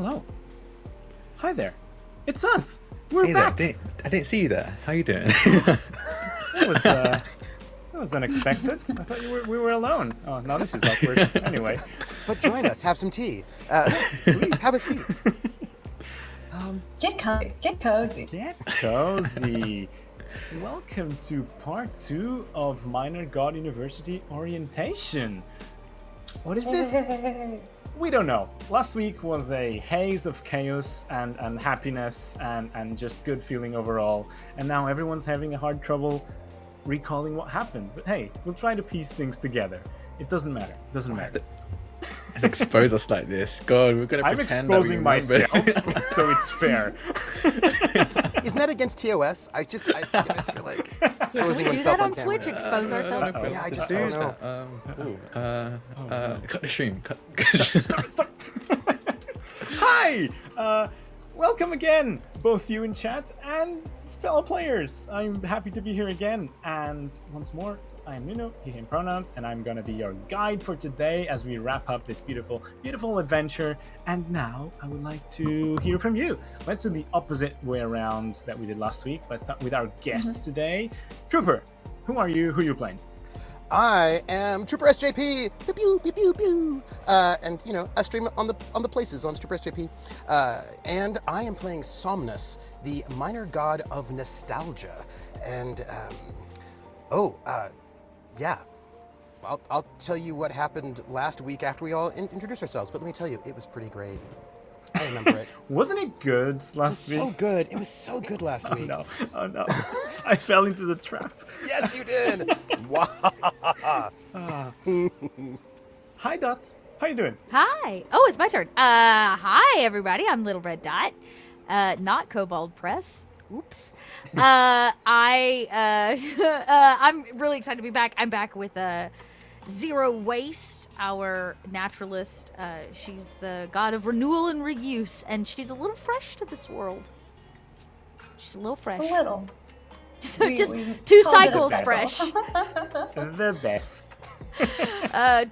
Hello. Hi there. It's us. We're Hey back. there. I didn't see you there. How you doing? That was unexpected. I thought we were alone. Oh, now this is awkward. Anyway. But join us. Have some tea. Please. Have a seat. Get cozy. Get cozy. Welcome to part 2 of Minor God University Orientation. What is this? We don't know. Last week was a haze of chaos and happiness and just good feeling overall. And now everyone's having a hard trouble recalling what happened. But hey, we'll try to piece things together. It doesn't matter. It doesn't matter. And expose us like this. God, we're going to pretend that we remember. I'm exposing myself, so it's fair. Isn't that against TOS? I just feel like exposing We do myself that on camera. Twitch, expose ourselves. Yeah, I just don't know. Cut the stream. Stop. Hi! Welcome again to both you in chat and fellow players. I'm happy to be here again. And once more, I'm Nuno, he, him pronouns, and I'm gonna be your guide for today as we wrap up this beautiful, beautiful adventure. And now I would like to hear from you. Let's do the opposite way around that we did last week. Let's start with our guests today. Trooper, who are you? Who are you playing? I am Trooper SJP. Pew pew pew pew pew. And I stream on the places on Trooper SJP. And I am playing Somnus, the minor god of nostalgia. And yeah. I'll tell you what happened last week after we all introduced ourselves. But let me tell you, it was pretty great. I remember it. Wasn't it good last week? So good. It was so good last week. Oh no. I fell into the trap. Yes, you did. Hi, Dot. How you doing? Hi. Oh, it's my turn. Hi, everybody. I'm Little Red Dot. Not Kobold Press. Oops. I'm really excited to be back. I'm back with Zero Waste, our naturalist. She's the god of renewal and reuse, and she's a little fresh to this world. She's a little fresh. A little. Just We 2 called it a cycles special. fresh. The best.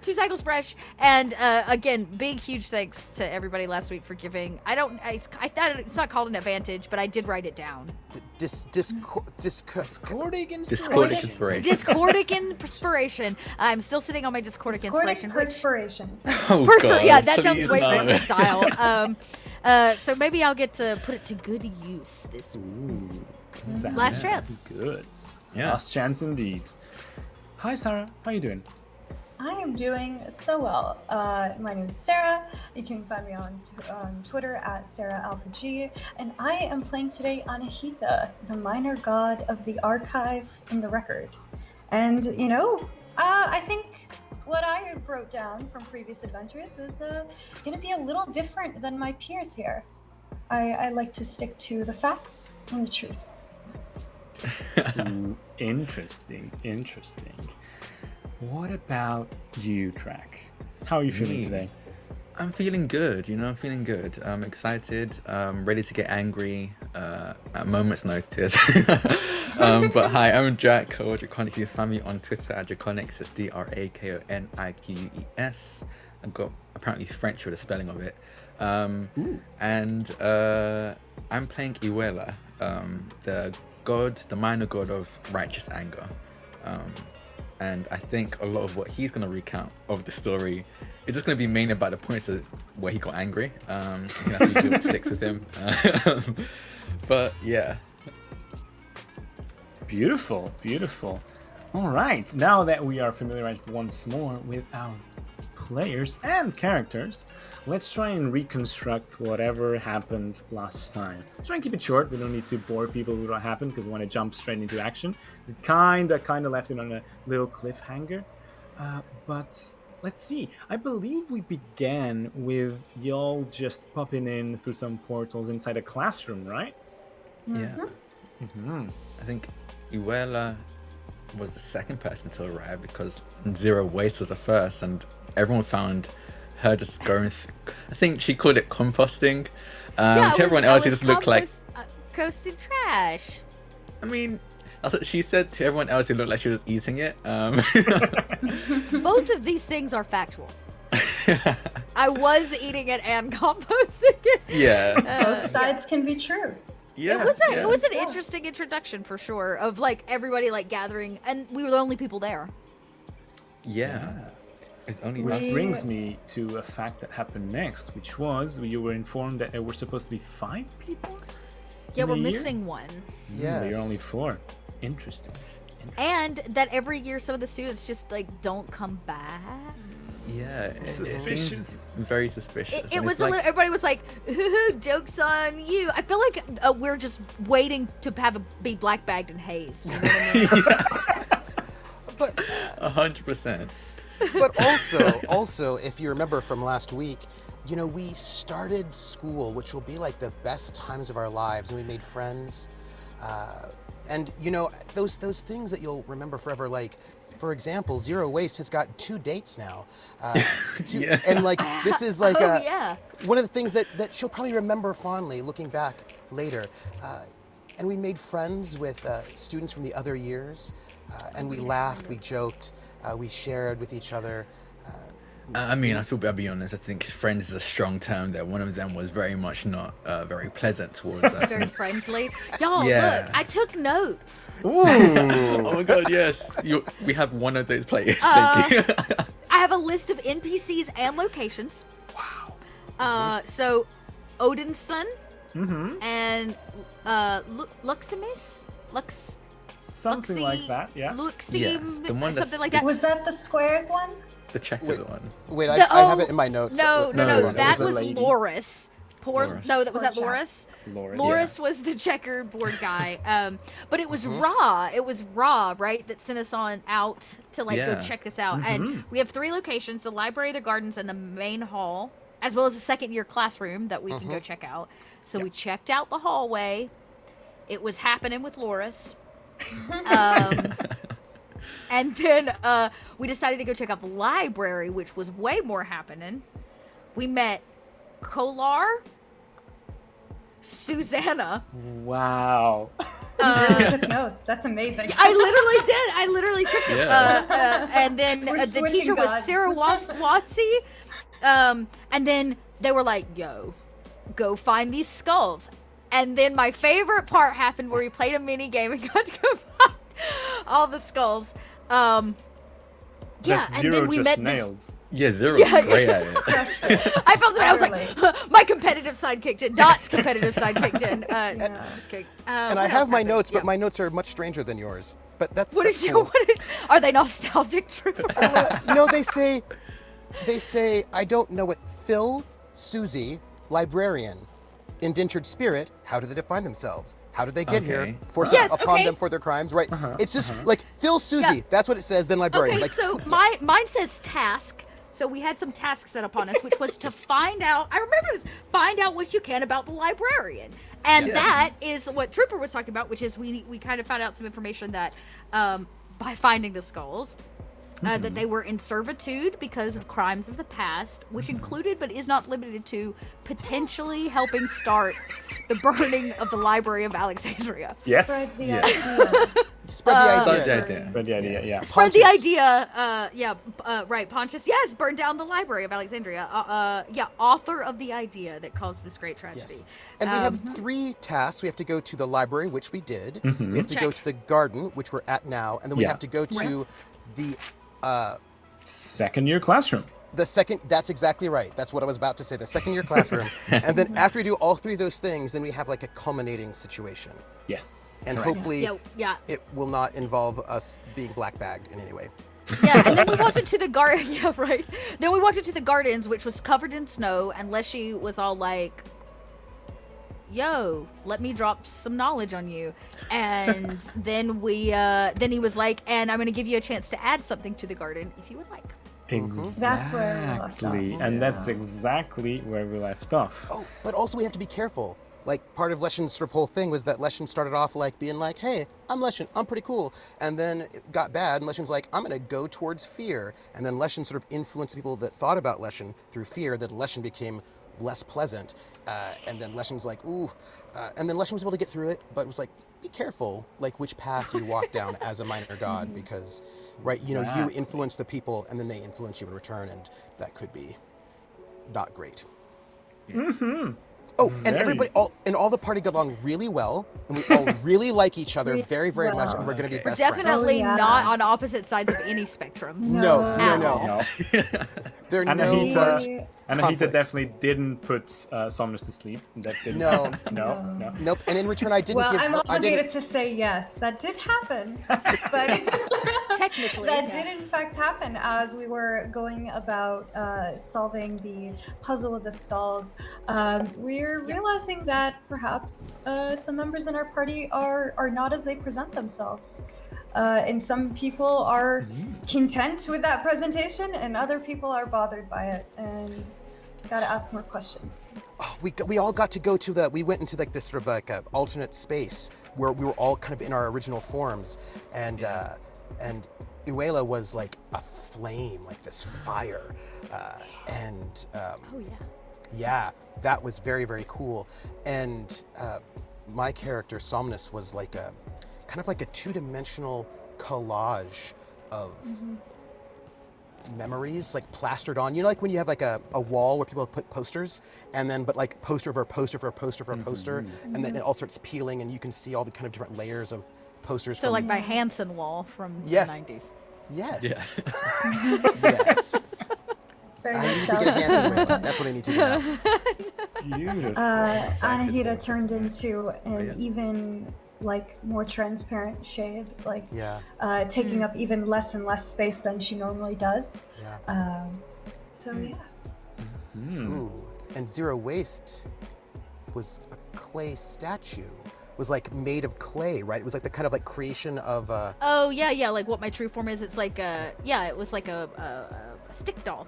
2 cycles fresh, and again, big huge thanks to everybody last week for giving. I thought it's not called an advantage, but I did write it down. Discordic inspiration. Discordic inspiration. I'm still sitting on my Discordic inspiration. Perspiration. Oh, God. Yeah, that sounds Please way no. more my style. So maybe I'll get to put it to good use this week. Last chance. Good. Yeah. Last chance indeed. Hi, Sarah. How you doing? I am doing so well. My name is Sarah. You can find me on Twitter at SarahAlphaG. And I am playing today Anahita, the minor god of the archive and the record. And, I think what I wrote down from previous adventures is going to be a little different than my peers here. I like to stick to the facts and the truth. Ooh, interesting. What about you, Track? How are you feeling today? I'm feeling good, I'm feeling good. I'm excited, ready to get angry at a moment's notice. But hi, I'm Jack, or Draconics. You can find me on Twitter at Draconics. It's DRAKONIQUES. I've got apparently French with the spelling of it. And I'm playing Iweala, the minor god of righteous anger. And I think a lot of what he's going to recount of the story is just going to be mainly about the points of where he got angry. I think that's usually what sticks with him. But yeah. Beautiful. All right, now that we are familiarized once more with our players and characters, let's try and reconstruct whatever happened last time. Let's try and keep it short. We don't need to bore people with what happened because we want to jump straight into action. It kind of left it on a little cliffhanger. But let's see. I believe we began with y'all just popping in through some portals inside a classroom, right? Yeah. I think Iweala was the second person to arrive because Zero Waste was the first, and everyone found her just going I think she called it composting. To everyone else, it just looked like coasted trash. I mean, that's what she said. To everyone else, it looked like she was eating it. Both of these things are factual. I was eating it and composting it. Yeah. Both sides can be true. Yeah. It was an Yeah. interesting introduction for sure of like everybody like gathering, and we were the only people there. Yeah. It's only Which We- brings me to a fact that happened next, which was you were informed that there were supposed to be 5 people. Yeah, in we're a year? missing one. Yes. But you're only 4. Interesting. And that every year some of the students just like don't come back. Yeah. It Suspicious. seems very suspicious. It And was it's a like, little, everybody was like, "Joke's on you." I feel like we're just waiting to be black bagged and hazed. You know what I mean? But 100%. but also, if you remember from last week, you know, we started school, which will be like the best times of our lives, and we made friends. And you know, those things that you'll remember forever, like, for example, Zero Waste has got 2 dates now. Yeah. And like, this is like Oh yeah. one of the things that she'll probably remember fondly looking back later. And we made friends with students from the other years, and we laughed, we joked, we shared with each other. I mean, I'll be honest. I think friends is a strong term there. One of them was very much not very pleasant towards us. Very friendly. Y'all, Yeah. look, I took notes. Oh my god, yes. We have one of those players. Thank you. I have a list of NPCs and locations. Wow. So, Odin's son and Luximis? Something like that, yeah. Luxim, Yes, the one something that's- like that. Was that the squares one? The checkers one. Wait, The- I have it in my notes. No, No, no, no, that it was was a lady. Loris. Loris. No, that was Poor that Loris. Loris. Loris was the checkerboard guy. But it was Ra. It was Ra, right, that sent us on out to like go Yeah. check this out. And we have 3 locations: the library, the gardens, and the main hall, as well as a second-year classroom that we can go check out. So we checked out the hallway. It was happening with Loris. And then we decided to go check out the library, which was way more happening. We met Kolar, Susanna. Wow. You took notes. That's amazing. I literally did. I literally took them. Yeah. And then We're the switching teacher was gods. Sarah Watsy. And then they were like, "Yo, go find these skulls." And then my favorite part happened where we played a mini game and got to go find all the skulls. Yeah, That and Zero then we just met nailed. Yeah, Zero. Yeah. Great at it. Crushed it. I felt bad. I was Utterly. like, my competitive side kicked in. Dot's competitive side kicked in. Just kidding. And I What have else my happened? notes, but Yeah. my notes are much stranger than yours. But that's What that's is cool. your? Are they nostalgic? Trooper? No, they say, I don't know what Phil, Susie, librarian, indentured spirit. How do they define themselves? How did they get here? Okay. Forced Yes, upon okay. them for their crimes, right? It's just like Phil, Susie. Yeah. That's what it says. Then librarian. Okay, like, so mine says task. So we had some tasks set upon us, which was to find out. I remember this. Find out what you can about the librarian, and that is what Trooper was talking about, which is we kind of found out some information that by finding the skulls. That they were in servitude because of crimes of the past, which included but is not limited to potentially helping start the burning of the Library of Alexandria. Yes. Spread the yes. idea. spread the idea. Spread the yes. idea. But the idea, yeah. Spread the Pontius. idea, right, Pontius, yes, burn down the Library of Alexandria. Author of the idea that caused this great tragedy. Yes. And we have 3 tasks. We have to go to the library, which we did. We have to go Check. to the garden, which we're at now, and then we Yeah. have to go to the Second year classroom. second. That's exactly right. That's what I was about to say. The second year classroom, and then after we do all 3 of those things, then we have like a culminating situation, Yes. and correct. hopefully Yeah. it will not involve us being black bagged in any way. Yeah, and then we walked into the garden. Yeah, right. Then we walked into the gardens, which was covered in snow, and Leshy was all like, "Yo, let me drop some knowledge on you." And then then he was like, "And I'm going to give you a chance to add something to the garden if you would like." Exactly. That's where we left off. And that's exactly where we left off. Oh, but also we have to be careful. Like, part of Leshen's sort of whole thing was that Leshen started off like being like, "Hey, I'm Leshen, I'm pretty cool," and then it got bad, and Leshen's like, "I'm gonna go towards fear," and then Leshen sort of influenced the people that thought about Leshen through fear. Then Leshen became less pleasant, and then Leshen's like, "Ooh," and then Leshen was able to get through it, but was like, "Be careful, like which path you walk down as a minor god, because, right, you know, you Exactly. influence the people, and then they influence you in return, and that could be not great. Mm-hmm. Oh, and Very. everybody, all the party got along really well, and we all really like each other very, very much, and we're going to be Okay. We're best friends. definitely Oh, yeah. not on opposite sides of any spectrums. No, No. no. No. There are no Anahita, large Anahita conflicts. definitely didn't put Somnus to sleep. That didn't No. happen. No. Nope. And in return, I didn't Well, give. I'm I obligated didn't. to say yes, that did happen. But Technically, that yeah. did in fact happen as we were going about solving the puzzle of the stalls. We're realizing that perhaps some members in our party are not as they present themselves. And some people are content with that presentation, and other people are bothered by it. And we gotta ask more questions. Oh, we all got to go to the. We went into like this sort of like a alternate space where we were all kind of in our original forms, and Iweala was like a flame, like this fire, and Oh yeah. yeah, that was very, very cool. And my character Somnus was like a kind of like a two-dimensional collage of memories, like plastered on. You know, like when you have like a wall where people put posters, and then but like poster for a poster for a poster for a poster, and then it all starts peeling, and you can see all the kind of different layers of posters. So from, like my Hanson wall from Yes. the 90s. yes, Yeah. yes. Very I need to get nostalgic. handsome with that. That's what I need to do now. Beautiful. Excited Anahita for- turned into an yeah. even like more transparent shade, like Yeah, taking up even less and less space than she normally does. yeah. So yeah. Ooh, and Zero Waste was a clay statue. Was like made of clay, right? It was like the kind of like creation of. Oh yeah, like what my true form is. It's like it was like a stick doll.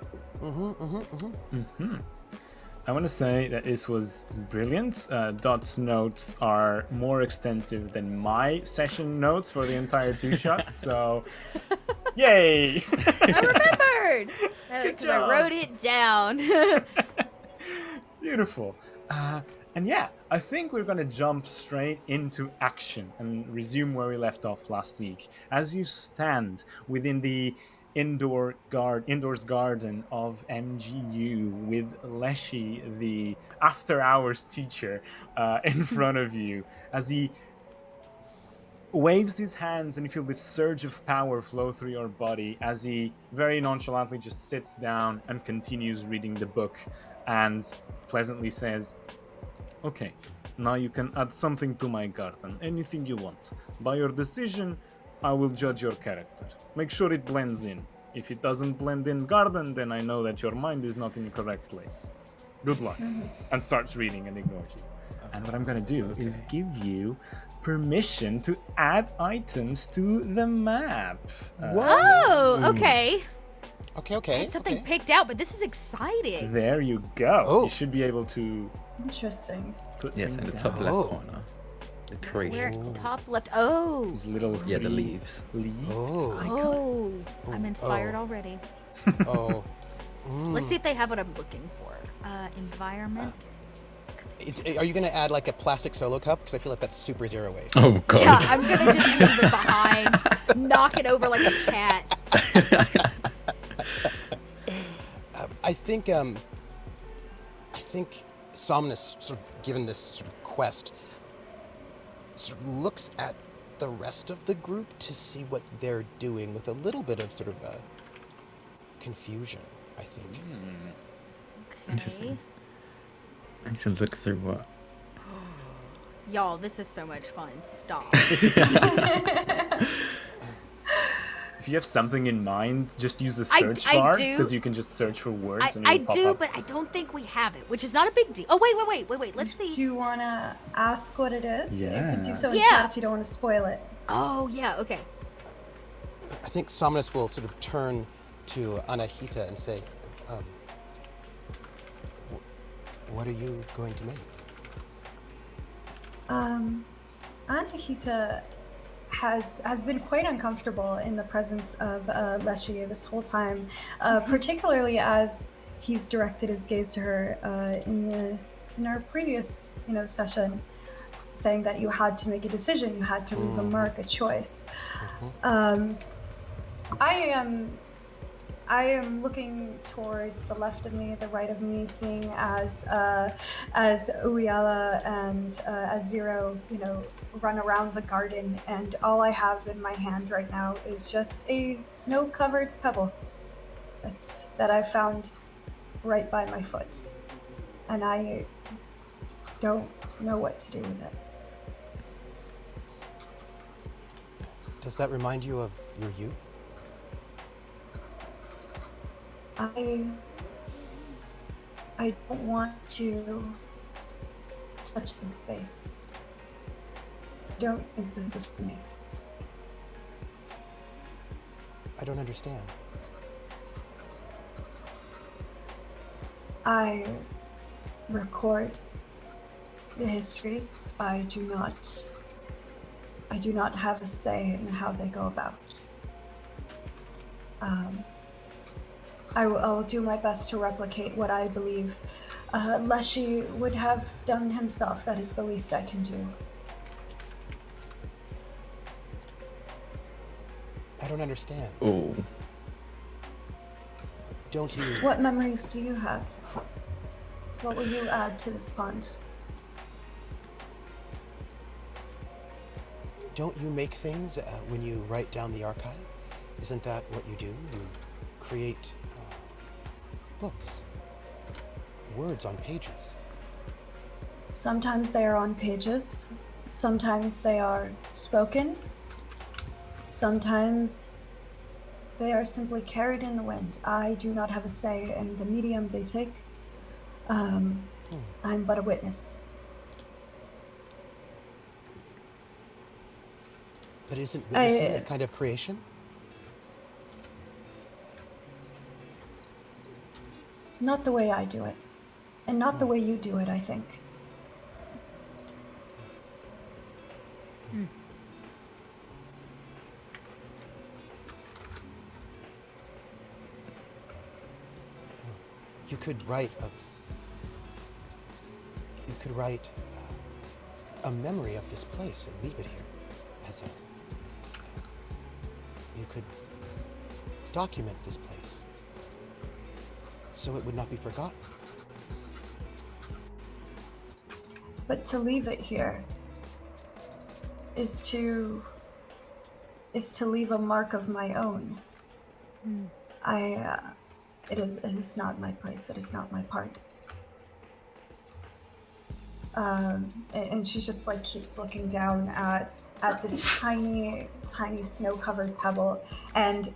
I want to say that this was brilliant. Dot's notes are more extensive than my session notes for the entire two-shot, so yay! I remembered because I job. wrote it down. Beautiful. And yeah, I think we're gonna jump straight into action and resume where we left off last week. As you stand within the indoors garden of MGU with Leshy, the after-hours teacher, in front of you, as he waves his hands and you feel this surge of power flow through your body as he very nonchalantly just sits down and continues reading the book and pleasantly says, "Okay, now you can add something to my garden, anything you want. By your decision, I will judge your character. Make sure it blends in. If it doesn't blend in garden, then I know that your mind is not in the correct place. Good luck." And starts reading and ignores you. And what I'm gonna do is give you permission to add items to the map. Oh, okay. Okay, okay. It's something okay. picked out, but this is exciting. There you go. Oh. You should be able to Interesting. put Yes, things in the down. top left Oh. corner. The Where creation. top left? Oh, These little Yeah, the three leaves. leaves. Oh. oh, I'm inspired Oh. already. Oh. Let's see if they have what I'm looking for. Environment. Are you gonna add like a plastic solo cup? Because I feel like that's super zero waste. Oh god. Yeah, I'm gonna just leave it behind, knock it over like a cat. I think Somnus, sort of given this sort of quest, sort of looks at the rest of the group to see what they're doing with a little bit of sort of confusion, I think. Okay. Interesting. I need to look through what. Y'all, this is so much fun. Stop. If you have something in mind, just use the I- search I bar do. because you can just search for words and I it'll pop do, up. but I don't think we have it, which is not a big deal. Oh, wait. Let's Do see. you want to ask what it is? You Yeah. could do so in Yeah. chat if you don't want to spoil it. Oh, yeah, okay. I think Somnus will sort of turn to Anahita and say, what are you going to make? Anahita has been quite uncomfortable in the presence of Leshy this whole time, particularly as he's directed his gaze to her in our previous session, saying that you had to make a decision, you had to leave a mark, a choice. I am looking towards the left of me, the right of me, seeing as Iweala and as Zero, run around the garden, and all I have in my hand right now is just a snow-covered pebble that I found right by my foot, and I don't know what to do with it. Does that remind you of your youth? I don't want to touch the space. I don't think this is for me. I don't understand. I record the histories. I do not have a say in how they go about. I will do my best to replicate what I believe Leshy would have done himself. That is the least I can do. I don't understand. Oh. Don't you... What memories do you have? What will you add to this pond? Don't you make things when you write down the archive? Isn't that what you do? You create books, words on pages. Sometimes they are on pages. Sometimes they are spoken. Sometimes they are simply carried in the wind. I do not have a say in the medium they take. I'm but a witness. But isn't witnessing a kind of creation? Not the way I do it. And not the way you do it, I think. You could write a memory of this place and leave it here as you could document this place so it would not be forgotten. But to leave it here is to leave a mark of my own. It is not my place. It is not my part. And she just keeps looking down at this tiny snow-covered pebble, and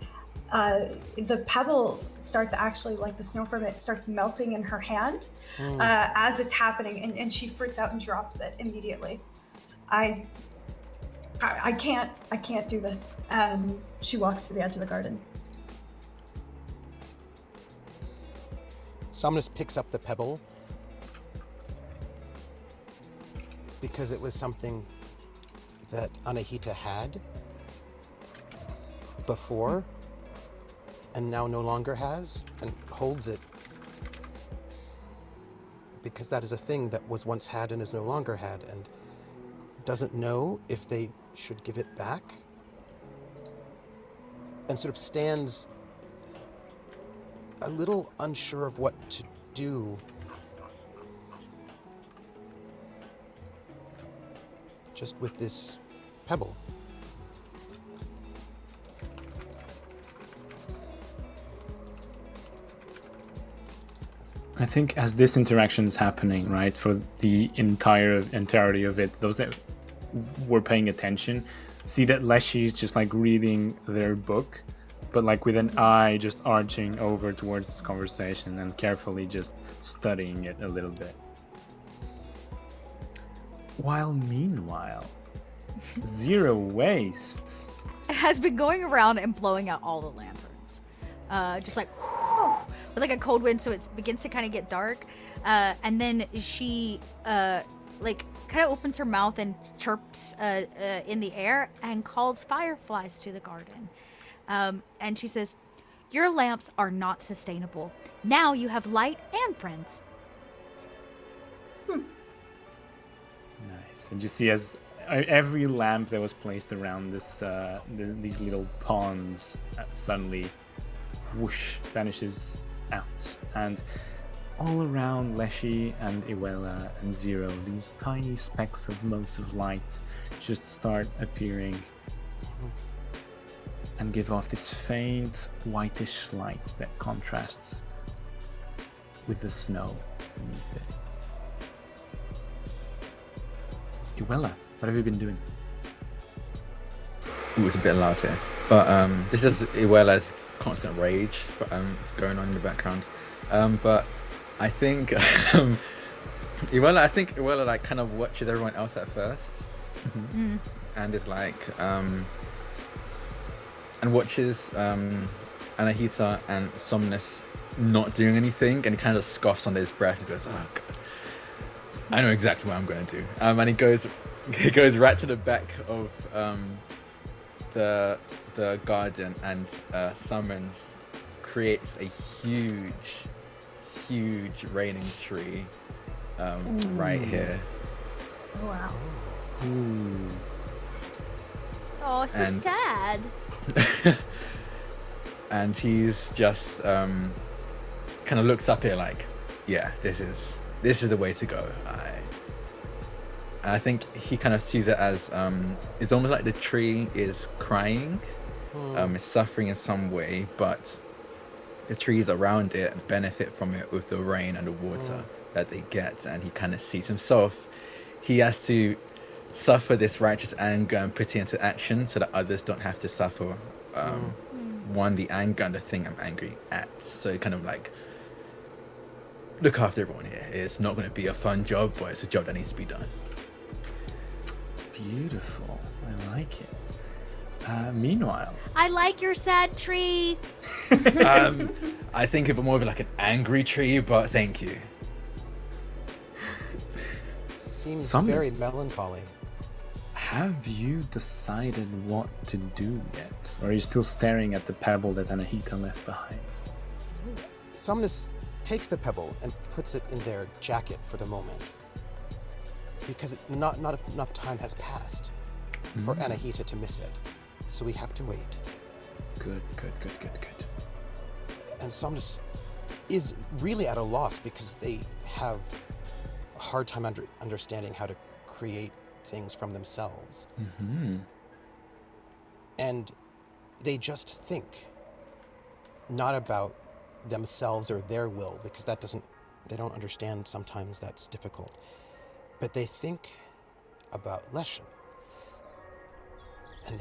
the pebble starts actually, the snow from it starts melting in her hand as it's happening, and she freaks out and drops it immediately. I can't do this. She walks to the edge of the garden. Somnus picks up the pebble because it was something that Anahita had before and now no longer has, and holds it because that is a thing that was once had and is no longer had, and doesn't know if they should give it back, and sort of stands a little unsure of what to do. Just with this pebble. I think as this interaction is happening, right, for the entirety of it, those that were paying attention see that Leshy is just reading their book, but with an eye just arching over towards this conversation and carefully just studying it a little bit. While meanwhile, Zero Waste has been going around and blowing out all the lanterns. Just with a cold wind, so it begins to kind of get dark. And then she kind of opens her mouth and chirps in the air and calls fireflies to the garden. And she says, "Your lamps are not sustainable. Now you have light and friends." Nice. And you see as every lamp that was placed around this these little ponds suddenly whoosh vanishes out, and all around Leshy and Iweala and Zero, these tiny specks of motes of light just start appearing and give off this faint whitish light that contrasts with the snow beneath it. Iweala, what have you been doing? Ooh, it's a bit loud here. But this is Iweala's constant rage going on in the background. But I think Iweala like kind of watches everyone else at first, and is like and watches Anahita and Somnus not doing anything, and he kind of scoffs under his breath and goes, "Oh God, I know exactly what I'm going to do." And he goes right to the back of the garden and creates a huge raining tree right here. Wow. Ooh. Oh, so And- sad. And he's just kind of looks up here like, yeah, this is the way to go. And I think he kind of sees it as it's almost like the tree is crying, it's suffering in some way, but the trees around it benefit from it with the rain and the water that they get. And he kind of sees himself, he has to suffer this righteous anger and put it into action so that others don't have to suffer the anger and the thing I'm angry at. So kind of like, look after everyone here. It's not going to be a fun job, but it's a job that needs to be done. Beautiful. I like it. Meanwhile, I like your sad tree. I think of it more of like an angry tree, but thank you. Seems Somnus. very melancholy. have you decided what to do yet? Or are you still staring at the pebble that Anahita left behind? Somnus takes the pebble and puts it in their jacket for the moment, because not enough time has passed for Anahita to miss it. So we have to wait. Good. And Somnus is really at a loss because they have a hard time understanding how to create things from themselves. Mm-hmm. And they just think not about themselves or their will, because they don't understand sometimes that's difficult. But they think about Leshen. And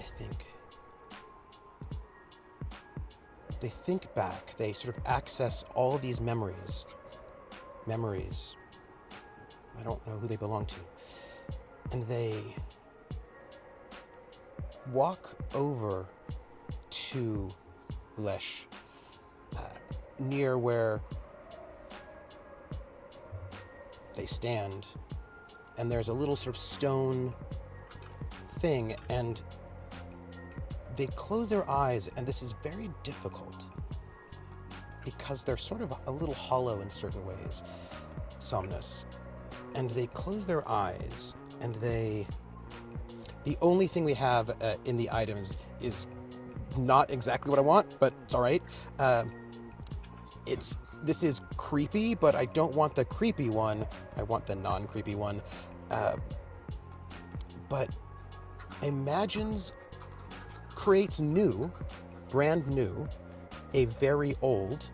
they think back, they sort of access all these memories. I don't know who they belong to. And they walk over to Lesh, near where they stand, and there's a little sort of stone thing, and they close their eyes, and this is very difficult because they're sort of a little hollow in certain ways, Somnus. And they close their eyes, and the only thing we have in the items is not exactly what I want, but it's all right. This is creepy, but I don't want the creepy one. I want the non-creepy one. But creates new, brand new, a very old,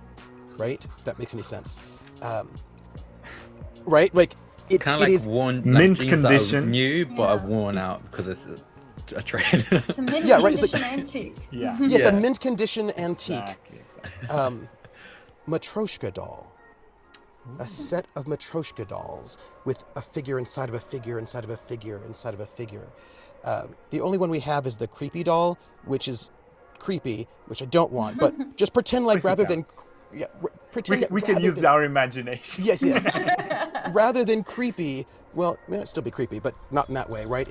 right? If that makes any sense. Right? Like, it is worn, mint jeans that are condition. new, but are Yeah. worn out because it's a trend. It's a mint Yeah, right, it's condition like- antique. Yeah. yes, Yeah. a mint condition antique. Exactly. Matryoshka doll. A set of Matryoshka dolls with a figure inside of a figure inside of a figure inside of a figure. The only one we have is the creepy doll, which is creepy, which I don't want, but just pretend like Push it rather down. than... pretend We can rather use than- our imagination. Yes. Rather than creepy, well, it might still be creepy, but not in that way, right?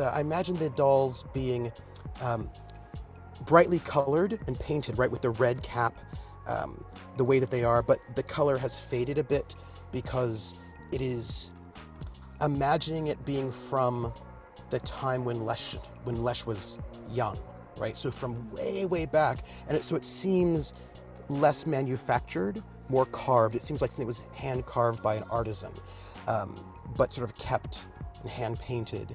I imagine the dolls being brightly colored and painted, right, with the red cap, the way that they are, but the color has faded a bit because it is imagining it being from the time when Lesh was young, right? So from way, way back, and so it seems less manufactured, more carved. It seems like something was hand carved by an artisan, but sort of kept and hand painted.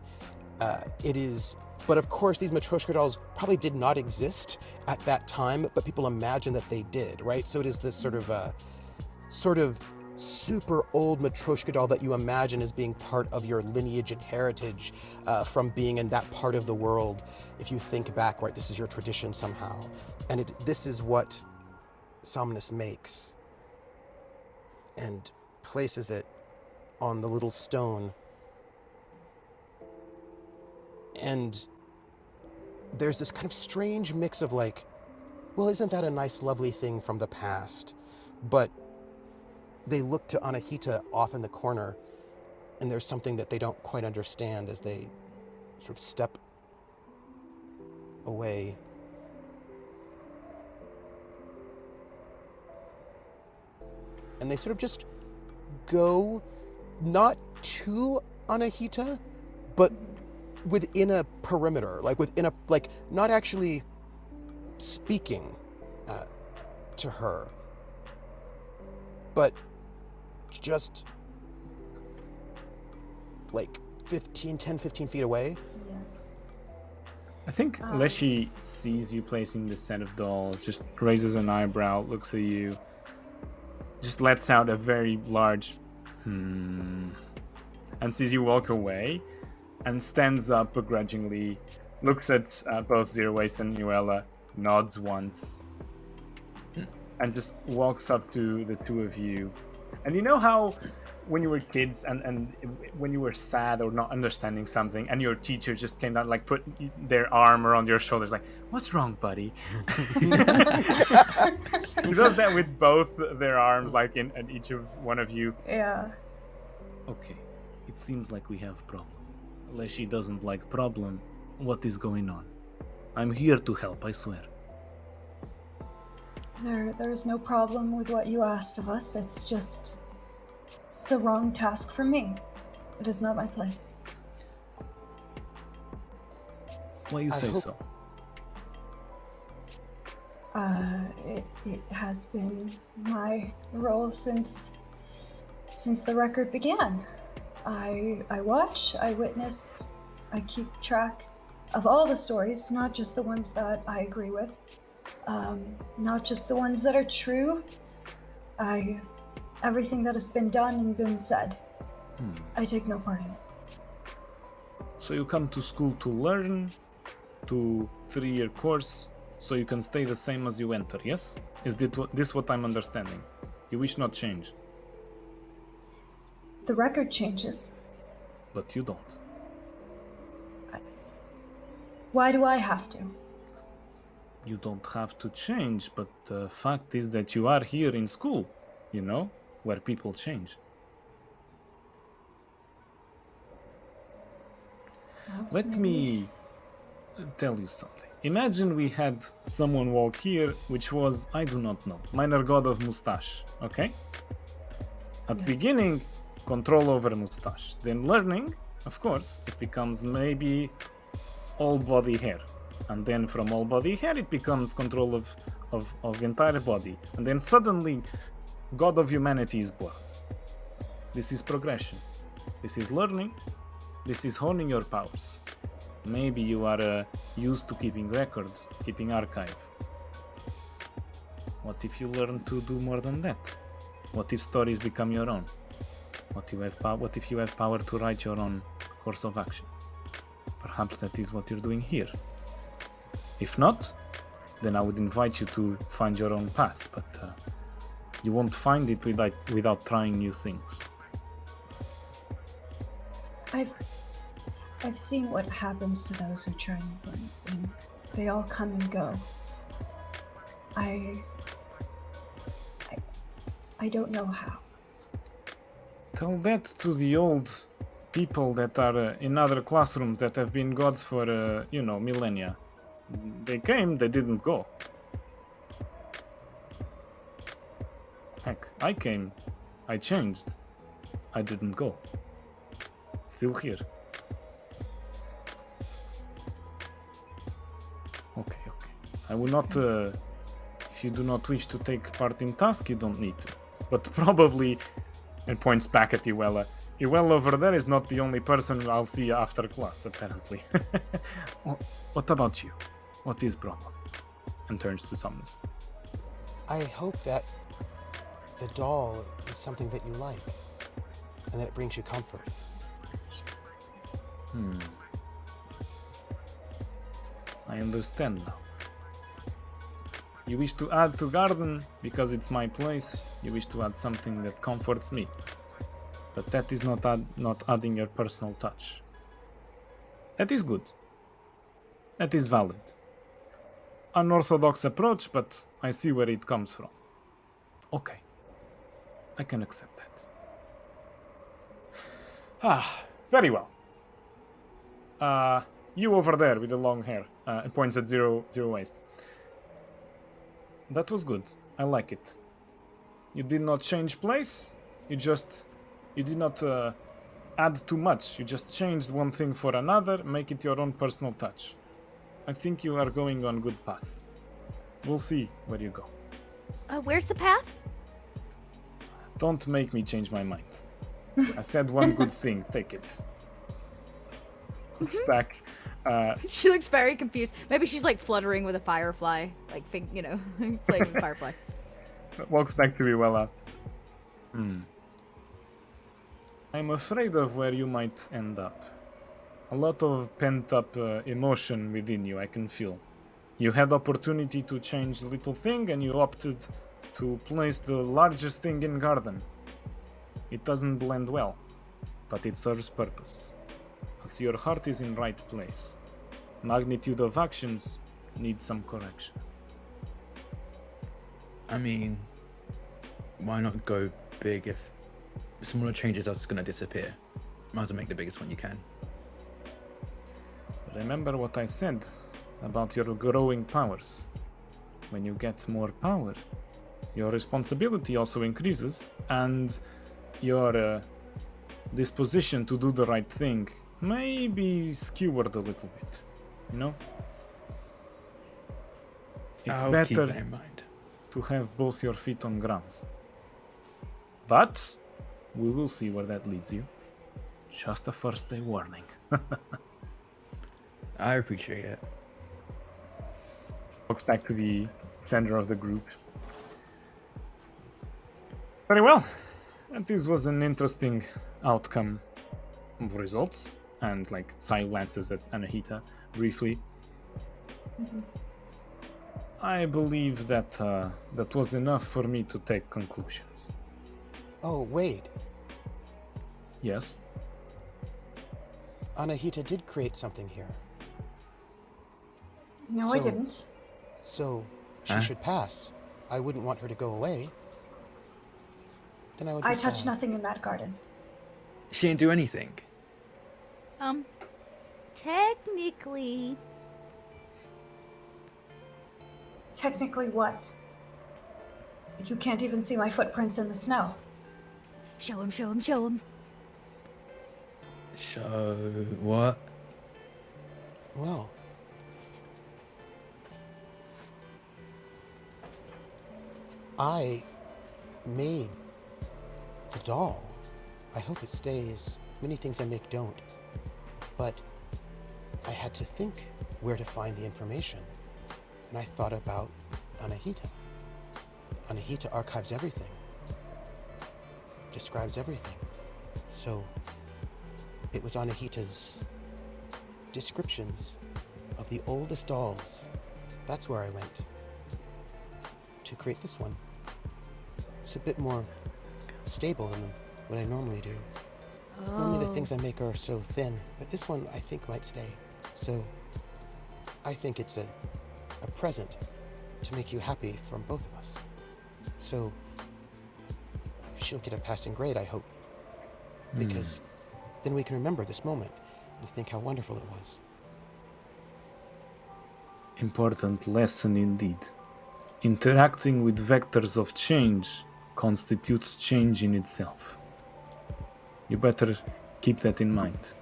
It is, but of course, these Matryoshka dolls probably did not exist at that time, but people imagine that they did, right? So it is this sort of super old Matryoshka doll that you imagine as being part of your lineage and heritage from being in that part of the world. If you think back, right, this is your tradition somehow. And this is what Somnus makes and places it on the little stone. And there's this kind of strange mix of like, well, isn't that a nice, lovely thing from the past? But they look to Anahita off in the corner, and there's something that they don't quite understand as they sort of step away. And they sort of just go not to Anahita, but within a perimeter, like not actually speaking to her, but just like 10, 15 feet away. Yeah. I think Leshy sees you placing this set of dolls, just raises an eyebrow, looks at you, just lets out a very large and sees you walk away, and stands up begrudgingly, looks at both Zero Waste and Iweala, nods once, and just walks up to the two of you. And you know how when you were kids and when you were sad or not understanding something and your teacher just came down, like put their arm around your shoulders, like, what's wrong, buddy? He does that with both their arms, like in each of one of you. Yeah. Okay, it seems like we have problem. Leshy doesn't like problem. What is going on? I'm here to help, I swear. There's no problem with what you asked of us. It's just the wrong task for me. It is not my place. Why you say hope- so? It has been my role since the record began. I watch, I witness, I keep track of all the stories, not just the ones that I agree with, not just the ones that are true. Everything that has been done and been said, I take no part in it. So you come to school to learn, to 3-year course, so you can stay the same as you enter, yes? Is this what I'm understanding? You wish not change, The record changes. but you don't. Why do I have to? You don't have to change, but the fact is that you are here in school, you know, where people change. Let me tell you something. Imagine we had someone walk here, which was, I do not know, minor god of mustache, okay? At the Yes. beginning, control over mustache. Then learning, of course, it becomes maybe all body hair. And then from all body hair, it becomes control of the entire body. And then suddenly, god of humanity is born. This is progression. This is learning. This is honing your powers. Maybe you are used to keeping record, keeping archive. What if you learn to do more than that? What if stories become your own? What if you have power to write your own course of action? Perhaps that is what you're doing here. If not, then I would invite you to find your own path, but you won't find it without trying new things. I've seen what happens to those who try new things, and they all come and go. I don't know how. Tell that to the old people that are in other classrooms that have been gods for, millennia. They came, they didn't go. Heck, I came, I changed, I didn't go. Still here. Okay. I will not, if If you do not wish to take part in task, you don't need to. But probably, and points back at Iweala. Iweala over there is not the only person I'll see after class, apparently. What about you? What is problem? And turns to Somnus. I hope that the doll is something that you like, and that it brings you comfort. I understand now. You wish to add to garden because it's my place. You wish to add something that comforts me. But that is not adding your personal touch. That is good. That is valid. Unorthodox approach, but I see where it comes from. Okay. I can accept that. Very well. You over there with the long hair. It points at zero waist. That was good. I like it. You did not change place. You did not add too much. You just changed one thing for another, make it your own personal touch. I think you are going on good path. We'll see where you go. Where's the path? Don't make me change my mind. I said one good thing. Take it. It's back. She looks very confused. Maybe she's like fluttering with a firefly, like playing with a firefly. Walks back to Iweala. I'm afraid of where you might end up. A lot of pent-up emotion within you, I can feel. You had opportunity to change the little thing, and you opted to place the largest thing in garden. It doesn't blend well, but it serves purpose. As your heart is in right place. Magnitude of actions needs some correction. I mean, why not go big if smaller changes are just going to disappear? Might as well make the biggest one you can. Remember what I said about your growing powers. When you get more power, your responsibility also increases, and your disposition to do the right thing may be skewered a little bit. You know? It's I'll keep better that in mind. to have both your feet on ground. But we will see where that leads you. Just a first day warning. I appreciate it. Walks back to the center of the group. Very well. And this was an interesting outcome of results. And like side glances at Anahita briefly. I believe that that was enough for me to take conclusions. Oh, wait. Yes? Anahita did create something here. No, I didn't. So, she Huh? should pass. I wouldn't want her to go away. Then I would be I touched sad. nothing in that garden. She didn't do anything. Technically. Technically what? You can't even see my footprints in the snow. Show him, show him, show him. So, what? Well, I made the doll. I hope it stays. Many things I make don't. But I had to think where to find the information. And I thought about Anahita. Anahita archives everything. Describes everything. So it was Anahita's descriptions of the oldest dolls. That's where I went to create this one. It's a bit more stable than what I normally do. Normally the things I make are so thin, but this one I think might stay. So I think it's a present to make you happy from both of us. So she'll get a passing grade, I hope. Because then we can remember this moment and think how wonderful it was. Important lesson indeed. Interacting with vectors of change constitutes change in itself. You better keep that in mind.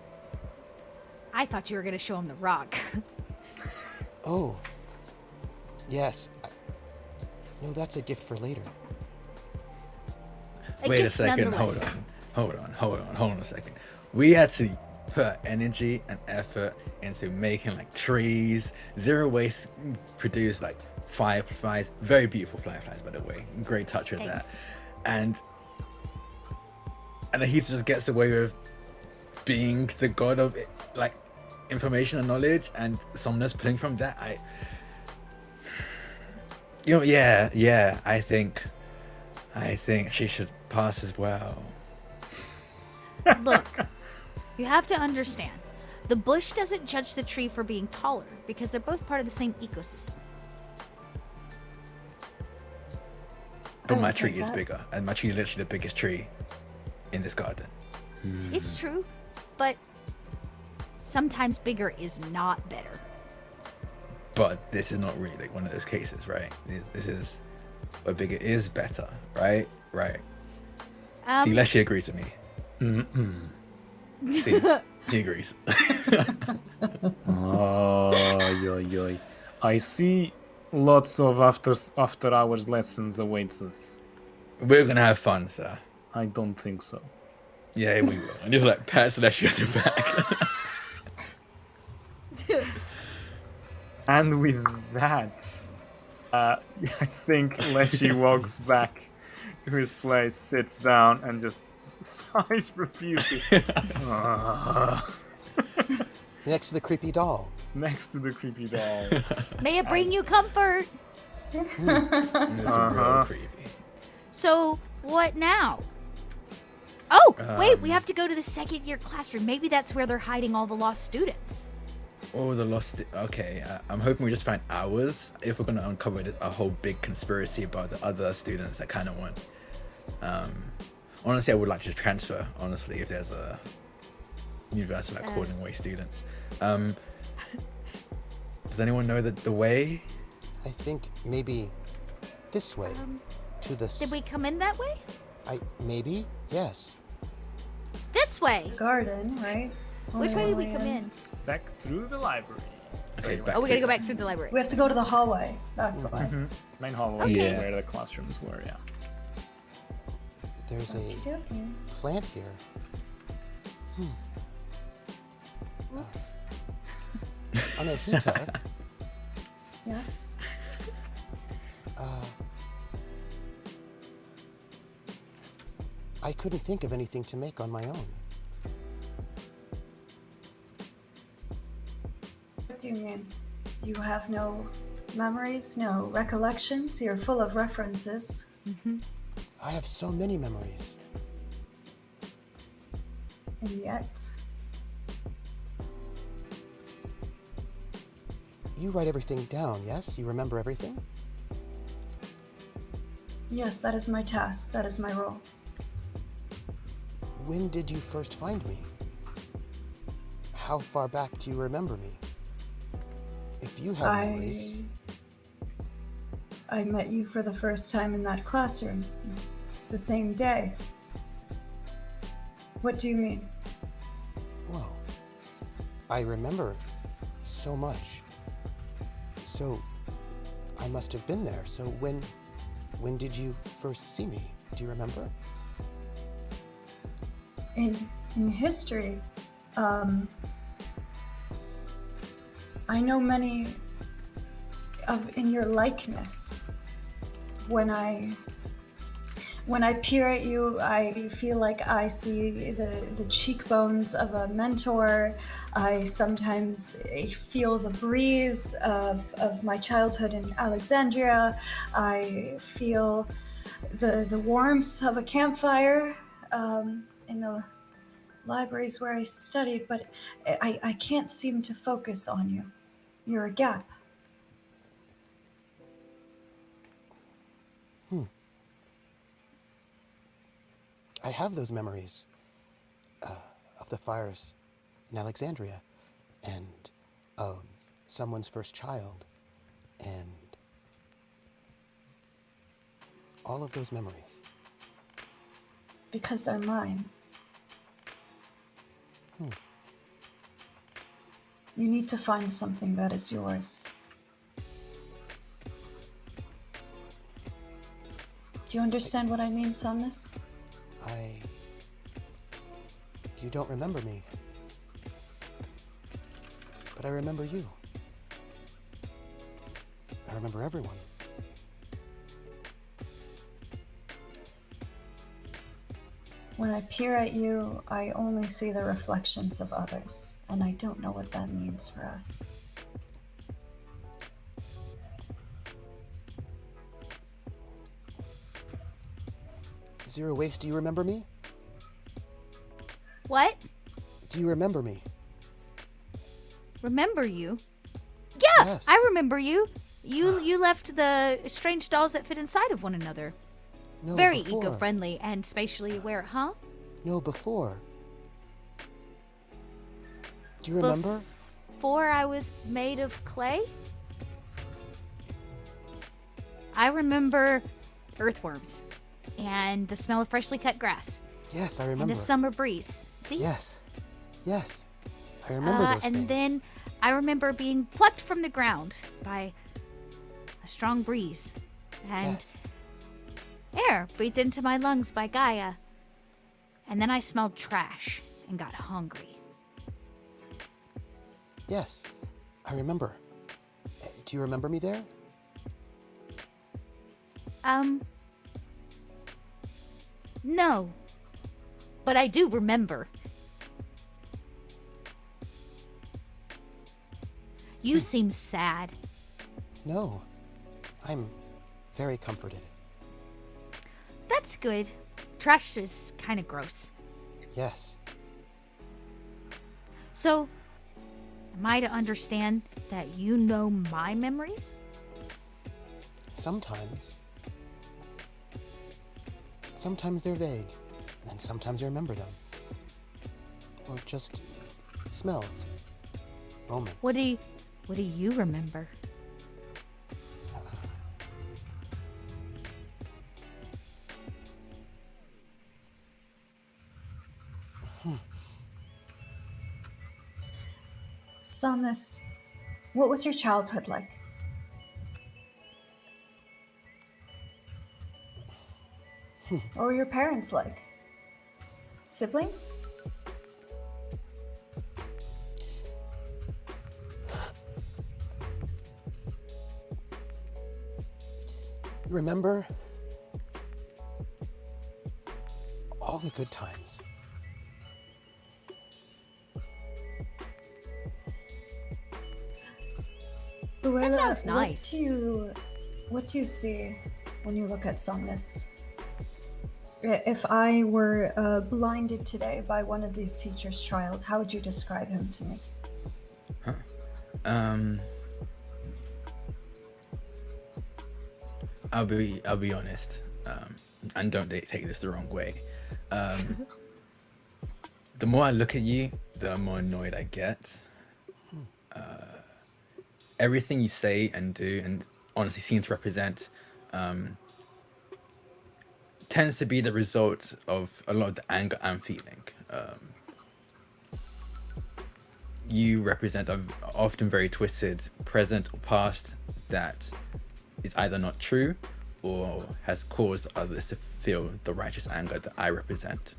I thought you were gonna show him the rock. Oh, yes. No, that's a gift for later. Wait a gift second. nonetheless. Hold on a second. We had to put energy and effort into making like trees. Zero Waste produced like fireflies, very beautiful fireflies, by the way. Great touch with Thanks. that. And he just gets away with being the god of like information and knowledge, and Somnus pulling from that. I think she should pass as well. Look, you have to understand. The bush doesn't judge the tree for being taller because they're both part of the same ecosystem. But I my would tree take is that. bigger, and my tree is literally the biggest tree in this garden. It's true, but sometimes bigger is not better. But this is not really like one of those cases, right? This is a bigger is better, right? Right. See, Leslie agrees with me. See, he agrees. Yo. I see lots of after hours lessons awaits us. We're gonna have fun, sir. I don't think so. Yeah, we will. And just like pat Leslie on the back. And with that, I think Leshy walks back to his place, sits down, and just sighs profusely. Next to the creepy doll. Next to the creepy doll. May it bring you comfort. It's real creepy. So, what now? Oh, wait, we have to go to the second year classroom. Maybe that's where they're hiding all the lost students. Oh, the lost. Okay, I'm hoping we just find ours if we're gonna uncover a whole big conspiracy about the other students that kind of want. Honestly, I would like to transfer. Honestly, if there's a university like calling away students. Does anyone know the way? I think maybe this way. To the. Did we come in that way? Maybe? Yes. This way. Garden, right? Which way did we come in? Back through the library. Okay, back Oh, we gotta to- go back through the library. We have to go to the hallway. That's why. Main hallway Okay. is where the classrooms were, yeah. There's a Okey-dokey. plant here. Oops. Anahita. Yes. I couldn't think of anything to make on my own. What do you mean? You have no memories, no recollections? You're full of references. I have so many memories. And yet, You write everything down, yes? You remember everything? yes, that is my task. That is my role. When did you first find me? How far back do you remember me? If you have memories, I met you for the first time in that classroom. It's the same day. What do you mean? well, I remember so much. So, I must have been there. So when did you first see me? Do you remember? In history, I know many of in your likeness. When I peer at you, I feel like I see the cheekbones of a mentor. I sometimes feel the breeze of my childhood in Alexandria. I feel the warmth of a campfire in the libraries where I studied, but I can't seem to focus on you. You're a gap. I have those memories of the fires in Alexandria and of someone's first child and all of those memories. Because they're mine. You need to find something that is yours. Do you understand what I mean, Somnus? You don't remember me. But I remember you. I remember everyone. When I peer at you, I only see the reflections of others, and I don't know what that means for us. Zero Waste, do you remember me? What? Do you remember me? Remember you? Yeah, Yes. I remember you. You left the strange dolls that fit inside of one another. No, Very before. eco-friendly and spatially aware, huh? No, before. Do you remember? Before I was made of clay? I remember earthworms and the smell of freshly cut grass Yes, I and remember. a summer breeze. See? Yes. Yes. I remember those and things. then I remember being plucked from the ground by a strong breeze and Yes. air breathed into my lungs by Gaia. And then I smelled trash and got hungry. Yes. I remember. Do you remember me there? No. But I do remember. You seem sad. No. I'm very comforted. That's good. Trash is kind of gross. Yes. So, am I to understand that you know my memories? Sometimes. Sometimes they're vague, and sometimes I remember them. Or just smells. Moments. What do you remember? Somnus, what was your childhood like? What were your parents like? Siblings? Remember all the good times. Iweala, sounds nice. What do you see when you look at Somnus? If I were blinded today by one of these teacher's trials, how would you describe him to me? I'll be honest, and don't take this the wrong way. The more I look at you, the more annoyed I get. Everything you say and do, and honestly seem to represent, tends to be the result of a lot of the anger I'm feeling. You represent a often very twisted present or past that is either not true or has caused others to feel the righteous anger that I represent.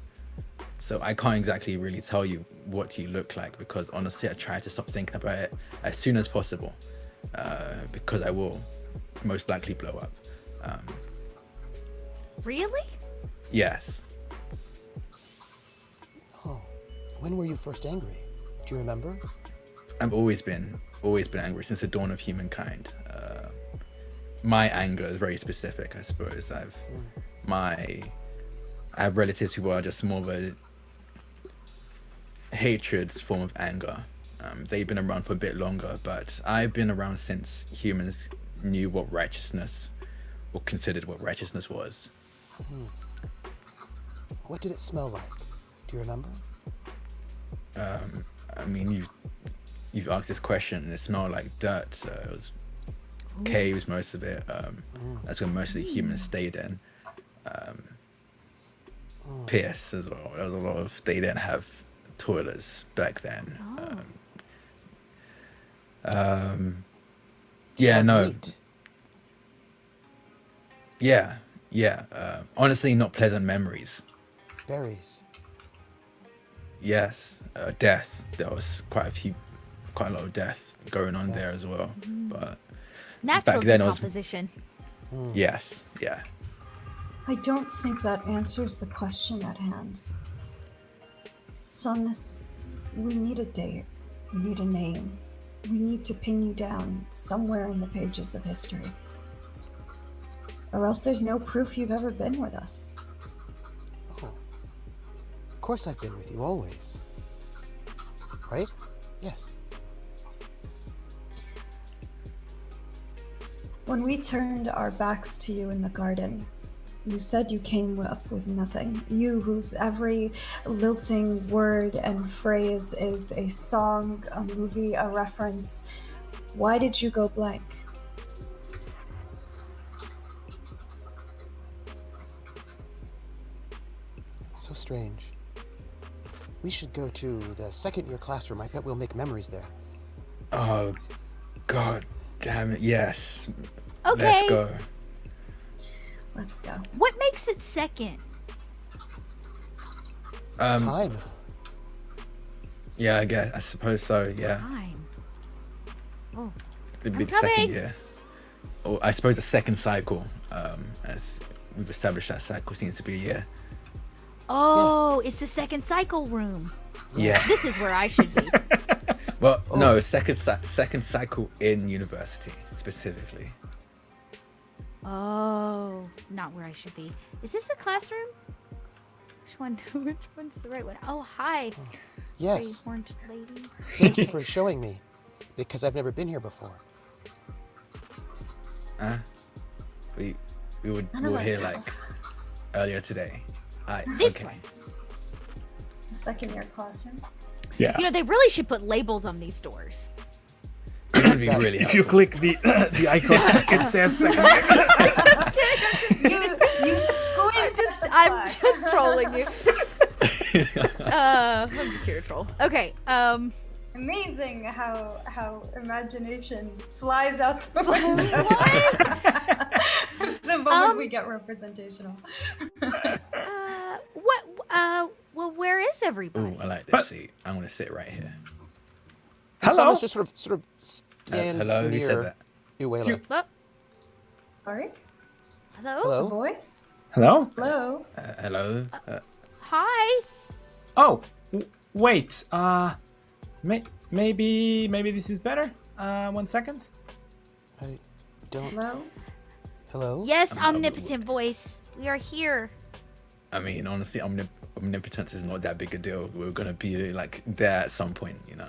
So I can't exactly really tell you what you look like, because honestly I try to stop thinking about it as soon as possible, because I will most likely blow up. Really? Yes. Oh, when were you first angry? Do you remember? I've always been angry since the dawn of humankind. My anger is very specific, I suppose. I have relatives who are just more of a hatred form of anger. They've been around for a bit longer, but I've been around since humans knew what righteousness, or considered what righteousness was. What did it smell like? Do you remember? I mean, you've asked this question, and it smelled like dirt. It was caves, most of it. That's where most of the humans stayed in. Piss as well. There was a lot of. They didn't have toilets back then. Yeah, Smelled no. meat. Yeah, Yeah, honestly, not pleasant memories. Berries. Yes, death. There was quite a lot of death going on there as well. But Natural back then I was- decomposition. yes, yeah. I don't think that answers the question at hand. Somnus, we need a date. We need a name. We need to pin you down somewhere in the pages of history. Or else there's no proof you've ever been with us. Oh. Of course I've been with you always. Right? Yes. When we turned our backs to you in the garden, you said you came up with nothing. You, whose every lilting word and phrase is a song, a movie, a reference. Why did you go blank? So strange. We should go to the second year classroom. I bet we'll make memories there. Oh, God damn it! Yes. Okay. Let's go. Let's go. What makes it second? Time. Yeah, I suppose so. Yeah, Time. Oh, it'd be I'm the second coming. year. Or I suppose the second cycle. As we've established, that cycle seems to be a year. Oh, it's the second cycle room. Yeah. This is where I should be. Well, no, second cycle in university specifically. Oh, not where I should be. Is this a classroom? Which one's the right one? Oh, hi. Yes. Pretty horned lady. Thank you for showing me, because I've never been here before. We were None of us here have. like earlier today. This okay. one. The second year classroom. Yeah. You know, they really should put labels on these doors. It would be that? really If you helpful. click the icon, it says second year. Just kidding. You squint. I'm just trolling you. I'm just here to troll. Okay. Amazing how imagination flies out the window. The moment we get representational. Well, where is everybody? Ooh, I like this seat. I'm gonna sit right here. Hello. Somnus just sort of stands Hello, who said near that? Iweala. Oh, Sorry? hello? Hello? Voice? Hello. Hello? Hello. Hi. Oh, wait. Maybe this is better. 1 second. I don't. Hello? Hello? Yes, omnipotent voice. We are here. I mean, honestly, omnipotence is not that big a deal. We're gonna be like there at some point, you know.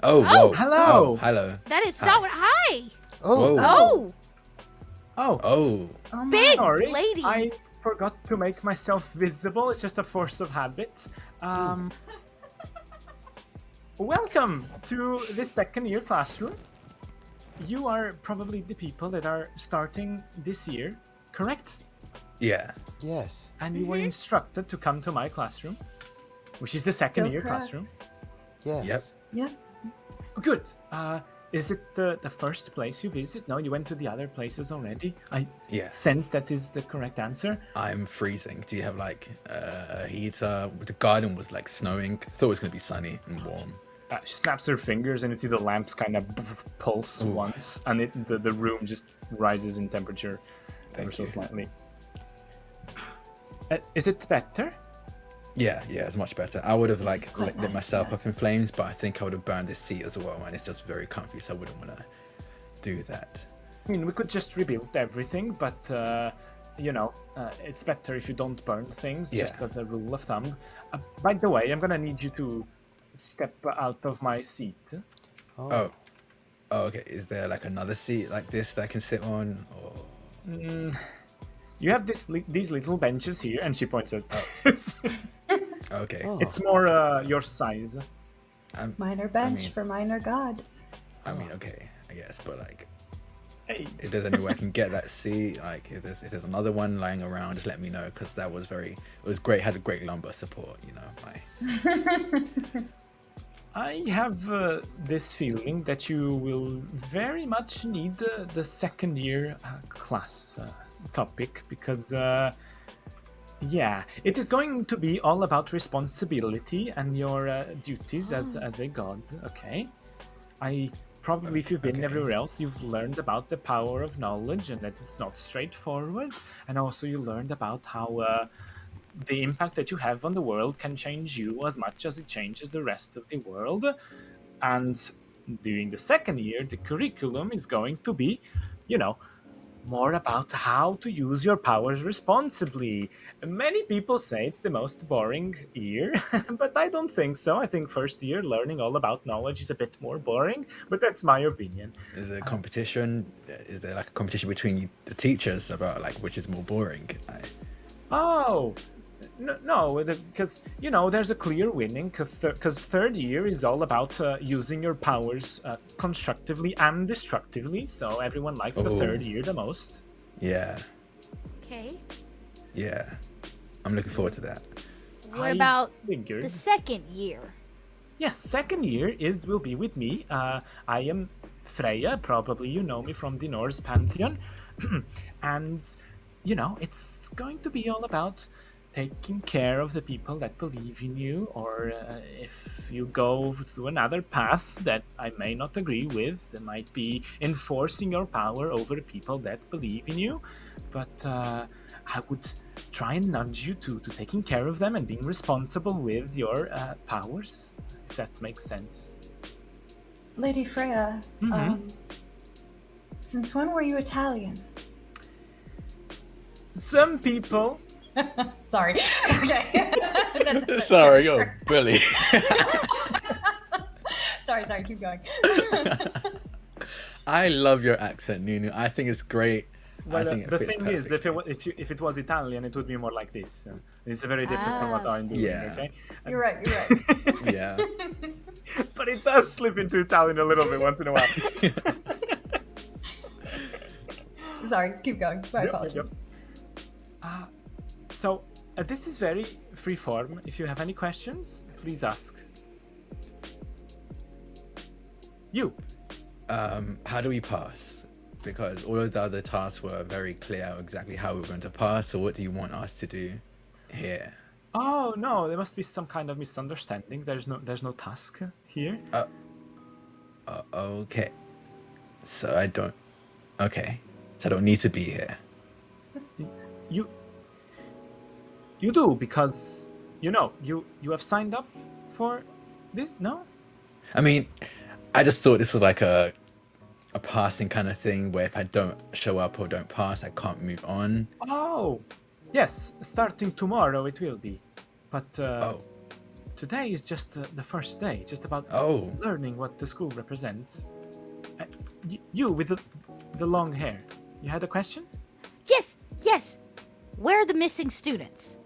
Oh, whoa. hello. Oh, hello. That is Hi. not what. Hi. Oh. Whoa. Oh, Oh. Oh. Oh my big Sorry, lady. I forgot to make myself visible. It's just a force of habit. Welcome to the second year classroom. You are probably the people that are starting this year, correct? Yeah. Yes. And you were instructed to come to my classroom, which is the second Still year correct. classroom. Yes. Yep. Yep. Good. Is it the first place you visit? No, you went to the other places already. I Yeah. sense that is the correct answer. I'm freezing. Do you have like a heater? The garden was like snowing. Thought it was gonna be sunny and warm. She snaps her fingers and you see the lamps kind of pulse once, and the room just rises in temperature ever so you. slightly. Is it better? Yeah, it's much better. I would have like is quite lit nice, myself yes. up in flames, but I think I would have burned this seat as well, and it's just very comfy, so I wouldn't want to do that. I mean, we could just rebuild everything, but it's better if you don't burn things, just Yeah. as a rule of thumb. By the way, I'm gonna need you to step out of my seat. Oh, okay. Is there like another seat like this that I can sit on? Or You have these little benches here, and she points at. okay, Oh. It's more your size. Minor bench mean- for minor god. I mean, okay, I guess, but like, Hey. if there's any way I can get that seat, like, if there's another one lying around, just let me know, because that was it was great. Had a great lumbar support, you know. I have this feeling that you will very much need the second year class topic because, yeah, it is going to be all about responsibility and your duties as a god, okay? Probably if you've been everywhere else, you've learned about the power of knowledge and that it's not straightforward. And also you learned about how the impact that you have on the world can change you as much as it changes the rest of the world. And during the second year, the curriculum is going to be, more about how to use your powers responsibly. Many people say it's the most boring year, but I don't think so. I think first year learning all about knowledge is a bit more boring, but that's my opinion. Is there a competition? Is there like a competition between the teachers about like which is more boring? Oh, no, because, there's a clear winning, because third year is all about using your powers constructively and destructively, so everyone likes the third year the most. Yeah. Okay. Yeah. I'm looking forward to that. What about the second year? Yes, second year will be with me. I am Freya, probably you know me from the Norse pantheon. And, it's going to be all about taking care of the people that believe in you, or if you go to another path that I may not agree with, that might be enforcing your power over people that believe in you. But I would try and nudge you to taking care of them and being responsible with your powers, if that makes sense. Lady Freya, since when were you Italian? Some people... Sorry. Okay. Sorry, go Billy. Sorry, keep going. I love your accent, Nunu. I think it's great. Well, the thing is, if it was Italian, it would be more like this. It's very different from what I'm doing. Yeah. Okay. You're right. Yeah. But it does slip into Italian a little bit once in a while. Sorry, keep going. My apologies. So, this is very free form. If you have any questions, please ask. You. How do we pass? Because all of the other tasks were very clear exactly how we were going to pass. So what do you want us to do here? Oh no, there must be some kind of misunderstanding. There's no task here. Okay. So I don't need to be here. You do, because you have signed up for this. No, I mean, I just thought this was like a passing kind of thing where if I don't show up or don't pass, I can't move on. Oh, yes, starting tomorrow it will be, but today is just the first day, just about learning what the school represents. You with the long hair, you had a question? Yes. Where are the missing students?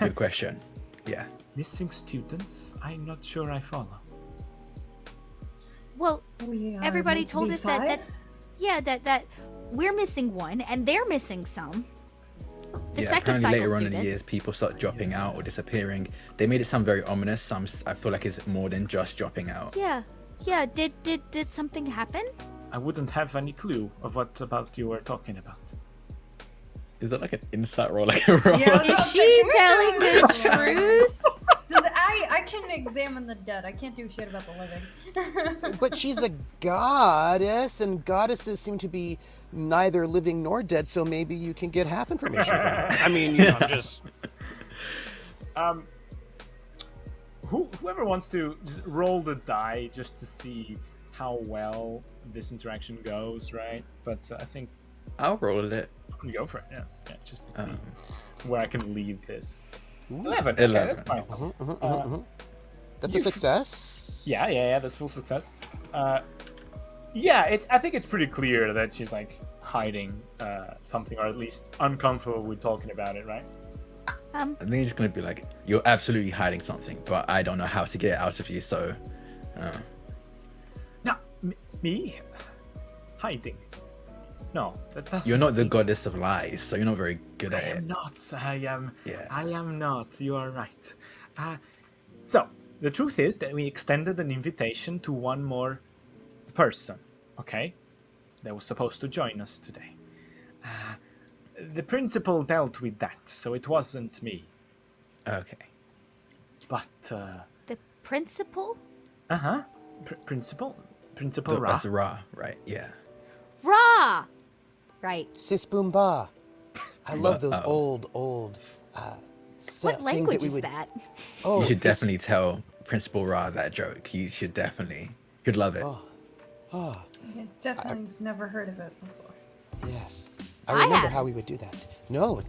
Good question. Yeah. Missing students? I'm not sure I follow. Well, everybody meant to told be us five? that we're missing one and they're missing some. The second apparently cycle later on in students. the years, people start dropping out or disappearing. They made it sound very ominous. I feel like it's more than just dropping out. Yeah. Did something happen? I wouldn't have any clue of what about you were talking about. Is that like an insight roll? Like a roll? Yeah, Is she telling the truth? I can examine the dead. I can't do shit about the living. But she's a goddess, and goddesses seem to be neither living nor dead, so maybe you can get half information from her. I mean, just... Whoever wants to just roll the die just to see how well this interaction goes, right? But I think... I'll roll it. Go for it, yeah, just to see where I can lead this. 11. 11. Okay, that's fine. That's a success? Yeah, that's full success. I think it's pretty clear that she's like hiding something, or at least uncomfortable with talking about it, right? I think it's just gonna be like, you're absolutely hiding something, but I don't know how to get it out of you, so... Now, me? Hiding? No, that doesn't You're not the seem... goddess of lies, so you're not very good at I it. am not. Yeah. I am not. You are right. So, the truth is that we extended an invitation to one more person, okay? That was supposed to join us today. The principal dealt with that, so it wasn't me. Okay. But, The principal? Principal Ra. That's Ra, right? Yeah. Ra! Right. Sis boom ba. I love those Uh-oh. old. What language is that? Oh, You should it's- definitely tell Principal Ra that joke. You should definitely. He'd love it. Oh, Yes, definitely just never heard of it before. yes. I I remember haven't. how we would do that. No,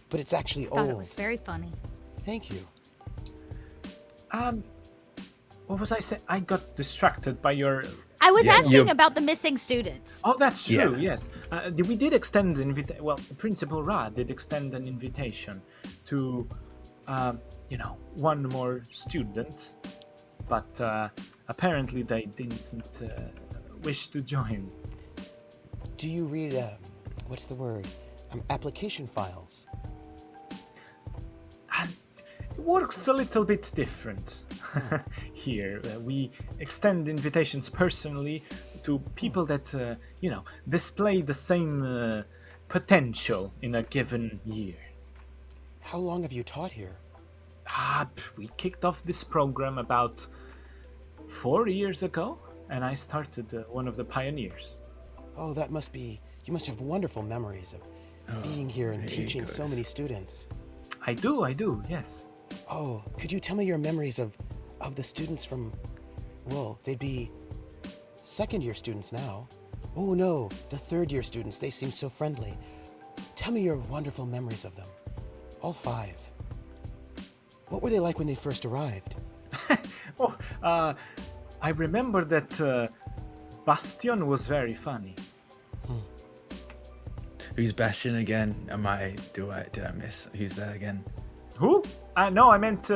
but it's actually Thought old. it was very funny. Thank you. What was I saying? I got distracted by your... I was Yeah, asking you- about the missing students. Oh, that's true, Yeah. yes. We did extend an invitation... Well, Principal Ra did extend an invitation to, one more student. But apparently they didn't wish to join. Do you read, what's the word? Application files. And it works a little bit different here. We extend invitations personally to people that, display the same potential in a given year. How long have you taught here? We kicked off this program about 4 years ago, and I started one of the pioneers. Oh, you must have wonderful memories of being here and there he teaching so goes. many students. I do, yes. Oh, could you tell me your memories of the students from, well, they'd be second year students now. Oh no, the third year students, they seem so friendly. Tell me your wonderful memories of them. All 5. What were they like when they first arrived? I remember that Bastion was very funny. Who's Bastion again? Did I miss? Who's that again? Who? No, I meant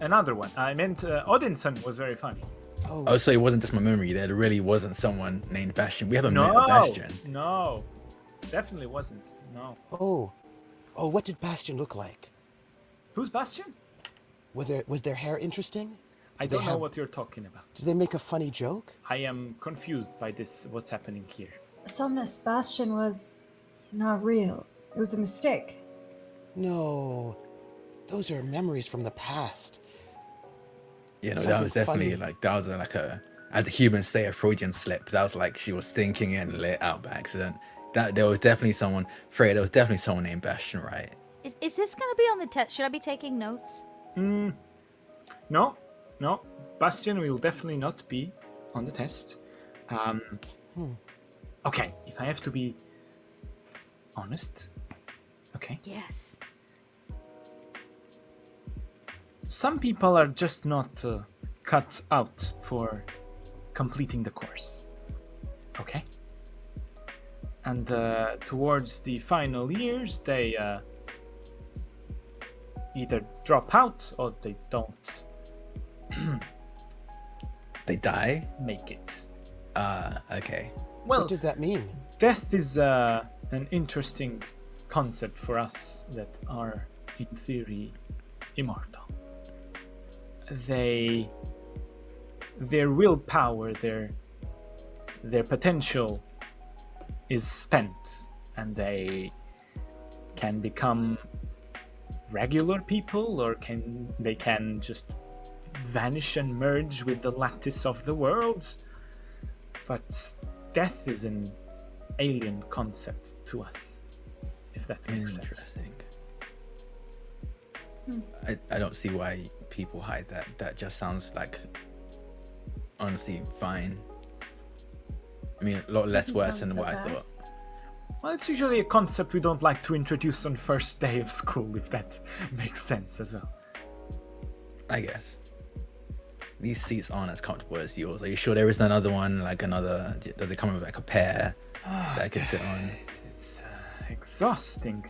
another one. I meant Odinson was very funny. Oh, so it wasn't just my memory. There really wasn't someone named Bastion. We haven't No, met a Bastion. no, definitely wasn't. No. Oh, what did Bastion look like? Who's Bastion? Was their hair interesting? I Did they don't know have- what you're talking about. Did they make a funny joke? I am confused by this. What's happening here? Somnus Bastion was not real. It was a mistake. No, those are memories from the past. Yeah, no, that Something was definitely funny. as the humans say, a Freudian slip. That was like she was thinking and let it out by accident. That there was definitely someone, Freya, there was definitely someone named Bastion, right? Is this going to be on the test? Should I be taking notes? No, Bastion will definitely not be on the test. Okay, if I have to be honest, okay. Yes. Some people are just not cut out for completing the course. Okay? And towards the final years, they either drop out or they don't They die? make it. Okay. Well, What does that mean? death is an interesting concept for us that are, in theory, immortal. Their willpower, their potential is spent, and they can become regular people, or they can just vanish and merge with the lattice of the world. But death is an alien concept to us, if that makes sense. Interesting. I don't see why people hide that. That just sounds like, honestly, fine. I mean, a lot less Doesn't worse sound than so what I bad. thought. Well, it's usually a concept we don't like to introduce on first day of school, if that makes sense as well. I guess. These seats aren't as comfortable as yours. Are you sure there isn't another one, like another? Does it come with like a pair that I can sit on? It's exhausting.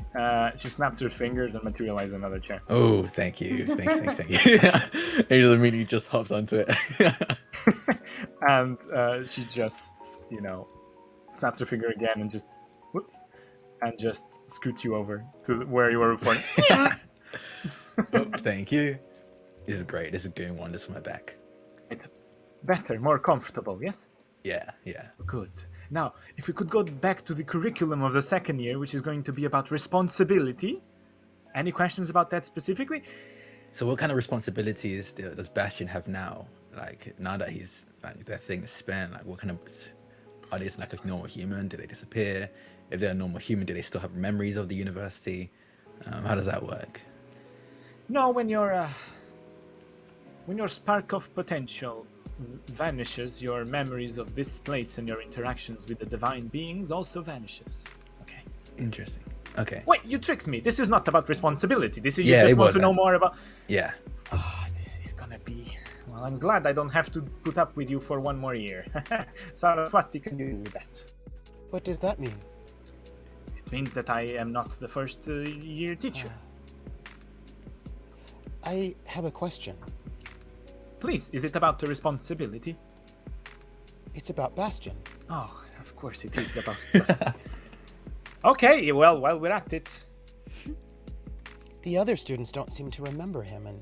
She snapped her fingers and materialized another chair. Oh, thank you. Thank you. Angel immediately just hops onto it. And she just, snaps her finger again and just, whoops, and just scoots you over to where you were before. Oh, thank you. This is great. This is doing wonders for my back. It's better, more comfortable, yes? Yeah, yeah. Good. Now, if we could go back to the curriculum of the second year, which is going to be about responsibility. Any questions about that specifically? So what kind of responsibilities does Bastion have now? Like, now that he's, like, their thing is spent, like, what kind of... Are they like a normal human? Do they disappear? If they're a normal human, do they still have memories of the university? How does that work? No, when your spark of potential vanishes, your memories of this place and your interactions with the divine beings also vanishes. Okay. Interesting. Okay. Wait, you tricked me. This is not about responsibility. This is Yeah, you just it want was to know that. more about. Yeah. This is gonna be. Well, I'm glad I don't have to put up with you for one more year. Saraswati, can you do with that? What does that mean? It means that I am not the first year teacher. I have a question. Please, is it about the responsibility? It's about Bastion. Oh, of course it is about. Okay, well, while we're at it. The other students don't seem to remember him, and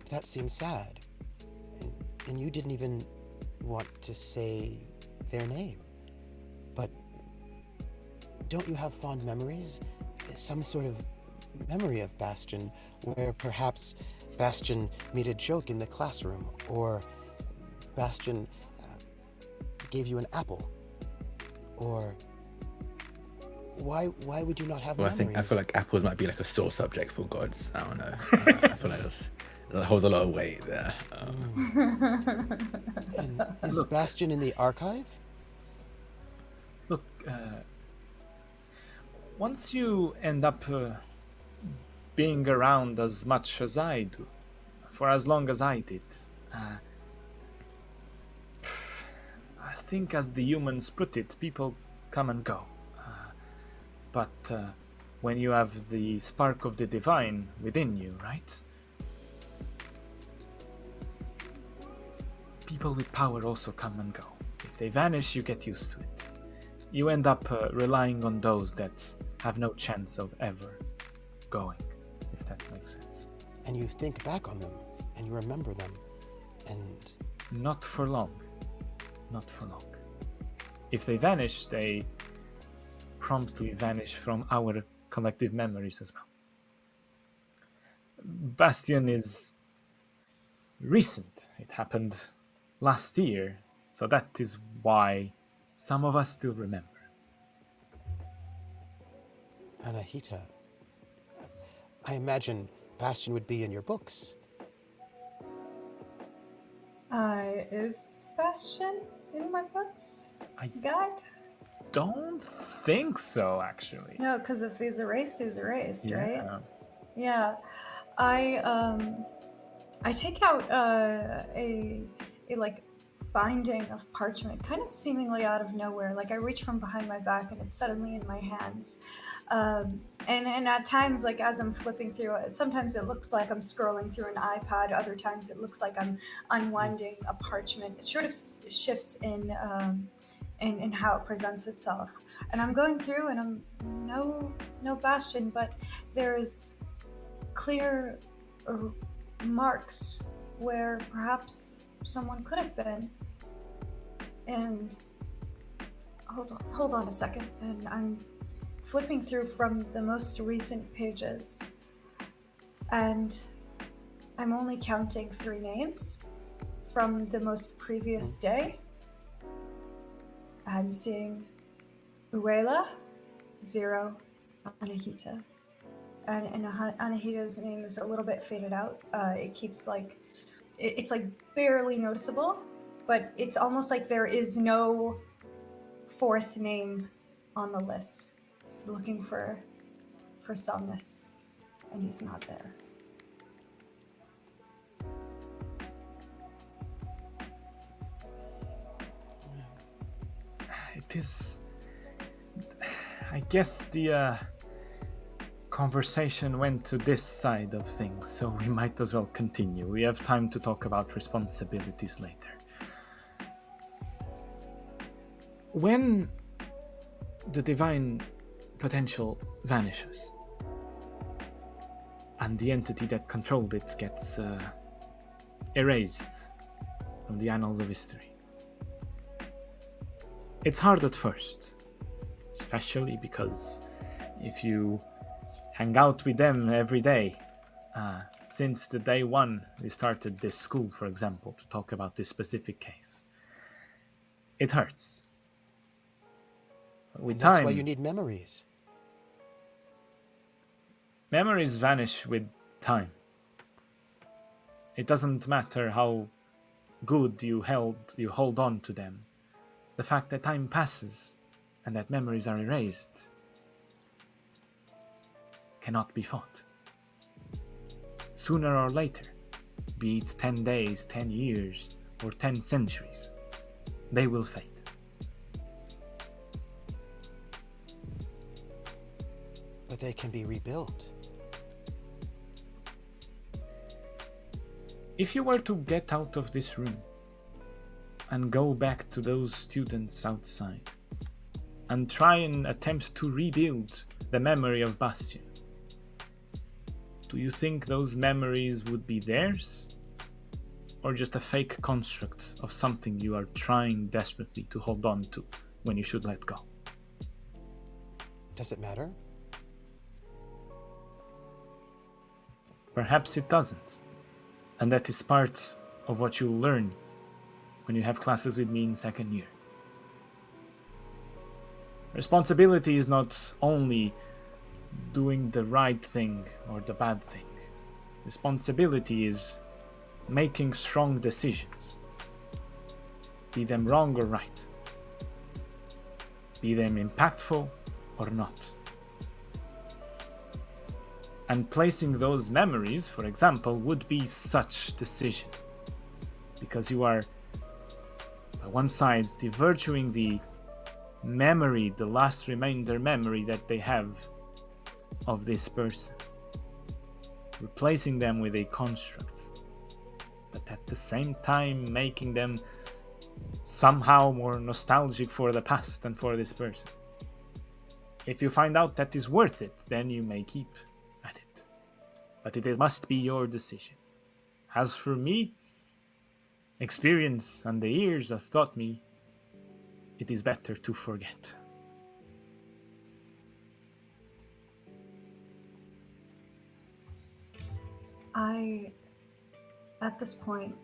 that seems sad. And you didn't even want to say their name. But don't you have fond memories? Some sort of memory of Bastion, where perhaps Bastion made a joke in the classroom, or Bastion gave you an apple, or why would you not have memories? I feel like apples might be like a sore subject for gods. I don't know. I feel like that holds a lot of weight there. And is Bastion in the archive? Look, once you end up being around as much as I do, for as long as I did, I think, as the humans put it, people come and go. But when you have the spark of the divine within you, right? People with power also come and go. If they vanish, you get used to it. You end up relying on those that have no chance of ever going, if that makes sense. And you think back on them, and you remember them, and... Not for long. Not for long. If they vanish, they promptly vanish from our collective memories as well. Bastion is recent. It happened last year, so that is why some of us still remember. Anahita, I imagine Bastion would be in your books. Is Bastion in my books? Guide? Don't think so, actually. No, because if he's erased, Yeah. right? Yeah. I take out a like binding of parchment, kind of seemingly out of nowhere. Like I reach from behind my back and it's suddenly in my hands. And at times, like as I'm flipping through it, sometimes it looks like I'm scrolling through an iPad. Other times it looks like I'm unwinding a parchment. It sort of shifts in how it presents itself. And I'm going through and I'm no Bastion, but there's clear marks where perhaps someone could have been. And hold on a second, and I'm flipping through from the most recent pages, and I'm only counting 3 names from the most previous day. I'm seeing Iweala, 0, Anahita. And Anahita's name is a little bit faded out. It keeps like, it's like barely noticeable, but it's almost like there is no 4th name on the list. Just looking for Somnus, and he's not there. It is... I guess the conversation went to this side of things, so we might as well continue. We have time to talk about responsibilities later. When the divine potential vanishes, and the entity that controlled it gets erased from the annals of history. It's hard at first, especially because if you hang out with them every day, since the day one we started this school, for example, to talk about this specific case, it hurts. With That's time, why you need memories. memories vanish with time. It doesn't matter how good you hold on to them. The fact that time passes and that memories are erased cannot be fought. Sooner or later, be it 10 days, 10 years, or 10 centuries, they will fade. But they can be rebuilt. If you were to get out of this room and go back to those students outside and try and attempt to rebuild the memory of Bastion, do you think those memories would be theirs? Or just a fake construct of something you are trying desperately to hold on to when you should let go? Does it matter? Perhaps it doesn't. And that is part of what you'll learn when you have classes with me in second year. Responsibility is not only doing the right thing or the bad thing. Responsibility is making strong decisions. Be them wrong or right. Be them impactful or not. And placing those memories, for example, would be such decision. Because you are, by one side, devirtuing the memory, the last remainder memory that they have of this person, replacing them with a construct, but at the same time making them somehow more nostalgic for the past and for this person. If you find out that is worth it, then you may keep at it, but it must be your decision. As for me, experience and the years have taught me it is better to forget. At this point,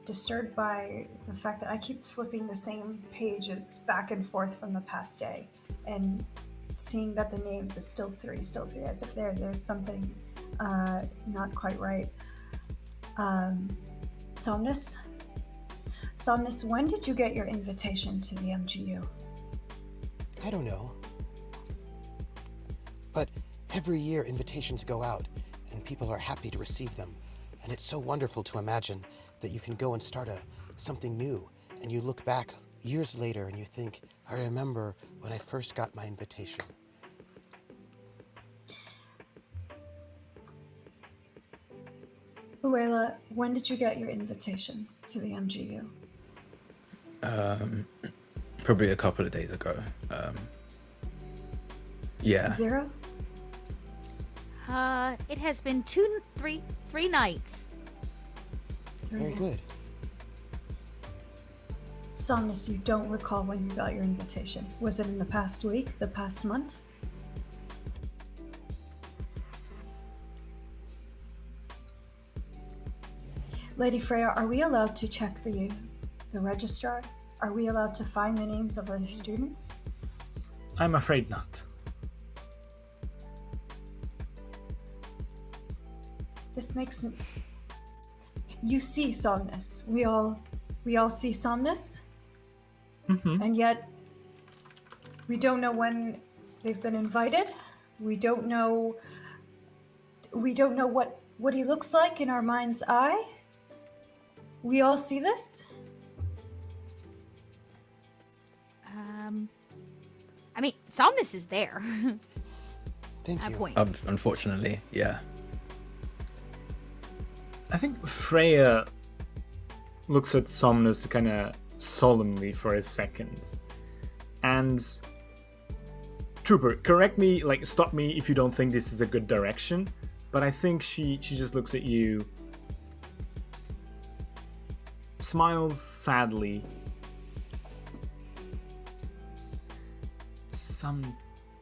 disturbed by the fact that I keep flipping the same pages back and forth from the past day, and seeing that the names is still three, as if there's something not quite right. Somnus, when did you get your invitation to the MGU? I don't know. But every year invitations go out, and people are happy to receive them. And it's so wonderful to imagine that you can go and start something new, and you look back years later and you think, I remember when I first got my invitation. Iweala, when did you get your invitation to the MGU? Probably a couple of days ago. Yeah. Zero? It has been three nights. Very good. Somnus, you don't recall when you got your invitation. Was it in the past week, the past month? Lady Freya, are we allowed to check the registrar? Are we allowed to find the names of other students? I'm afraid not. This makes... You see Somnus. We all see Somnus. Mm-hmm. And yet, we don't know when they've been invited. We don't know what he looks like in our mind's eye. We all see this. I mean, Somnus is there. Thank At you. point. Unfortunately, yeah. I think Freya looks at Somnus kind of solemnly for a second. And Trooper, correct me, like stop me if you don't think this is a good direction, but I think she just looks at you, smiles sadly,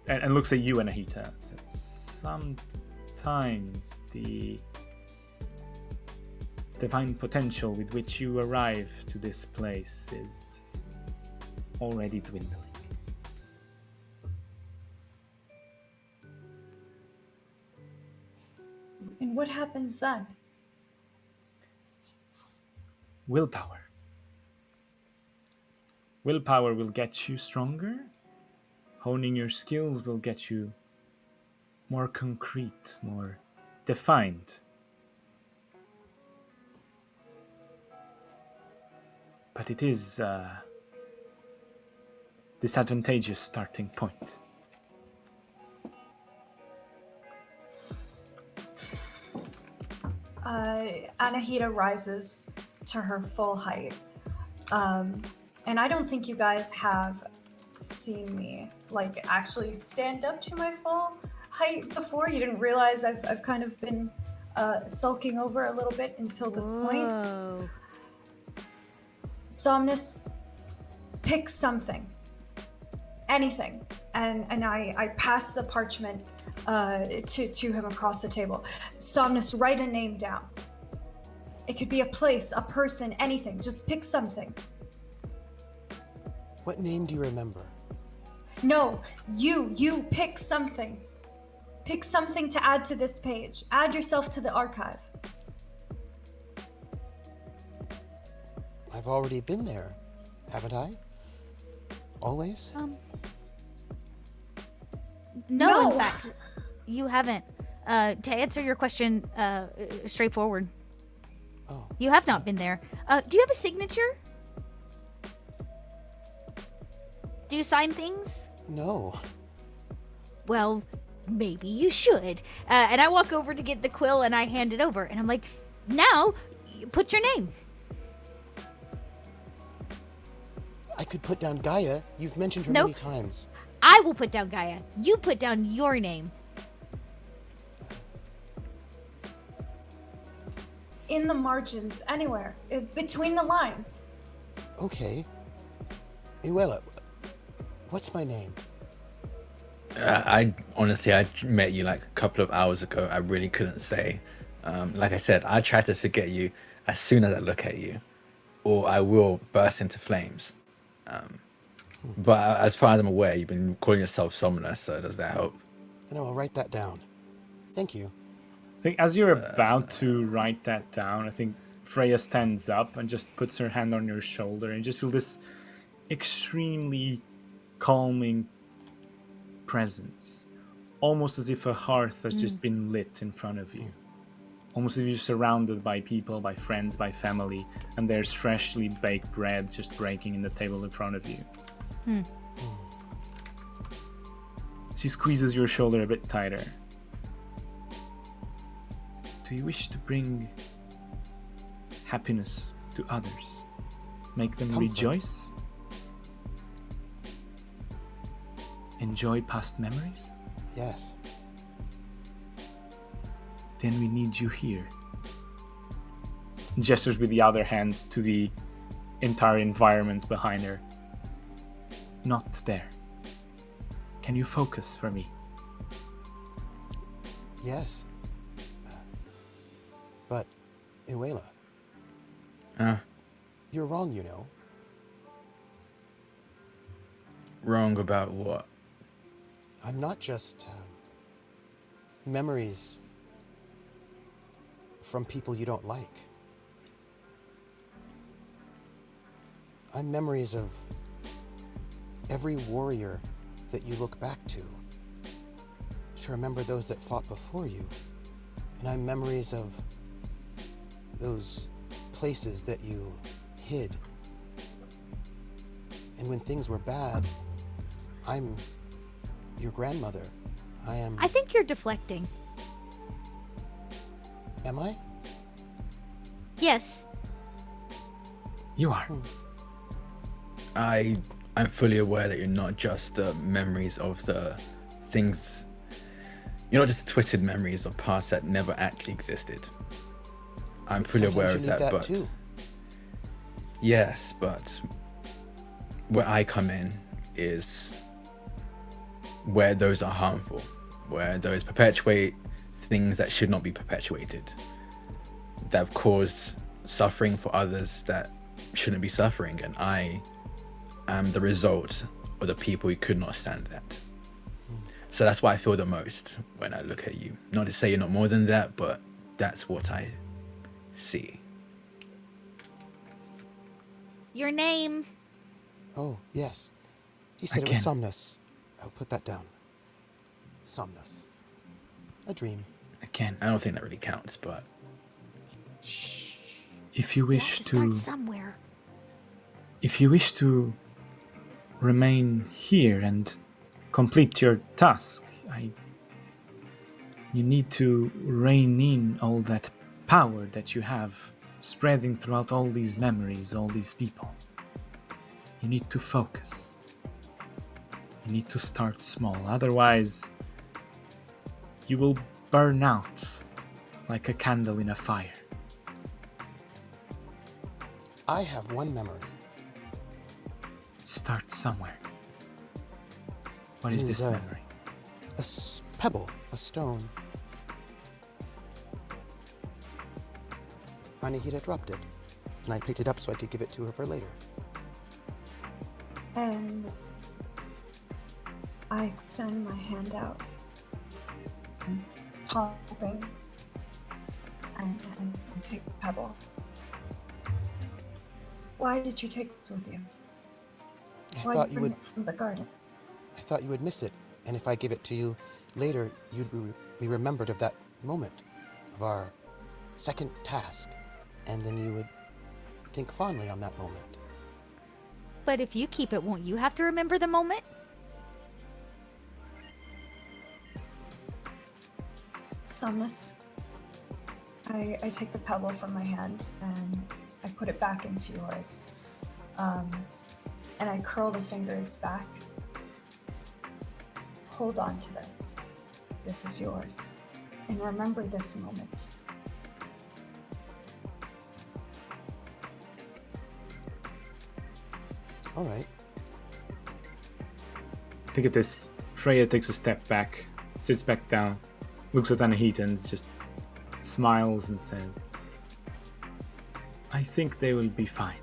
and looks at you, Anahita. Sometimes the divine potential with which you arrive to this place is already dwindling. And what happens then? Willpower. Willpower will get you stronger. Honing your skills will get you more concrete, more defined. But it is a disadvantageous starting point. Anahita rises to her full height. And I don't think you guys have seen me like actually stand up to my full height before. You didn't realize I've kind of been sulking over a little bit until this point. Somnus, pick something. Anything. And I pass the parchment to him across the table. Somnus, write a name down. It could be a place, a person, anything. Just pick something. What name do you remember? No, you pick something. Pick something to add to this page. Add yourself to the archive. I've already been there, haven't I? Always? No. In fact, you haven't. To answer your question straightforward, Oh. you have not been there. Do you have a signature? Do you sign things? No. Well, maybe you should. And I walk over to get the quill and I hand it over. And I'm like, now, put your name. I could put down Gaia. You've mentioned her Nope. many times. I will put down Gaia. You put down your name. In the margins, anywhere. Between the lines. Okay. Iweala, what's my name? I honestly, I met you like a couple of hours ago. I really couldn't say. Like I said, I try to forget you as soon as I look at you, or I will burst into flames. But as far as I'm aware, you've been calling yourself Somnus, so does that help? No, I'll write that down. Thank you. I think as you're about to write that down, I think Freya stands up and just puts her hand on your shoulder, and you just feel this extremely calming presence, almost as if a hearth has just been lit in front of you, almost as if you're surrounded by people, by friends, by family, and there's freshly baked bread just breaking in the table in front of you. She squeezes your shoulder a bit tighter. Do you wish to bring happiness to others? Make them Comfort. rejoice? Enjoy past memories? Yes. Then we need you here. Gestures with the other hand to the entire environment behind her. Not there. Can you focus for me? Yes. But, Iweala, you're wrong, you know. Wrong about what? I'm not just memories from people you don't like. I'm memories of every warrior that you look back to remember those that fought before you. And I'm memories of those places that you hid. And when things were bad, I'm your grandmother. I think you're deflecting. Am I? Yes. You are. I'm fully aware that you're not just the memories of the things, you're not just twisted memories of past that never actually existed. I'm fully aware of that, but too. yes, but where I come in is where those are harmful, where those perpetuate things that should not be perpetuated, that have caused suffering for others that shouldn't be suffering, and I am the result of the people who could not stand that. So that's why I feel the most when I look at you. Not to say you're not more than that, but that's what I see. Your name? Oh, yes. He said it was Somnus. I'll put that down. Somnus. A dream. Again, I don't think that really counts, but if you wish Start somewhere. if you wish to remain here and complete your task, you need to rein in all that power that you have spreading throughout all these memories, all these people. You need to focus. You need to start small, otherwise you will burn out like a candle in a fire. I have one memory. Start somewhere. What is this memory? A pebble, a stone. Anahita dropped it, and I picked it up so I could give it to her for later. And I extend my hand out, popping, and take the pebble. Why did you take this with you? Why thought did you bring would. it from the garden? I thought you would miss it, and if I give it to you later, you'd be remembered of that moment, of our second task, and then you would think fondly on that moment. But if you keep it, won't you have to remember the moment? Somnus, I take the pebble from my hand and I put it back into yours. And I curl the fingers back. Hold on to this. This is yours. And remember this moment. All right. I think at this, Freya takes a step back, sits back down, looks at Anahita and just smiles and says, I think they will be fine.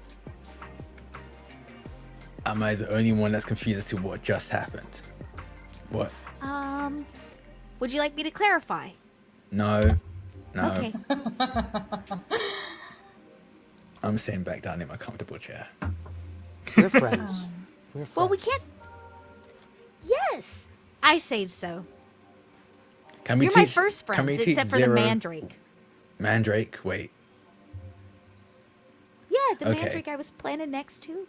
am I the only one that's confused as to what just happened? What? Would you like me to clarify? No. Okay. I'm sitting back down in my comfortable chair. We're friends. We're friends. Well, we can't. Yes, I say so. Can we You're teach, my first can we friends, teach except for Zero... the Mandrake. Mandrake? Wait. Yeah, the Okay. Mandrake I was planning next to.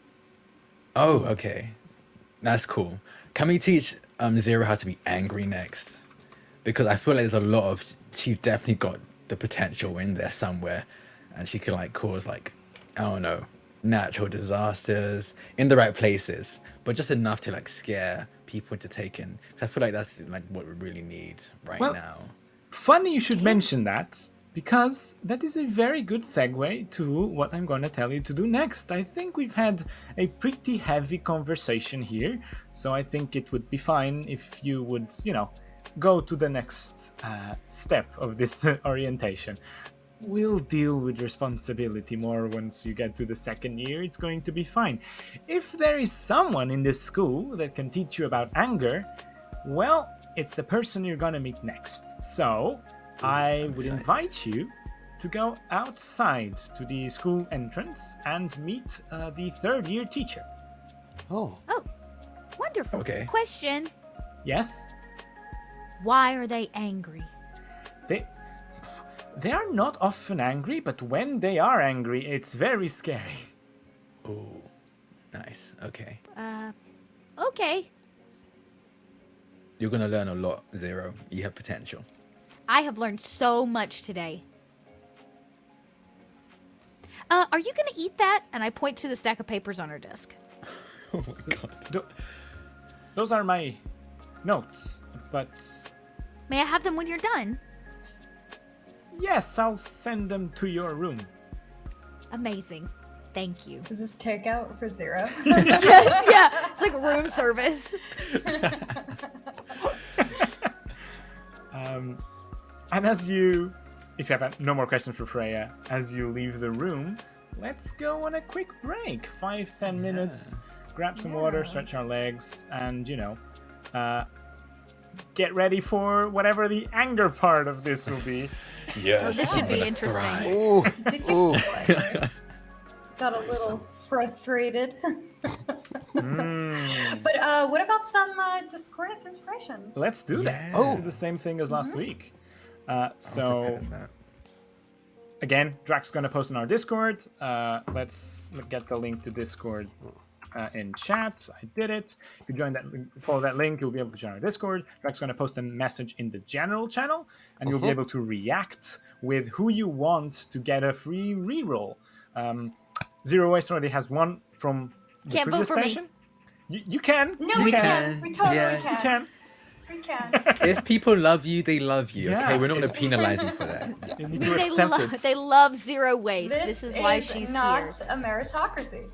Oh, okay. That's cool. Can we teach Zero how to be angry next? Because I feel like there's a lot of... She's definitely got the potential in there somewhere. And she can, like, cause, like, I don't know, natural disasters in the right places. But just enough to, like, scare people into taking... Because I feel like that's, like, what we really need right now. Funny you should mention that, because that is a very good segue to what I'm going to tell you to do next. I think we've had a pretty heavy conversation here, so I think it would be fine if you would, go to the next step of this orientation. We'll deal with responsibility more once you get to the second year. It's going to be fine. If there is someone in this school that can teach you about anger, well, it's the person you're gonna meet next. So, I would invite you to go outside to the school entrance and meet the third year teacher. Oh. Oh, wonderful. Okay. Question. Yes? Why are they angry? They are not often angry, but when they are angry, it's very scary. Oh, nice. Okay. Okay. You're going to learn a lot, Zero. You have potential. I have learned so much today. Are you going to eat that? And I point to the stack of papers on her desk. Oh my god. Those are my notes. but May I have them when you're done? yes, I'll send them to your room. Amazing. Thank you. Is this takeout for Zero? Yes, yeah. It's like room service. And as you, if you have no more questions for Freya, as you leave the room, let's go on a quick break. 5-10 minutes. Grab some water, stretch our legs, and get ready for whatever the anger part of this will be. Yes. This should be interesting. Ooh, ooh. Got a little frustrated. But what about some discordant inspiration? Let's do that. Yeah. Let's do the same thing as last week. So again, Drax's gonna post on our Discord. Let's get the link to Discord in chat. I did it. If you join that, follow that link, you'll be able to join our Discord. Drax's gonna post a message in the general channel, and you'll be able to react with who you want to get a free reroll. Zero Waste already has one from the Can't vote previous for me. session. You can. No, you we can. can. We totally Yeah. You can. can. We can. If people love you, they love you. Yeah, Okay, we're not going to it's- penalize you for that. You need to accept it. They love Zero Waste. This is why is she's not here. a meritocracy.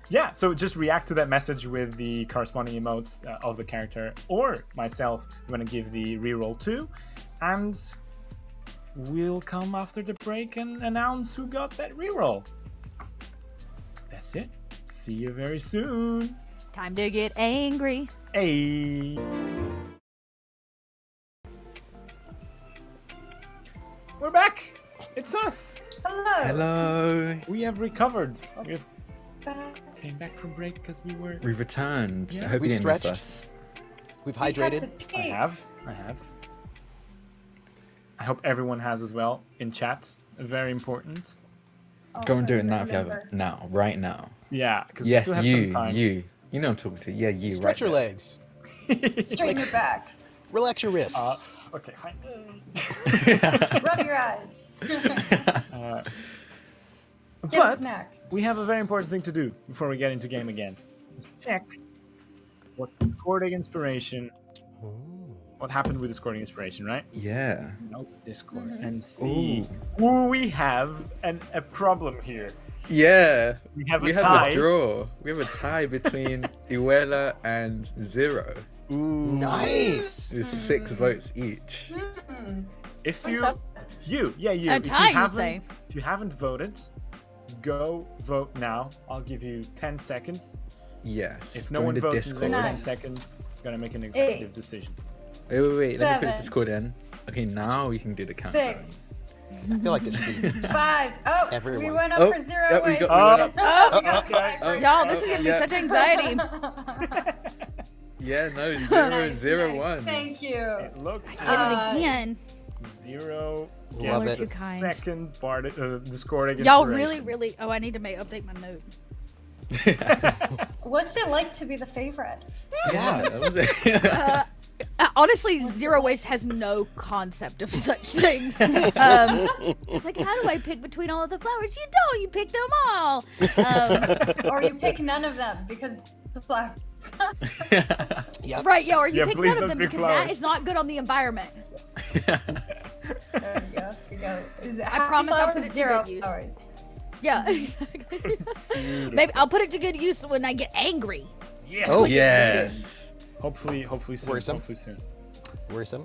Yeah, so just react to that message with the corresponding emotes of the character or myself. I'm going to give the reroll to, and we'll come after the break and announce who got that reroll. That's it. See you very soon. Time to get angry. Hey. We're back. It's us. Hello. Hello. We have recovered. We have Back. came back from break because we were. We've returned. Yeah. I hope We you didn't miss stretched. us. We've We had to hydrated. I pee. have. I hope everyone has as well in chat. Very important. Oh, Go and do I it now if you remember. haven't. Now, right now. Yeah, because we Yes, still have some you, time. you. You know what I'm talking to. Yeah, you. Stretch your right legs. Straighten your back. Relax your wrists. Okay, fine. Rub your eyes. Get a But snack. we have a very important thing to do before we get into game again. Let's check what Discording Inspiration. What happened with Discording Inspiration, right? Yeah. Nope, Discord and see. Ooh, we have a problem here. Yeah. We have we a have tie. a draw. We have a tie between Iweala and Zero. Ooh. Nice. There's 6 votes each. If What's you, up? you. A tie, you say? If you haven't voted, go vote now. I'll give you 10 seconds. Yes. If no Join one the votes in the next 10 Nine. seconds, I'm gonna make an executive 8. decision. Wait. Let me put the 7. Discord in. Okay, now we can do the countdown. 6. I feel like it should be. 5. Oh, Everyone. we went up Oh, for Zero yeah, we Waste. got- we went Oh, we got okay. five. Y'all, this is giving me Yeah. such anxiety. Yeah, no, 0 Nice, and 0 nice. 1. Thank you. It looks Did like it again. 0 Love gets it. the Too kind. second Discording Y'all Inspiration. really. Oh, I need to update my note. What's it like to be the favorite? Yeah. That was it. Honestly, Zero Waste has no concept of such things. It's like, how do I pick between all of the flowers? You don't. You pick them all. Or you pick none of them because the flowers. Yep. Right, yeah, or you Yeah, pick please none of don't them pick because flowers. that is not good on the environment. There you go. You go. Is it I happy promise I'll flowers? put it to 0 good use. flowers. Yeah, exactly. Maybe I'll put it to good use when I get angry. Yes. Oh, Yes. Hopefully soon. Worrisome. Hopefully soon. Worrisome.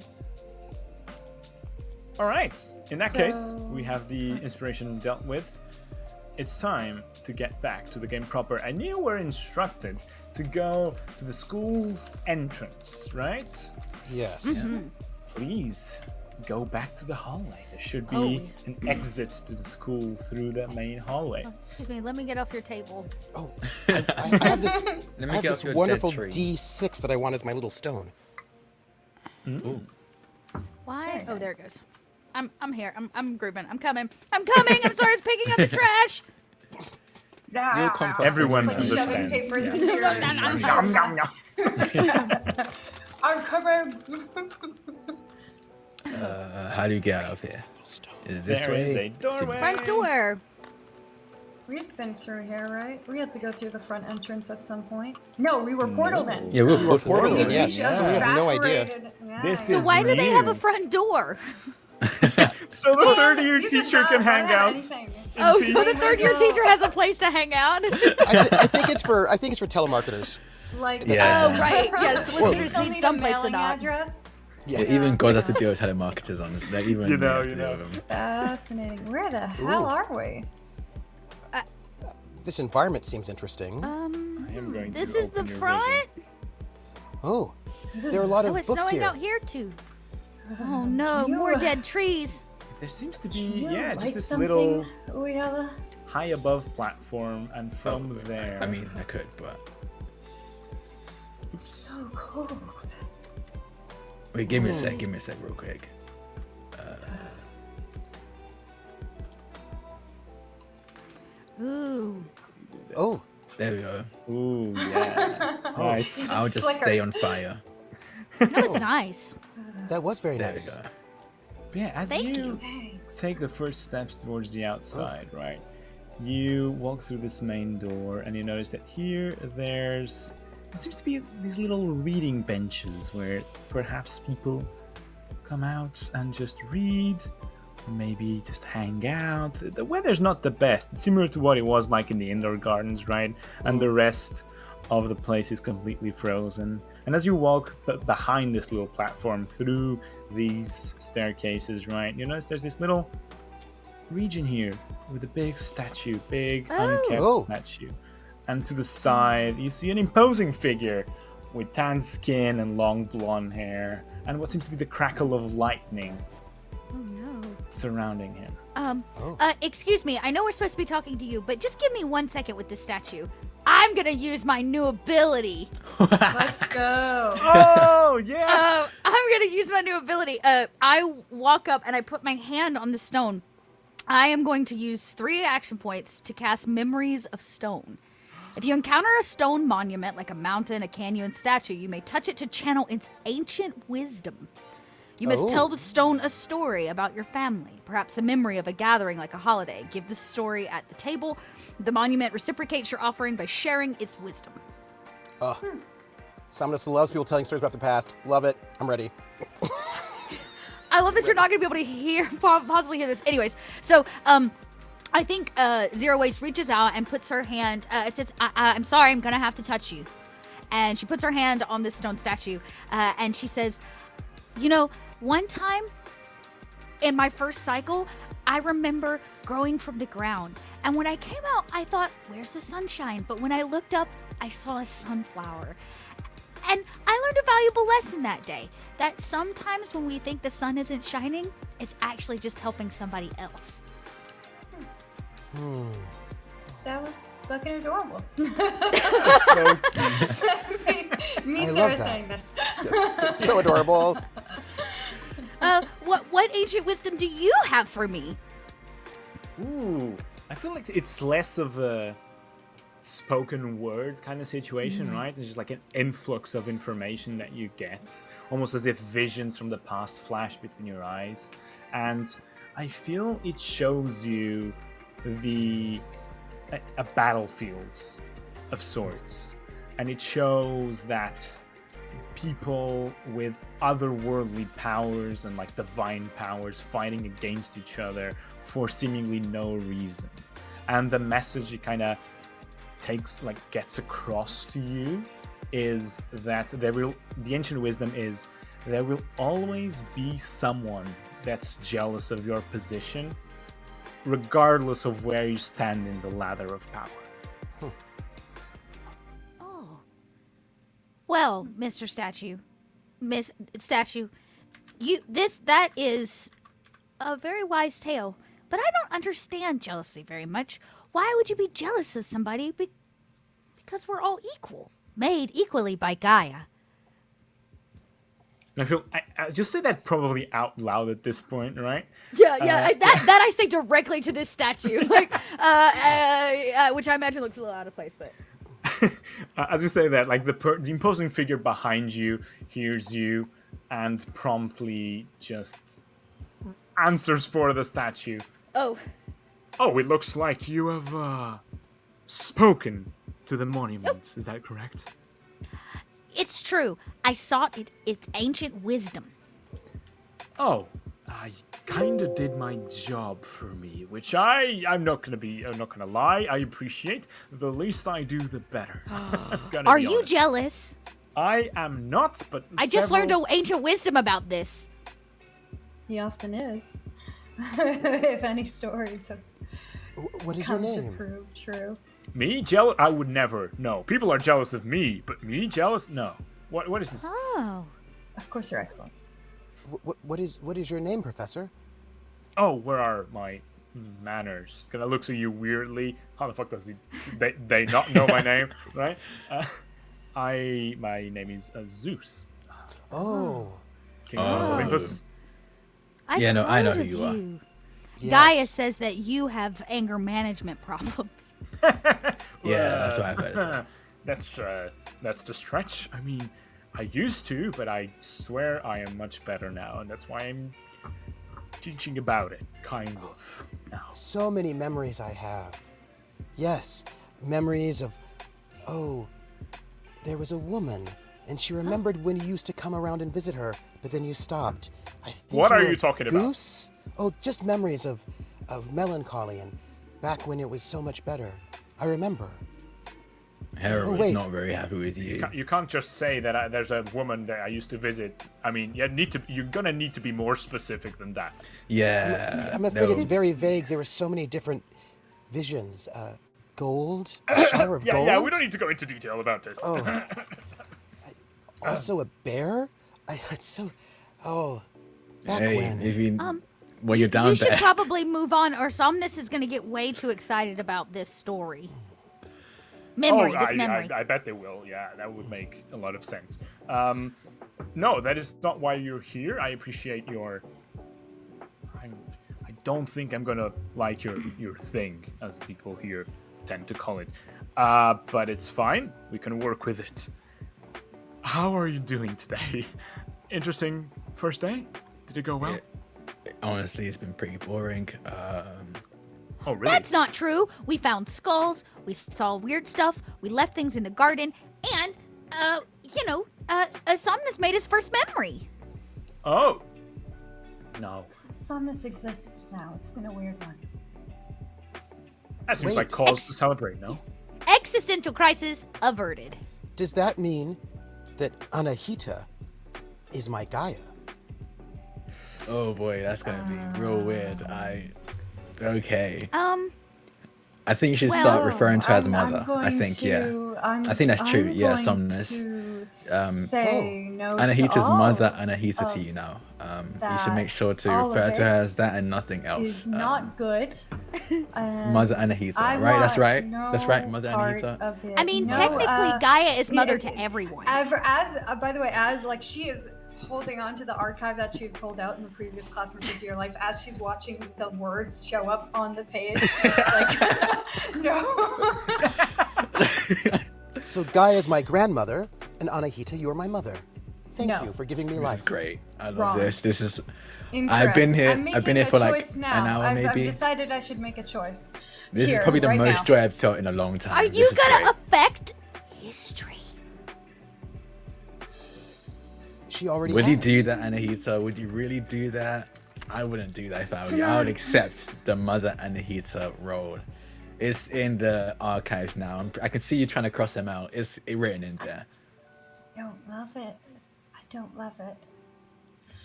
All right. In that case, So- we have the inspiration dealt with. It's time to get back to the game proper. And you were instructed to go to the school's entrance, right? Yes. Please go back to the hallway. There should Oh. be an exit to the school through the main hallway. Excuse me, let me get off your table. Oh, I have this, Let I me have get this off your wonderful dead tree. D6 that I want as my little stone. Ooh. Why? Very Oh, there it nice. goes. I'm here. I'm grooving. I'm coming. I'm sorry, it's picking up the trash. You'll compost. Everyone Like shoving understands. papers yeah. into your. Nom, nom, nom. I'm coming. How do you get out of here? Is this There way? is a doorway. Front door. We've been through here, right? We had to go through the front entrance at some point. No, we were portaled in. Yeah, we were Portal in, in, yes. yeah. So we have no idea. Evaporated. Yeah, This So is why do they have a new. front door? So the Man, third-year these are teacher not- can don't hang have out. anything. Oh, peace. so the third-year teacher has a place to hang out? I think it's for telemarketers. Like, Yeah. Oh, right. Yes, Do we listeners still need need a some place to mailing knock. address? Yes. Yeah, even God has to deal with telemarketers on this. Like, even You they know, have to you deal know. with them. Fascinating. Where the hell are we? This environment seems interesting. I am going This to is the open your front? vision. Oh, there are a lot of Oh, it's books snowing here. out here too. Oh no, you- more dead trees. There seems to be, You yeah, just like this something, little Iweala? high above platform, and from there, I mean, I could, but it's So cold. wait, give me a sec, real quick. Ooh. Oh, There we go. ooh, yeah, nice. Just I'll just flicker. stay on fire. That was nice. that was very There nice. we go. But yeah, as Thank you you. Thanks. take the first steps towards the outside, right? You walk through this main door, and you notice that here there's what seems to be these little reading benches where perhaps people come out and just read, or maybe just hang out. The weather's not the best. It's similar to what it was like in the indoor gardens, right? And the rest of the place is completely frozen. And as you walk behind this little platform through these staircases, right, you notice there's this little region here with a big statue, big unkept Oh. statue. And to the side, you see an imposing figure with tan skin and long blonde hair, and what seems to be the crackle of lightning Oh no. surrounding him. Excuse me, I know we're supposed to be talking to you, but just give me 1 second with this statue. I'm gonna use my new ability. Let's go. Oh, yes! I'm gonna use my new ability. I walk up and I put my hand on the stone. I am going to use 3 action points to cast Memories of Stone. If you encounter a stone monument, like a mountain, a canyon, statue, you may touch it to channel its ancient wisdom. You must tell the stone a story about your family, perhaps a memory of a gathering like a holiday. Give the story at the table. The monument reciprocates your offering by sharing its wisdom. Somnus loves people telling stories about the past. Love it. I'm ready. I love that you're not going to be able to hear, possibly hear this. Anyways, so I think Zero Waste reaches out and puts her hand, says, I'm sorry, I'm going to have to touch you. And she puts her hand on this stone statue, and she says, you know, one time in my first cycle, I remember growing from the ground. And when I came out, I thought, where's the sunshine? But when I looked up, I saw a sunflower. And I learned a valuable lesson that day, that sometimes when we think the sun isn't shining, it's actually just helping somebody else. That was fucking adorable. So Me, I Sarah, love that. saying this. Yes. It's so adorable. What ancient wisdom do you have for me? Ooh, I feel like it's less of a spoken word kind of situation, right? It's just like an influx of information that you get, almost as if visions from the past flash between your eyes. And I feel it shows you a battlefield of sorts, and it shows that people with otherworldly powers and like divine powers fighting against each other for seemingly no reason. And the message it kind of gets across to you is that the ancient wisdom is there will always be someone that's jealous of your position, regardless of where you stand in the ladder of power. Oh. Well, Mr. Miss Statue, that is a very wise tale, but I don't understand jealousy very much. Why would you be jealous of somebody? Because we're all equal, made equally by Gaia. And I feel I just say that probably out loud at this point, right? Yeah. That I say directly to this statue, which I imagine looks a little out of place, but. As you say that, like the imposing figure behind you hears you and promptly just answers for the statue. Oh. Oh, it looks like you have spoken to the monument. Is that correct? It's true. I sought its ancient wisdom. Oh, I kinda did my job for me, which I'm not gonna lie, I appreciate. The least I do, the better. Are you jealous? I am not, but I just learned ancient wisdom about this. He often is. If any stories have What is your come to name? prove true. Me jealous? I would never. No, people are jealous of me, but me jealous? No. What is this? Oh. Of course, Your Excellence. What is your name, Professor? Oh, where are my manners? Gonna looks at you weirdly. How the fuck does they not know my name, right? My name is Zeus, Oh, King of Olympus. Yeah, no, I know heard who of you are. yes. Gaia says that you have anger management problems. Yeah, that's what I've heard as well. That's the stretch. I mean, I used to, but I swear I am much better now, and that's why I'm teaching about it, kind of, now. So many memories I have. Yes, memories of, oh, there was a woman, and she remembered when you used to come around and visit her, but then you stopped. I think What are were you a talking about? Goose? Oh, just memories of melancholy and back when it was so much better. I remember. Hera Oh, was wait. not very happy with you. You can't just say that there's a woman that I used to visit. I mean, you're gonna need to be more specific than that. Yeah. I'm afraid no. it's very vague. There were so many different visions. Gold? A shower of gold? Yeah, we don't need to go into detail about this. Oh. Also a bear? It's so... Oh. Back Hey, when? if you, well, you're down You should there. probably move on, or Somnus is going to get way too excited about this story. Memory, this memory. I bet they will. Yeah, that would make a lot of sense. No, that is not why you're here. I appreciate your. I don't think I'm gonna like your thing, as people here tend to call it. But it's fine. We can work with it. How are you doing today? Interesting first day? Did it go well? Honestly, it's been pretty boring. Oh, really? That's not true. We found skulls, we saw weird stuff, we left things in the garden, and, Somnus made his first memory. Oh. No. Somnus exists now. It's been a weird one. That seems Wait. like cause to celebrate, no? Existential crisis averted. Does that mean that Anahita is my Gaia? Oh boy, that's gonna be real weird. Okay. I think you should Well, start referring to her as a I'm mother. going I think, to- I'm- I think that's true. I'm Yeah, going Somnus. to say no to Anahita's all mother, Anahita of to you now. You should make that. sure to All of refer to her it as that and nothing else. is not good. And Mother Anahita, I right? That's want right. That's right, no Mother part Anahita. of it. I mean, No, technically, Gaia is mother it- to everyone. By the way, as like she is holding on to the archive that she had pulled out in the previous classroom of Dear Life, as she's watching the words show up on the page. Like, no. So Gaia is my grandmother, and Anahita, you're my mother. Thank No. you for giving me This life. is great. I love Wrong. this. This is. Incorrect. I've been here. I'm I've been making here for a like choice now. an hour, I've maybe. decided I should make a choice. This Here, is probably the right most now. joy I've felt in a long time. Are This you is gonna great. affect history? She already Would you has. do that, Anahita? Would you really do that? I wouldn't do that if I were So you. I would now- accept the Mother Anahita role. It's in the archives now. I can see you trying to cross them out. It's written in there. I don't love it. I don't love it.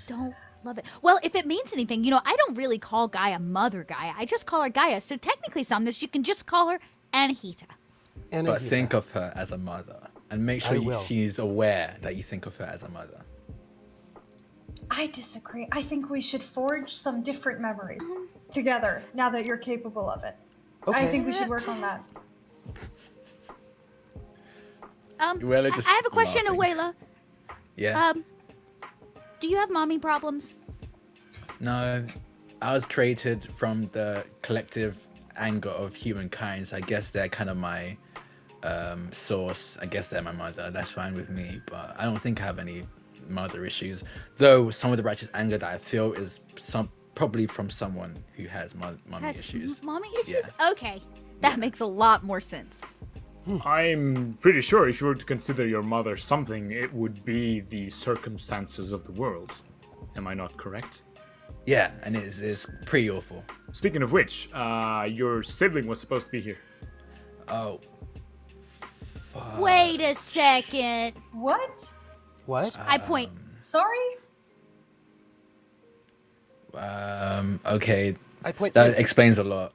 Don't love it. Well, if it means anything, I don't really call Gaia Mother Gaia. I just call her Gaia. So technically, Somnus, you can just call her Anahita. Anahita. But think of her as a mother. And make I sure will. she's aware that you think of her as a mother. I disagree. I think we should forge some different memories together now that you're capable of it. I Okay. think we should work on that. Iweala just I have a question, laughing. Iweala. Yeah. Do you have mommy problems? No, I was created from the collective anger of humankind. So I guess they're kind of my source. I guess they're my mother. That's fine with me. But I don't think I have any mother issues. Though some of the righteous anger that I feel is probably from someone who has mommy issues. Mommy issues? Okay. That makes a lot more sense. I'm pretty sure if you were to consider your mother something, it would be the circumstances of the world. Am I not correct? Yeah, and it's pretty awful. Speaking of which, your sibling was supposed to be here. Oh. Wait a second. What? What? I point. Sorry? Okay. I point That to. explains a lot.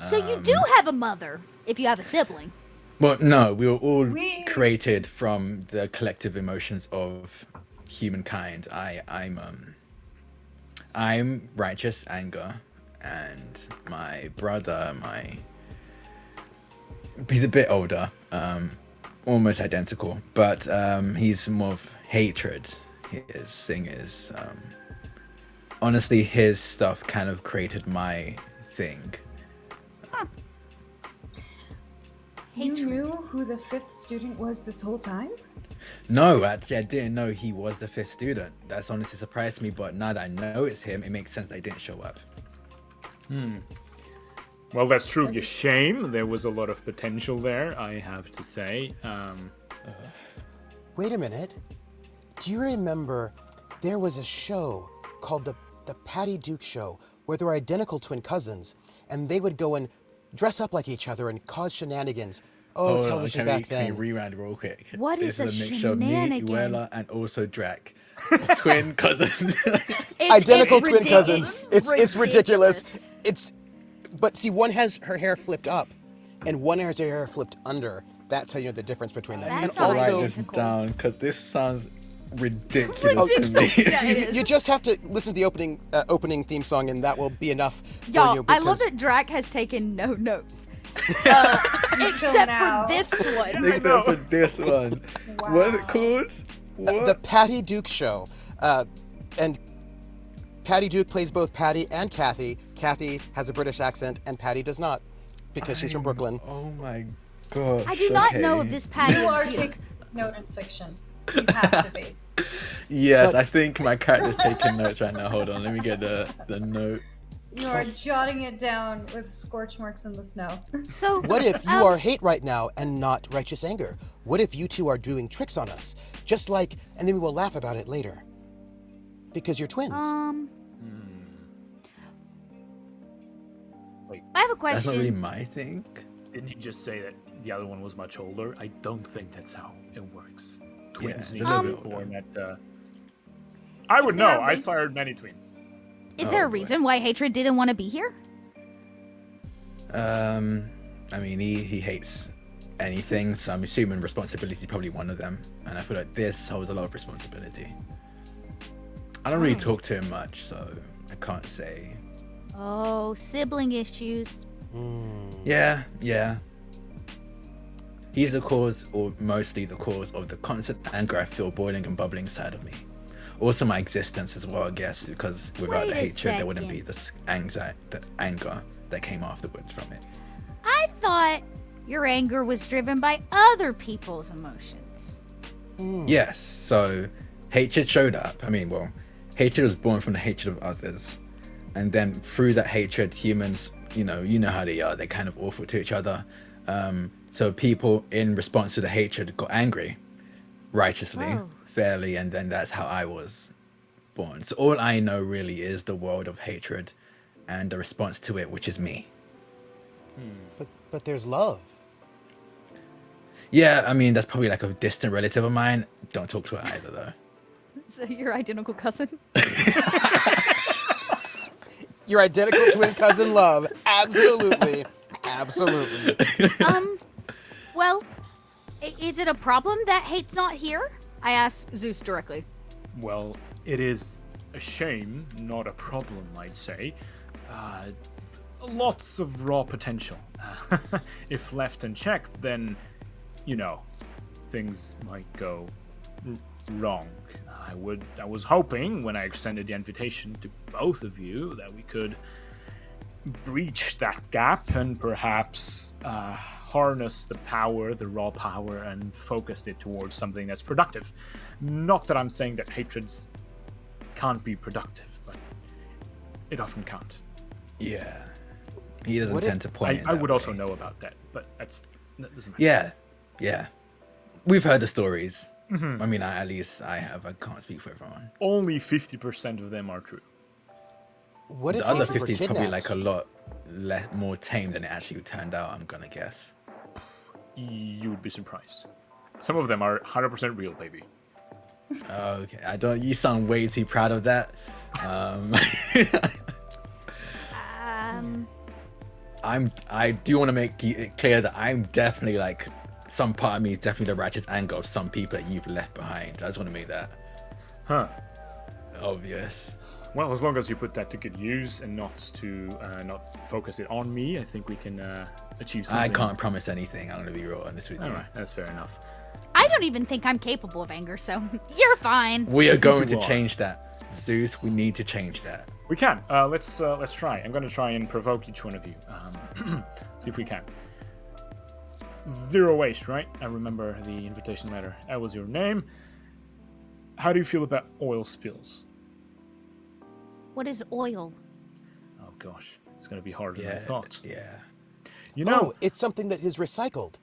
So you do have a mother, if you have a sibling. Well, no, we were all We- created from the collective emotions of humankind. I'm righteous anger, and my brother, he's a bit older, almost identical, but he's more of hatred. His thing is, honestly, his stuff kind of created my thing. You knew who the 5th student was this whole time? No, actually, I didn't know he was the 5th student. That's honestly surprised me, but now that I know it's him, it makes sense that he didn't show up. Well, that's truly a shame. There was a lot of potential there, I have to say. Wait a minute. Do you remember there was a show called the Patty Duke Show where there were identical twin cousins and they would go and dress up like each other and cause shenanigans? Oh, Hold on, television back can we then. rewind real quick? What This is is a a mixture of me, shenanigan? Iweala, and also Drac. Twin cousins. Identical it's twin ridiculous. cousins. It's ridiculous. But see, one has her hair flipped up and one has her hair flipped under. That's how you know the difference between them. That's and all I'll right. also, write this Identical. down because this sounds ridiculous to me. Yeah, it is. you just have to listen to the opening theme song and that will be enough for Y'all, you. I love because- that Drac has taken no notes. Until Except now. for this one. Except for this one. What's it called? What? The Patty Duke Show. And Patty Duke plays both Patty and Kathy. Kathy has a British accent, and Patty does not, because she's from Brooklyn. Oh my god. I do not know of this Patty You are Duke. taking note in fiction. You have to be. Yes, But- I think my character's taking notes right now. Hold on, let me get the note. You are jotting it down with scorch marks in the snow. So What if you are hate right now and not righteous anger? What if you two are doing tricks on us? Just like, and then we will laugh about it later. Because you're twins. Wait, I have a That's question. not really my thing. didn't he just say that the other one was much older? I don't think that's how it works. Twins Yeah, need a to little be bit born at... I would there know. a I re- sired many twins. Is there a Oh, boy. reason why Hatred didn't want to be here? I mean, he hates anything, so I'm assuming responsibility is probably one of them. And I feel like this holds a lot of responsibility. I don't really talk to him much, so I can't say. Oh, sibling issues. Yeah. He's the cause, or mostly the cause, of the constant anger I feel boiling and bubbling inside of me. Also my existence as well, I guess, because without the Wait a hatred, there wouldn't second. be this the anger that came afterwards from it. I thought your anger was driven by other people's emotions. Yes, so hatred showed up. I mean, well, hatred was born from the hatred of others. And then through that hatred, humans, you know how they are. They're kind of awful to each other. So people, in response to the hatred, got angry, righteously, Oh. fairly, and then that's how I was born. So all I know really is the world of hatred and the response to it, which is me. But there's love. Yeah, I mean, that's probably like a distant relative of mine. Don't talk to her either, though. So your identical cousin? Your identical twin cousin love. Absolutely. Absolutely. Well, is it a problem that Hate's not here? I asked Zeus directly. Well, it is a shame, not a problem, I'd say. Lots of raw potential. If left unchecked, then, things might go wrong. I was hoping when I extended the invitation to both of you that we could breach that gap and perhaps harness the power, the raw power, and focus it towards something that's productive. Not that I'm saying that hatreds can't be productive, but it often can't. Yeah. He doesn't What tend to point it I that would also way. know about that, but that doesn't matter. Yeah. Yeah. We've heard the stories. I mean, at least I have. I can't speak for everyone. Only 50% of them are true. What if The other Hazel were 50 is probably kidnapped? like a lot more tame than it actually turned out, I'm gonna guess. You would be surprised. Some of them are 100% real, baby. Okay, you sound way too proud of that. I do want to make it clear that I'm definitely like, some part of me is definitely the righteous anger of some people that you've left behind. I just want to make that obvious. Well, as long as you put that to good use and not focus it on me, I think we can achieve something. I can't promise anything. I'm gonna be real honest with you. All right, that's fair enough. I don't even think I'm capable of anger, so you're fine. We are going to You are. change that, Zeus. We need to change that. We can. Let's try. I'm going to try and provoke each one of you. See if we can. Zero waste, right? I remember the invitation letter. That was your name. How do you feel about oil spills? What is oil? Oh gosh, it's going to be harder than I thought. Yeah. You know, Oh, it's something that is recycled.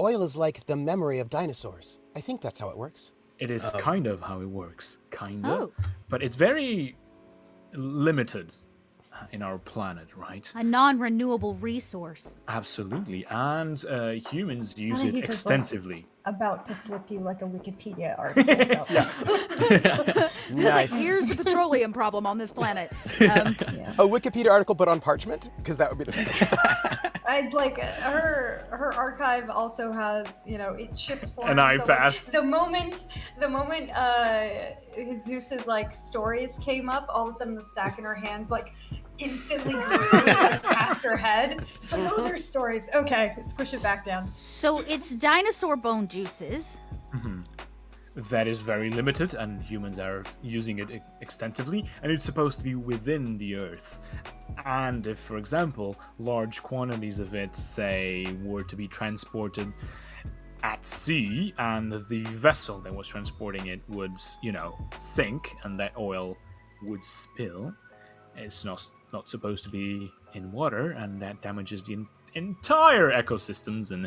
Oil is like the memory of dinosaurs. I think that's how it works. it is kind of how it works, kind of, Oh. but it's very limited in our planet, right? A non-renewable resource. Absolutely, and humans use think it you just extensively. About to slip you like a Wikipedia article. About this. Nice. Here's the petroleum problem on this planet. A Wikipedia article, but on parchment, because that would be the best. I'd like her archive also has, it shifts form. An so, iPad. like, the moment Zeus's like stories came up, all of a sudden the stack in her hands like instantly grew like past her head. So oh, there's stories. Okay, squish it back down. So it's dinosaur bone juices. That is very limited, and humans are using it extensively, and it's supposed to be within the Earth. And if, for example, large quantities of it, say, were to be transported at sea, and the vessel that was transporting it would, sink, and that oil would spill, it's not supposed to be in water, and that damages the entire ecosystems and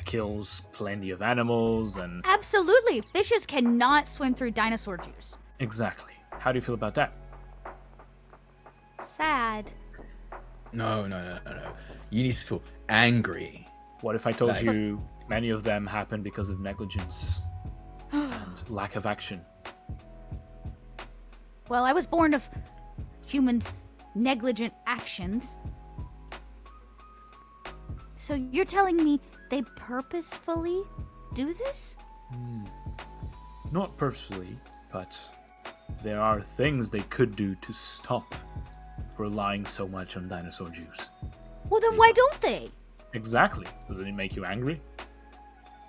kills plenty of animals and Absolutely. Fishes cannot swim through dinosaur juice. exactly. How do you feel about that? Sad. No. You need to feel angry. What if I told Like- you many of them happen because of negligence and lack of action? Well, I was born of humans' negligent actions. So you're telling me they purposefully do this? Not purposefully, but there are things they could do to stop relying so much on dinosaur juice. Well, then why don't they? Exactly. Doesn't it make you angry?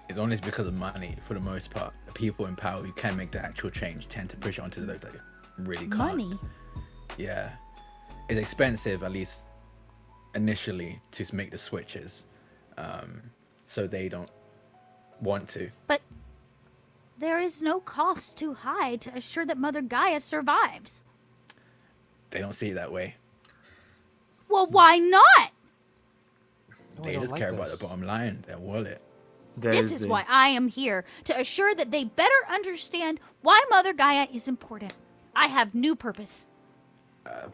It's only because of money, for the most part. The people in power who can make the actual change tend to push it onto those that really can't. Money. Yeah. It's expensive, at least initially, to make the switches. So they don't want to. But there is no cost too high to assure that Mother Gaia survives. They don't see it that way. Well, why not? Oh, I They don't just like care about this. the bottom line, their wallet. This is why I am here, to assure that they better understand why Mother Gaia is important. I have new purpose.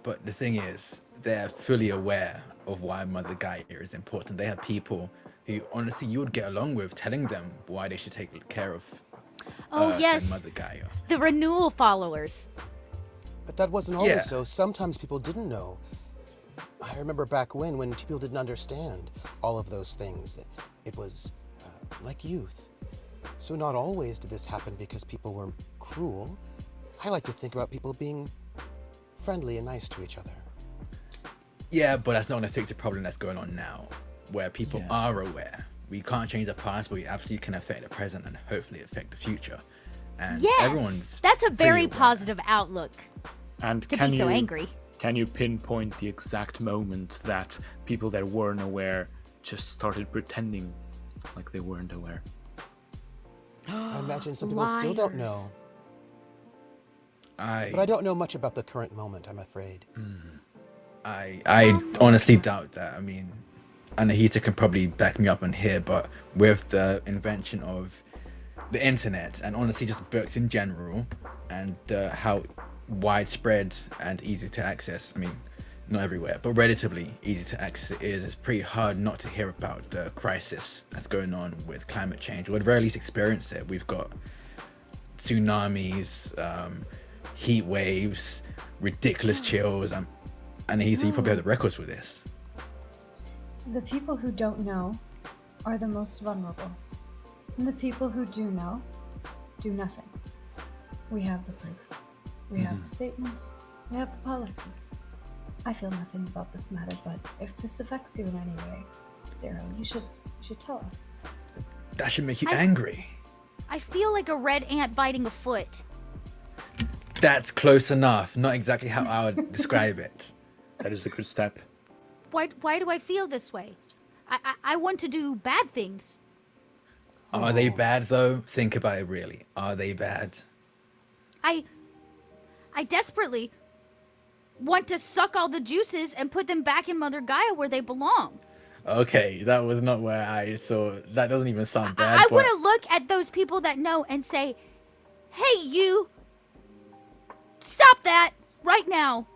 But the thing is, they're fully aware of why Mother Gaia is important. They have people who, honestly, you would get along with telling them why they should take care of Oh, Earth and yes, Mother Gaia. the renewal followers. But that wasn't always Yeah. so. Sometimes people didn't know. I remember back when people didn't understand all of those things. It was like youth. So not always did this happen because people were cruel. I like to think about people being friendly and nice to each other. Yeah, but that's not going to fix the problem that's going on now, where people Yeah. are aware. We can't change the past, but we absolutely can affect the present and hopefully affect the future. And Yes, everyone's that's a very pretty aware. positive outlook And to can be so you- angry. Can you pinpoint the exact moment that people that weren't aware just started pretending like they weren't aware? I imagine some people still don't Liars. know. But I don't know much about the current moment, I'm afraid. I honestly doubt that. I mean, Anahita can probably back me up on here, but with the invention of the internet and honestly just books in general and how widespread and easy to access, I mean, not everywhere, but relatively easy to access it is, it's pretty hard not to hear about the crisis that's going on with climate change, or at the very least experience it. We've got tsunamis, heat waves, ridiculous chills. Anahita, you probably have the records for this. The people who don't know are the most vulnerable. And the people who do know do nothing. We have the proof. We have the statements. We have the policies. I feel nothing about this matter, but if this affects you in any way, Zero, you should tell us. That should make you angry. I feel like a red ant biting a foot. That's close enough. Not exactly how I would describe it. That is a good step. Why do I feel this way? I want to do bad things. Are they bad though? Think about it really. Are they bad? I desperately want to suck all the juices and put them back in Mother Gaia where they belong. Okay, that was not where I saw. That doesn't even sound bad. I want to look at those people that know and say, "Hey, you! Stop that right now!"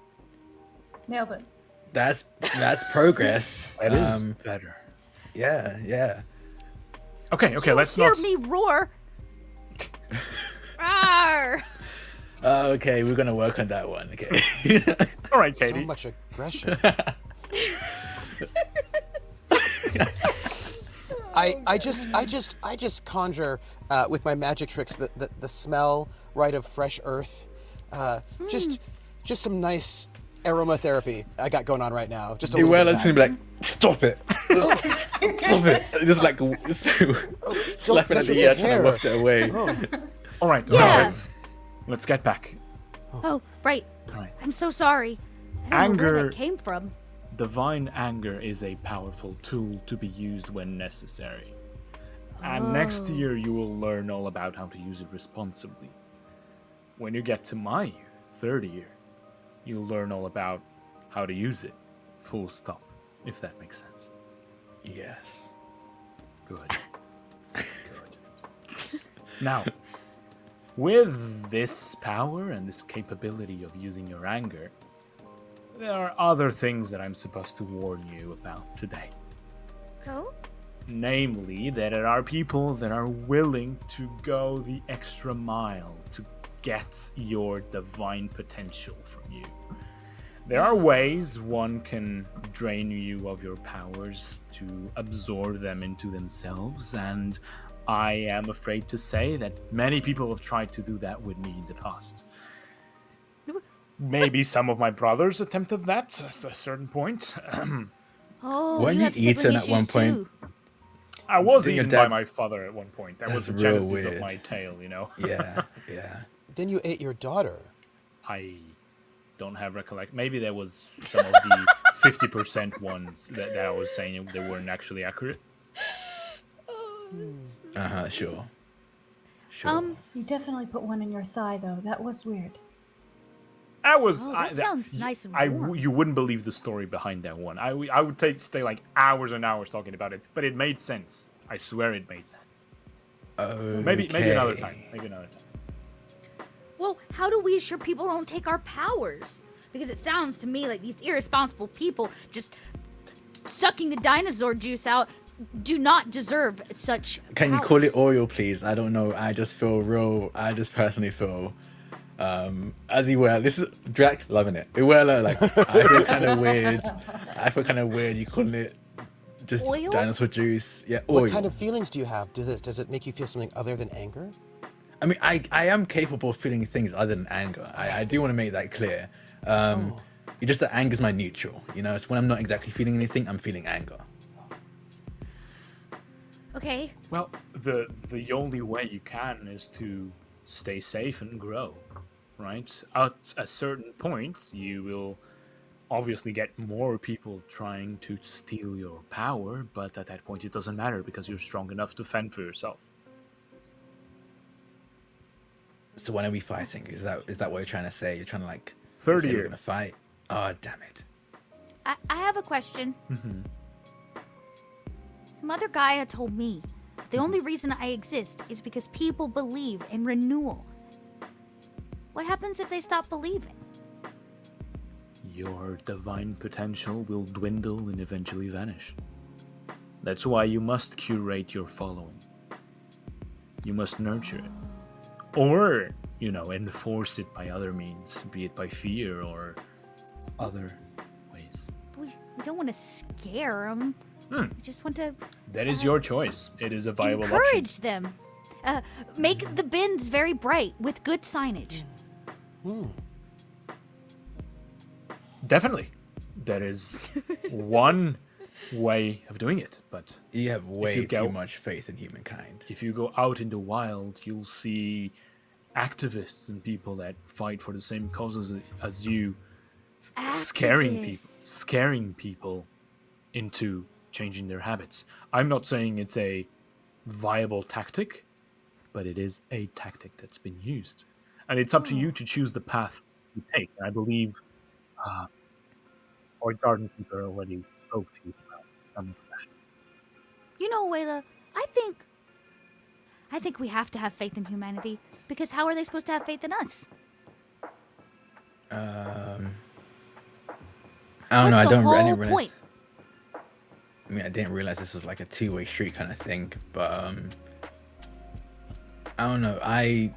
Nailed it. That's progress. That is better. Yeah. Okay, let's hear not... me roar. Arr. Okay, we're gonna work on that one. Okay. All right, Katie. So much aggression. I just conjure with my magic tricks the smell right of fresh earth. Just some nice aromatherapy I got going on right now. Just a little bit of Iweala's gonna be like, stop it, stop it. Just like slapping at the ear, trying to waft it away. All right, Yeah. let's get back. Oh, right. All right. I'm so sorry. I don't know where Anger. that came from. Divine anger is a powerful tool to be used when necessary. And next year you will learn all about how to use it responsibly. When you get to my year, third year, you'll learn all about how to use it. Full stop, if that makes sense. Yes. Good. Good. Now, with this power and this capability of using your anger, there are other things that I'm supposed to warn you about today. Oh? Namely, that there are people that are willing to go the extra mile to get your divine potential from you. There are ways one can drain you of your powers to absorb them into themselves, and I am afraid to say that many people have tried to do that with me in the past. Maybe some of my brothers attempted that at a certain point. Oh, Weren't you you have sibling eaten at one issues point? too. I was Didn't your eaten by dad- my father at one point. That was the That's real genesis of weird. my tale, you know? Yeah. Then you ate your daughter. I don't have recollect. Maybe there was some of the 50% ones that I was saying they weren't actually accurate. Sure. You definitely put one in your thigh, though. That was weird. I was. Oh, that sounds nice and warm. You wouldn't believe the story behind that one. I would stay like hours and hours talking about it, but it made sense. I swear it made sense. Maybe another time. Maybe another time. Well, how do we assure people don't take our powers? Because it sounds to me like these irresponsible people just sucking the dinosaur juice out do not deserve such Can you powers. call it oil, please? I don't know. I just personally feel, as Iweala, this is Drac loving it. Iweala, like, I feel kind of weird. You calling it just Oil? dinosaur juice? Yeah, oil. What kind of feelings do you have? Does it make you feel something other than anger? I mean, I am capable of feeling things other than anger. I do want to make that clear. It's just that anger is my neutral. You know, it's when I'm not exactly feeling anything, I'm feeling anger. Okay. Well, the only way you can is to stay safe and grow, right? At a certain point, you will obviously get more people trying to steal your power, but at that point it doesn't matter because you're strong enough to fend for yourself. So when are we fighting? Is that what you're trying to say? You're trying to like 30 say we're years. gonna fight? Oh damn it! I have a question. Mm-hmm. Some other guy had told me the only reason I exist is because people believe in renewal. What happens if they stop believing? Your divine potential will dwindle and eventually vanish. That's why you must curate your following. You must nurture it. Or, enforce it by other means, be it by fear or other ways. We don't want to scare them. We just want to That is your choice. It is a viable option. encourage them. Make the bins very bright with good signage. Definitely. That is one way of doing it, but You have way you go- too much faith in humankind. if you go out in the wild, you'll see activists and people that fight for the same causes as you, scaring people into changing their habits. I'm not saying it's a viable tactic, but it is a tactic that's been used. And it's up to you to choose the path you take. I believe our garden keeper already spoke to you about some of that. Iweala, I think we have to have faith in humanity, because how are they supposed to have faith in us? I don't know. I What's the didn't whole realize. point? I mean, I didn't realize this was like a two-way street kind of thing. But I don't know. I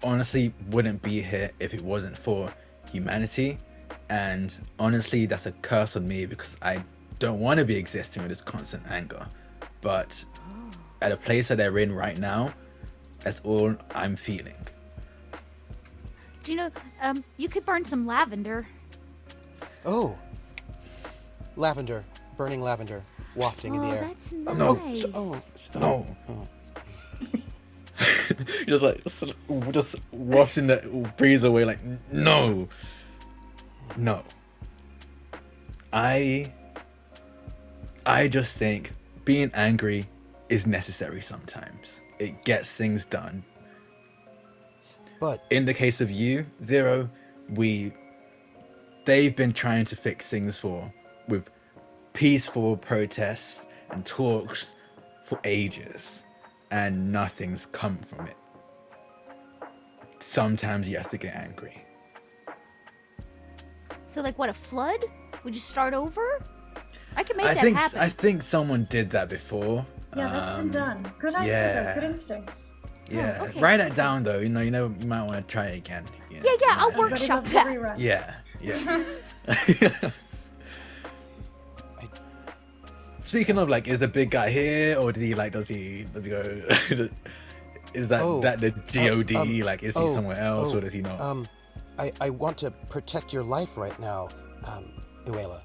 honestly wouldn't be here if it wasn't for humanity. And honestly, that's a curse on me because I don't want to be existing with this constant anger. But at a place that they're in right now, that's all I'm feeling. Do you know, you could burn some lavender. Oh, lavender, burning lavender, wafting in the air. That's No. nice. No. just like just wafting that breeze away like no. I just think being angry is necessary sometimes. It gets things done. But In the case of you, Zero, they've been trying to fix things with peaceful protests and talks for ages, and nothing's come from it. Sometimes you have to get angry. So, like, what, a flood? Would you start over? I can make I that think happen. I think someone did that before. Yeah, that's been done. Good idea. yeah. Good instincts. Yeah, okay. write that down though. You might want to try it again. Yeah, I'll Everybody workshop loves a that. rerun. Yeah. Speaking of, like, is the big guy here, or did he does he go? Is that the God? Like, is he somewhere else, or does he not? I want to protect your life right now, Iweala.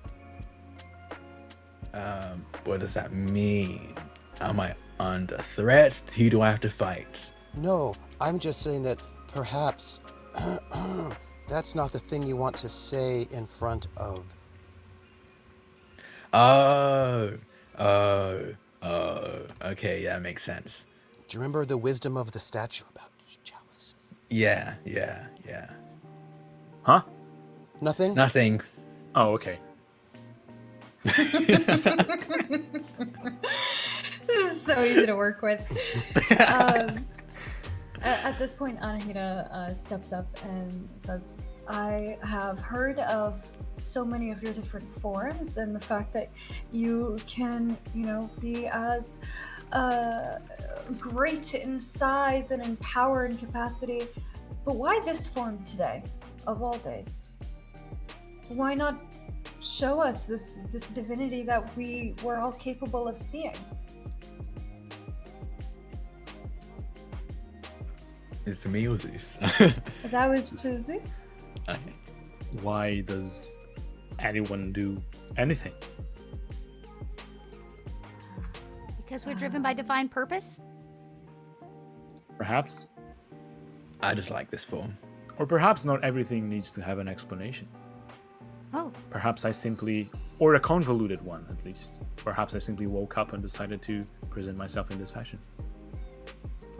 What does that mean? Am I under threat? Who do I have to fight? No, I'm just saying that perhaps that's not the thing you want to say in front of. Okay, yeah, makes sense. Do you remember the wisdom of the statue about jealousy? Yeah. Huh? Nothing? Nothing. Oh, okay. This is so easy to work with. At this point, Anahita steps up and says, I have heard of so many of your different forms and the fact that you can, be as great in size and in power and capacity. But why this form today, of all days? Why not show us this divinity that we were all capable of seeing? Is it me or Zeus? That was to Zeus. Okay. Why does anyone do anything? Because we're driven by divine purpose? Perhaps. I just like this form. Or perhaps not everything needs to have an explanation. Oh, Perhaps I simply, or a convoluted one at least. Perhaps I simply woke up and decided to present myself in this fashion.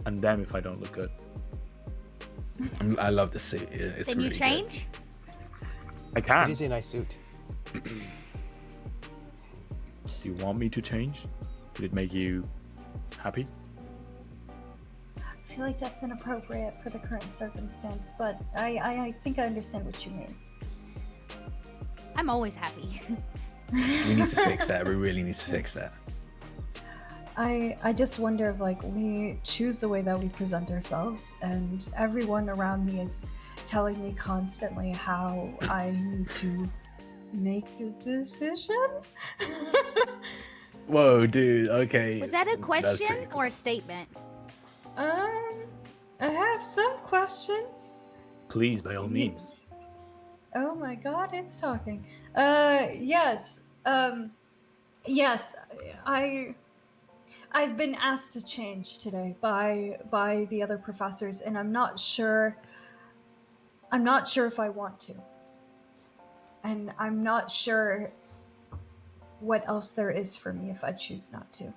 And damn if I don't look good. I love the suit. It's Then really you change? I It can. is a nice suit. Do you want me to change? Would it make you happy? I feel like that's inappropriate for the current circumstance, but I think I understand what you mean. I'm always happy. We need to fix that. We really need to fix that. I just wonder if like we choose the way that we present ourselves, and everyone around me is telling me constantly how I need to make a decision. Whoa, dude. Okay. Was that a That's question pretty cool. or a statement? I have some questions. Please, by all means. Oh my god, it's talking. Yes. Yes, I've been asked to change today by the other professors, and I'm not sure if I want to. And I'm not sure what else there is for me if I choose not to.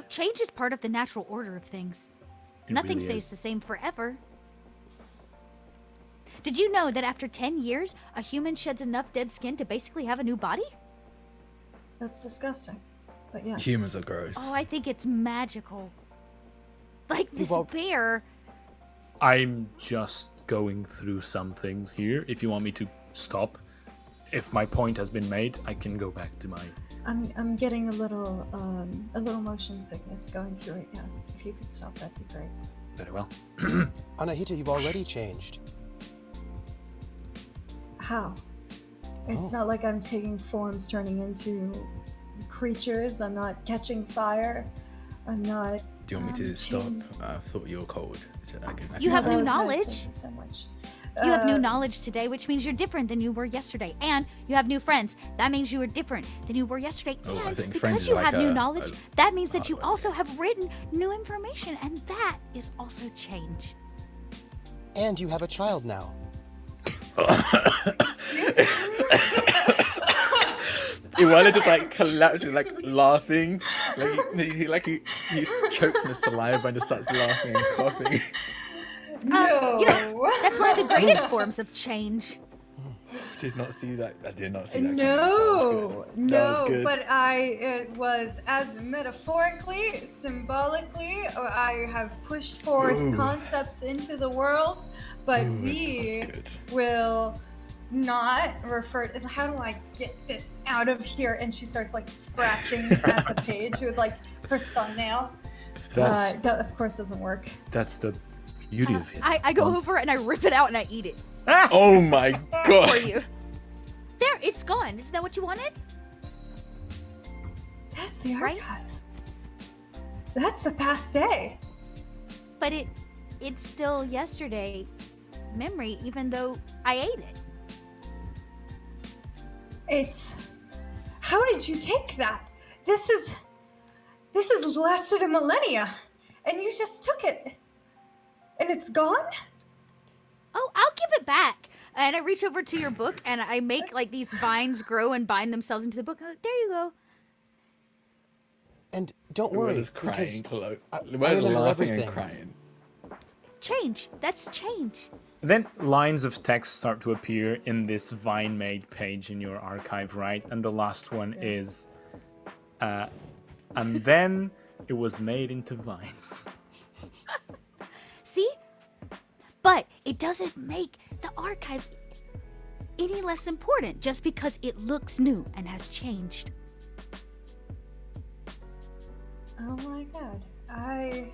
Change is part of the natural order of things. Nothing really stays is. the same forever. Did you know that after 10 years, a human sheds enough dead skin to basically have a new body? That's disgusting. But yes. Humans are gross. Oh, I think it's magical. Like this Well- bear. I'm just going through some things here. If you want me to stop, if my point has been made, I can go back to my. I'm getting a little motion sickness going through it. Yes, if you could stop, that'd be great. Very well. Anahita, you've already changed. How? It's not like I'm taking forms, turning into creatures. I'm not catching fire. I'm not. Do you want me to stop? change- I thought you were cold. So I can You have That new was nice, knowledge. Thank you so much. You have new knowledge today, which means you're different than you were yesterday. And you have new friends. That means you are different than you were yesterday. Oh, I and think because friends is you like have new a- knowledge, a that means that hard you one, also have written new information. And that is also change. And you have a child now. Iweala just like collapses, like laughing, he chokes on his saliva and just starts laughing and coughing. That's one of the greatest forms of change. Did not see that. I did not see that. No, coming. That was good. but it was as metaphorically, symbolically, I have pushed forth Ooh. concepts into the world, but Ooh, we that's good. will not refer to, how do I get this out of here? And she starts like scratching at the page with like her thumbnail. That's That of course doesn't work. that's the beauty of it. I go over and I rip it out and I eat it Oh my for god. you. There, it's gone. Isn't that what you wanted? That's the Right? archive. That's the past day. But it's still yesterday memory, even though I ate it. It's. How did you take that? This has lasted a millennia, and you just took it, and it's gone. Oh, I'll give it back. And I reach over to your book and I make like these vines grow and bind themselves into the book. Oh, there you go. And don't worry, Iweala's because crying. I Iweala's remember laughing everything. and crying. Change. That's change. Then lines of text start to appear in this vine-made page in your archive, right? And the last one is, and then it was made into vines. See? But it doesn't make the archive any less important just because it looks new and has changed. Oh my god. I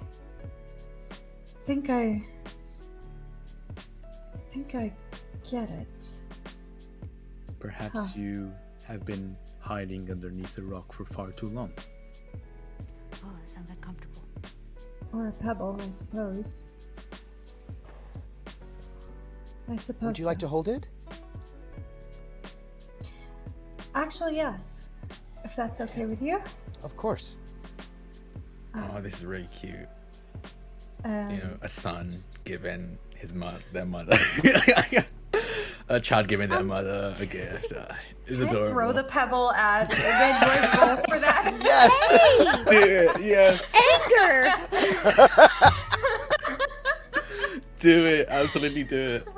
think I get it. Perhaps you have been hiding underneath a rock for far too long. Oh, that sounds uncomfortable. Or a pebble, I suppose. I suppose. Would you like to hold it? Actually, yes. If that's okay with you. Of course. Oh, this is really cute. Um, You know, a son giving their mother, a child giving their mother a gift. It's can I adorable. throw the pebble at and then do I roll for that? Yes! Dude, yeah. Anger! Do it. Absolutely do it.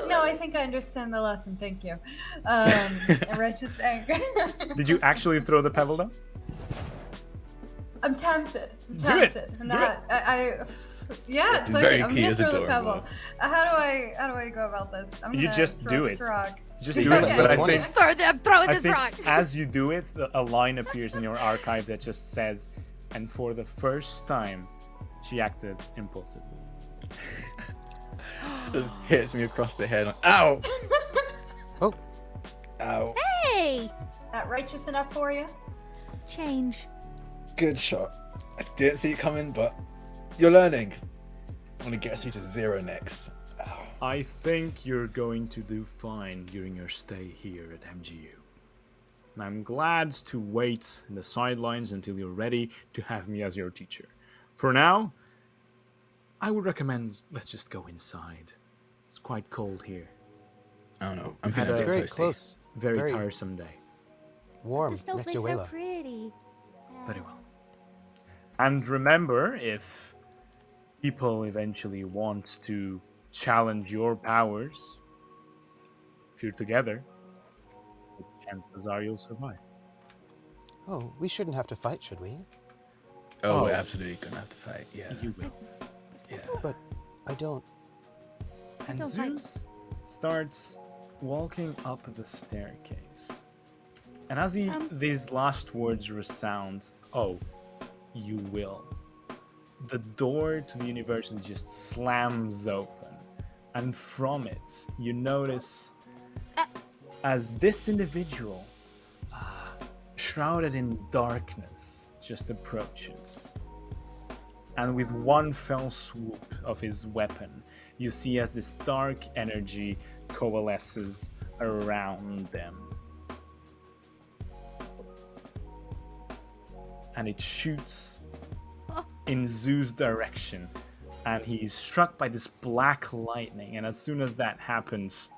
No, I think I understand the lesson. Thank you. Righteous anger. Did you actually throw the pebble down? I'm tempted. I'm Do it. tempted. I'm Do not. Yeah, fuck Very it. I'm key gonna is throw the adorable. pebble. How do I go about this? I'm You gonna just throw do this it. rock. Just do Okay. it. But I 20. think I'm throwing I this think rock. as you do it, a line appears in your archive that just says, "And for the first time, she acted impulsively." Just hits me across the head. Ow! Oh, Ow! Hey, That righteous enough for you? change. Good shot. I didn't see it coming, but you're learning. I'm gonna get through to 0 next. Ow. I think you're going to do fine during your stay here at MGU. And I'm glad to wait in the sidelines until you're ready to have me as your teacher. For now, I would recommend let's just go inside. It's quite cold here. I don't know. I'm Had feeling a a- bit very toasty. close. Very tiresome day. Warm The next to snowflakes are Iweala. pretty. Very well. And remember, if people eventually want to challenge your powers, if you're together, the chances are you'll survive. Oh, we shouldn't have to fight, should we? Oh, Oh. we're absolutely gonna have to fight. Yeah. You will. Yeah. But I don't. And don't fight. Zeus starts walking up the staircase. And as these last words resound, oh, you will. The door to the university just slams open. And from it, you notice as this individual, shrouded in darkness, just approaches. And with one fell swoop of his weapon, you see as this dark energy coalesces around them. And it shoots in Zeus' direction. And he's struck by this black lightning. And as soon as that happens,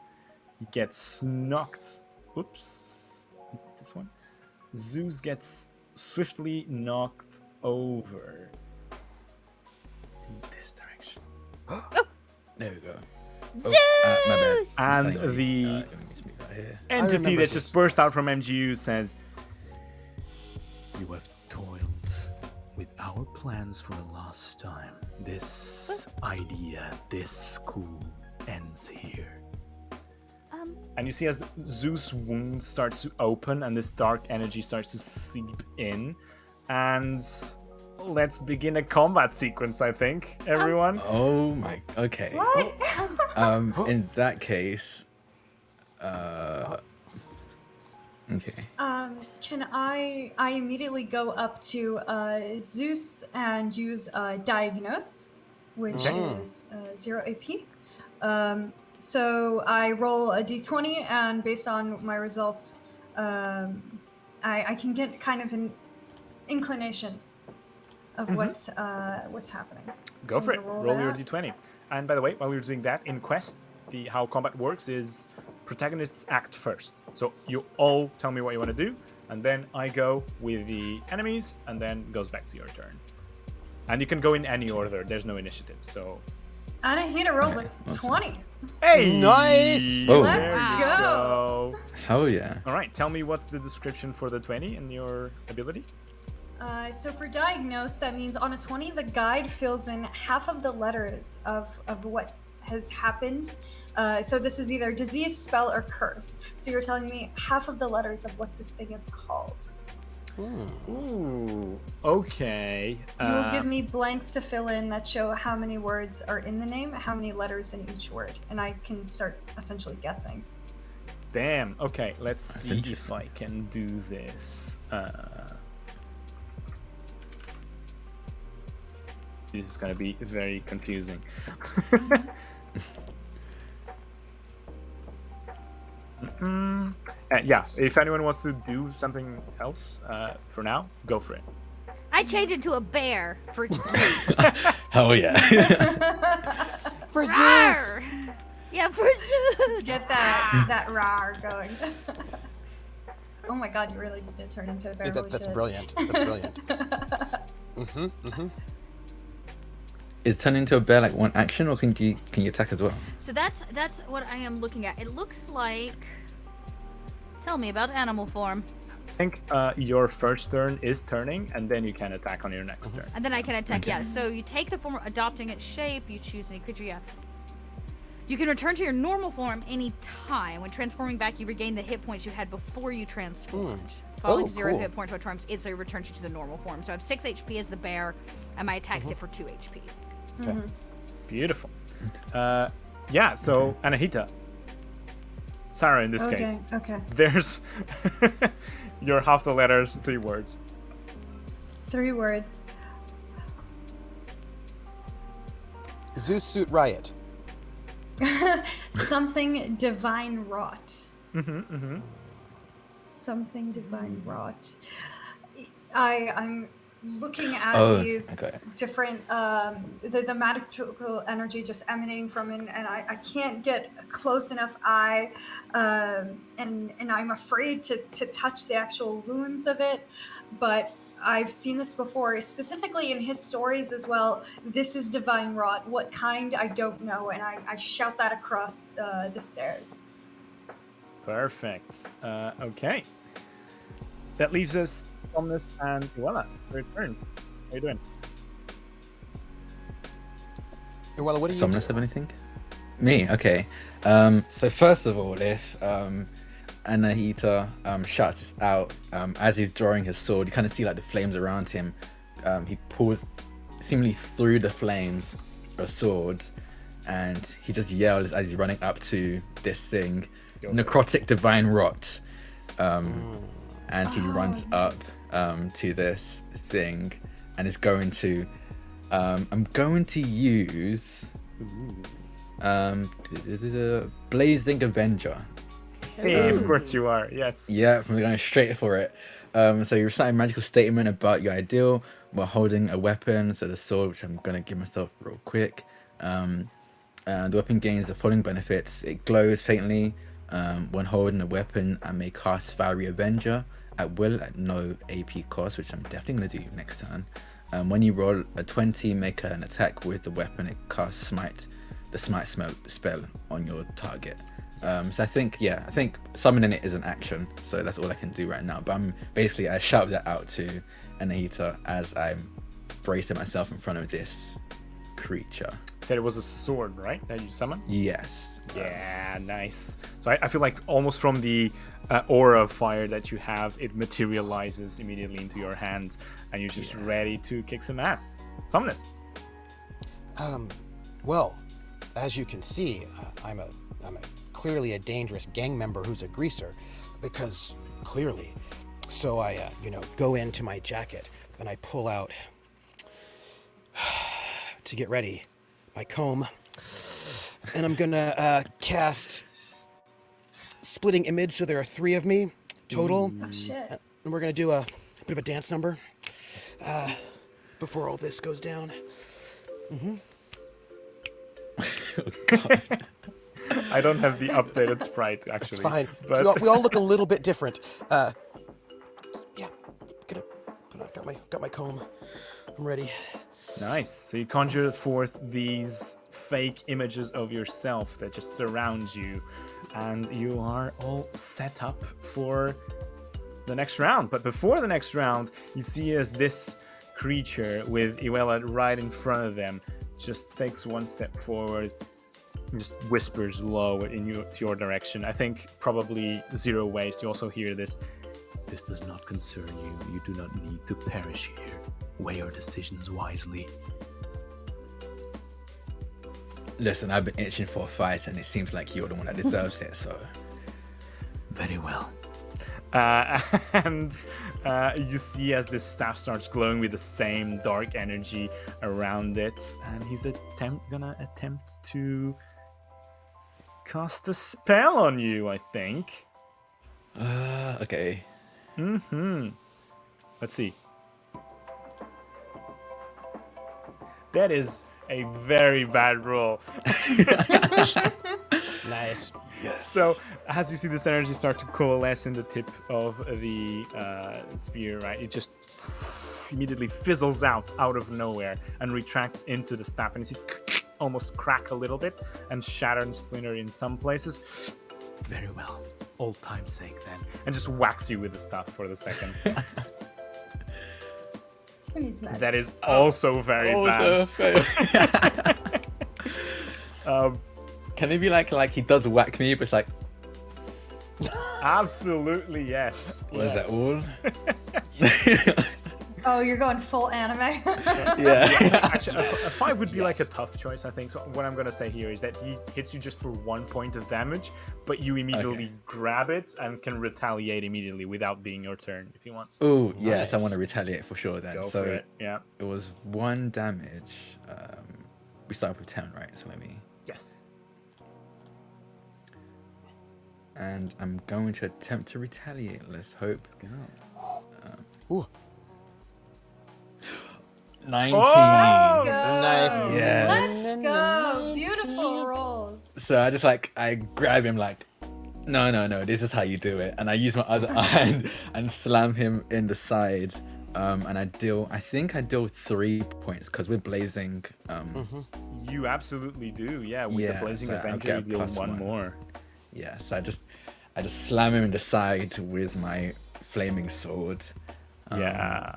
he gets knocked. Oops. This one. Zeus gets swiftly knocked over in this direction. There we go. Zeus! My bad. And It's like, the let me just move that here. entity remember that Zeus. just burst out from MGU says, "You have toiled with our plans for a last time. This idea, this school ends here." And you see as Zeus' wound starts to open and this dark energy starts to seep in. And let's begin a combat sequence, I think, everyone. Oh my. Okay. What? In that case. Okay. Can I immediately go up to Zeus and use Diagnose, which is 0 AP. So I roll a d20, and based on my results, I can get kind of an inclination of what's happening. Go So for I'm it. gonna Roll your that. d20. And by the way, while we were doing that, in Quest, how combat works is protagonists act first. So you all tell me what you want to do, and then I go with the enemies, and then goes back to your turn. And you can go in any order. There's no initiative. So, Anahita rolled a 20. hey, Nice! Oh. There Let's you go. go. Hell yeah. All right, tell me what's the description for the 20 in your ability? So for diagnose, that means on a 20, the guide fills in half of the letters of what has happened. So this is either disease, spell, or curse. So you're telling me half of the letters of what this thing is called. Ooh, okay. You will give me blanks to fill in that show how many words are in the name, how many letters in each word, and I can start essentially guessing. Damn. Okay, let's see if interesting. I can do this. This is gonna be very confusing. Yeah, if anyone wants to do something else for now, go for it. I change into a bear for Zeus. Hell yeah. For Zeus! Rawr! Yeah, for Zeus. Get that rar going. Oh my god, you really did turn into a bear. Holy That's shit. brilliant. That's brilliant. Is turning into a bear like one action, or can you attack as well? So that's what I am looking at. It looks like. Tell me about animal form. I think your first turn is turning, and then you can attack on your next turn. And then I can attack, yeah. So you take the form, adopting its shape, you choose any creature, yeah. You can return to your normal form any time. When transforming back, you regain the hit points you had before you transformed. Falling to 0 cool. hit points while transforms, it so it returns you to the normal form. So I have 6 HP as the bear, and my attack's hit for 2 HP. Okay. Beautiful. Yeah, so Anahita. Sarah, in this case. Okay. There's your half the letters, 3 words. 3 words. Zeus suit riot. Something divine wrought. Something divine wrought. I'm looking at these different the magical energy just emanating from it, and I can't get a close enough eye, and I'm afraid to touch the actual runes of it, but I've seen this before, specifically in his stories as well. This is divine wrought. What kind, I don't know, and I shout that across the stairs. Perfect. Okay. That leaves us Somnus and Iweala. Your turn. How are you doing? Well, what do you Somnus do? have anything? Me, okay. So first of all, if Anahita shouts this out as he's drawing his sword, you kind of see like the flames around him. He pulls seemingly through the flames a sword, and he just yells as he's running up to this thing, necrotic divine rot. And he runs up to this thing and is going to I'm going to use Blazing Avenger. Hey, of course you are. Yes. Yeah, I'm going straight for it. So you recite a magical statement about your ideal while holding a weapon, so the sword, which I'm going to give myself real quick. And the weapon gains the following benefits. It glows faintly when holding a weapon, and may cast Fiery Avenger at will at no AP cost, which I'm definitely going to do next turn. When you roll a 20, make an attack with the weapon. It casts the smite spell on your target. So I think summoning it is an action, so that's all I can do right now. But I shout that out to Anahita as I'm bracing myself in front of this creature. You said it was a sword, right? That you summoned? Yes. Yeah, nice. So I feel like almost from the aura of fire that you have, it materializes immediately into your hands, and you're just ready to kick some ass. Somnus. Well, as you can see, I'm clearly a dangerous gang member who's a greaser, because clearly. So I, go into my jacket and I pull out to get ready my comb, and I'm gonna cast Splitting Image. So there are 3 of me total. Oh shit. And we're gonna do a bit of a dance number before all this goes down. Oh, God. I don't have the updated sprite, actually. It's fine. But We all look a little bit different. Yeah, got my comb. I'm ready. nice. So you conjure forth these fake images of yourself that just surround you, and you are all set up for the next round. But before the next round, you see as this creature with Iweala right in front of them just takes one step forward and just whispers low to your direction. I think probably 0 waste. You also hear this. This does not concern you. You do not need to perish here. Weigh your decisions wisely. Listen, I've been itching for a fight, and it seems like you're the one that deserves it, so... Very well. And you see as this staff starts glowing with the same dark energy around it, and he's gonna attempt to cast a spell on you, I think. Okay. Let's see. That is a very bad roll. Nice. So as you see this energy start to coalesce in the tip of the spear, right, it just immediately fizzles out of nowhere and retracts into the staff, and you see almost crack a little bit and shatter and splinter in some places. Very well, old time's sake then, and just whacks you with the staff for the second. Who needs magic? That is also very bad. Can it be like he does whack me, but it's like, Absolutely yes. what is that, oars? Oh, you're going full anime. Yeah. Actually, a 5 would be like a tough choice, I think. So what I'm going to say here is that he hits you just for 1 point of damage, but you immediately grab it and can retaliate immediately without being your turn if you want. Oh, yes, I want to retaliate for sure then. Go So for it. Yeah. it was 1 damage. We started with 10, right? So let me... Yes. And I'm going to attempt to retaliate. Let's hope. Let's go. Ooh. 19. Oh! Nice. Yes. Let's go. Beautiful rolls. So I grab him like, no, this is how you do it. And I use my other hand and slam him in the side. And I think I deal 3 points because we're blazing. You absolutely do. Yeah, with the Yeah, Blazing so I'll Avenger, get you deal plus 1 1. more. Yeah, so I just slam him in the side with my flaming sword. Yeah.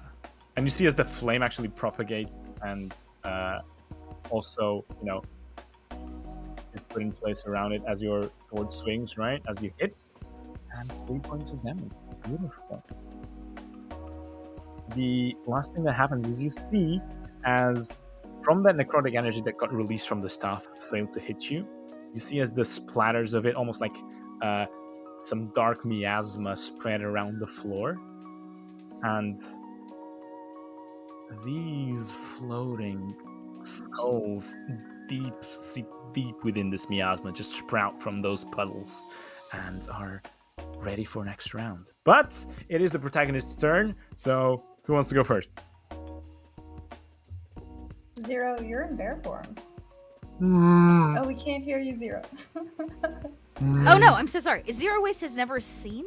And you see as the flame actually propagates and also, is put in place around it as your sword swings, right? As you hit. And 3 points of damage. Beautiful. The last thing that happens is you see as from that necrotic energy that got released from the staff failed to hit you, you see as the splatters of it, almost like some dark miasma spread around the floor. And these floating skulls seep deep within this miasma just sprout from those puddles and are ready for next round. But it is the protagonist's turn, so who wants to go first? Zero, you're in bear form. Oh, we can't hear you, Zero. Oh no, I'm so sorry. Zero Waste has never seen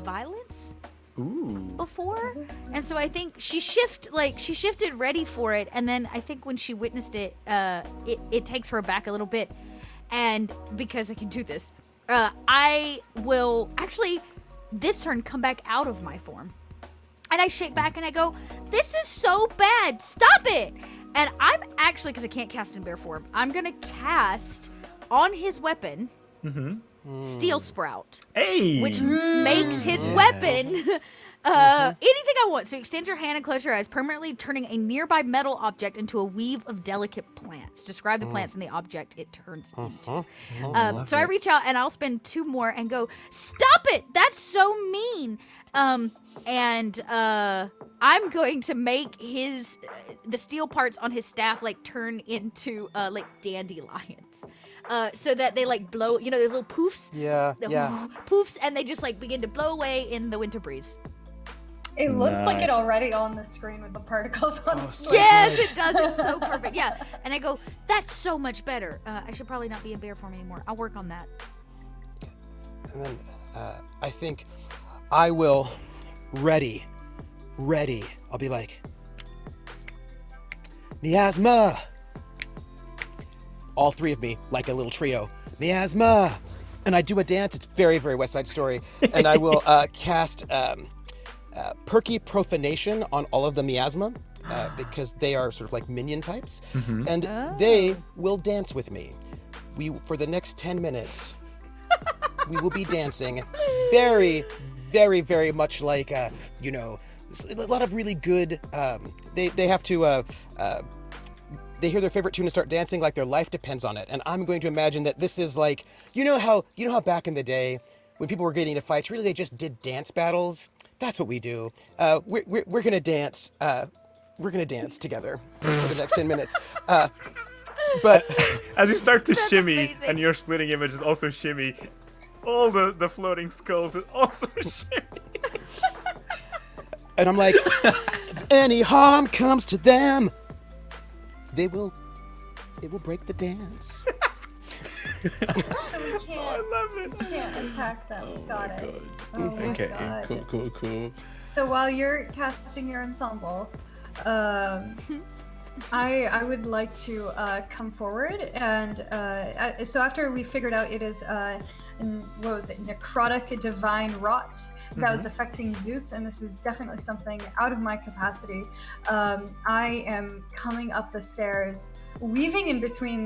violence Ooh. before, and so I think she shifted ready for it, and then I think when she witnessed it, it takes her back a little bit, and because I can do this, I will actually this turn come back out of my form, and I shake back and I go, "This is so bad! Stop it!" And I'm actually, because I can't cast in bear form, I'm gonna cast on his weapon. Steel Sprout, Hey! which makes his weapon anything I want. So extend your hand and close your eyes, permanently turning a nearby metal object into a weave of delicate plants. Describe the plants and the object it turns into. So I reach out and I'll spend 2 more and go, "Stop it! That's so mean." And I'm going to make the steel parts on his staff turn into like dandelions. So that they blow, those little poofs. Yeah. Poofs, and they just begin to blow away in the winter breeze. It looks like it Nice. already on the screen with the particles on it. so Yes, it does. It's so perfect. Yeah. And I go, "That's so much better. I should probably not be in bear form anymore. I'll work on that." And then I think I will ready. I'll be like, "Miasma!" All 3 of me, like a little trio. "Miasma!" And I do a dance. It's very, very West Side Story. And I will cast Perky Profanation on all of the miasma because they are sort of like minion types. And they will dance with me. For the next 10 minutes, we will be dancing very, very, very much like, a lot of really good, they have to, they hear their favorite tune and start dancing like their life depends on it. And I'm going to imagine that this is like, you know how back in the day when people were getting into fights, really they just did dance battles? That's what we do. We're gonna dance. We're gonna dance together for the next 10 minutes. But As you start to shimmy amazing. and your splitting images also shimmy, all the floating skulls is also shimmy. and I'm like, if any harm comes to them, it will break the dance. So we can't, we can't attack them. Oh Got my it. god. Oh my Okay, god. cool. So while you're casting your ensemble, I would like to come forward and so after we figured out it is what was it, necrotic divine rot that was affecting Zeus, and this is definitely something out of my capacity. I am coming up the stairs, weaving in between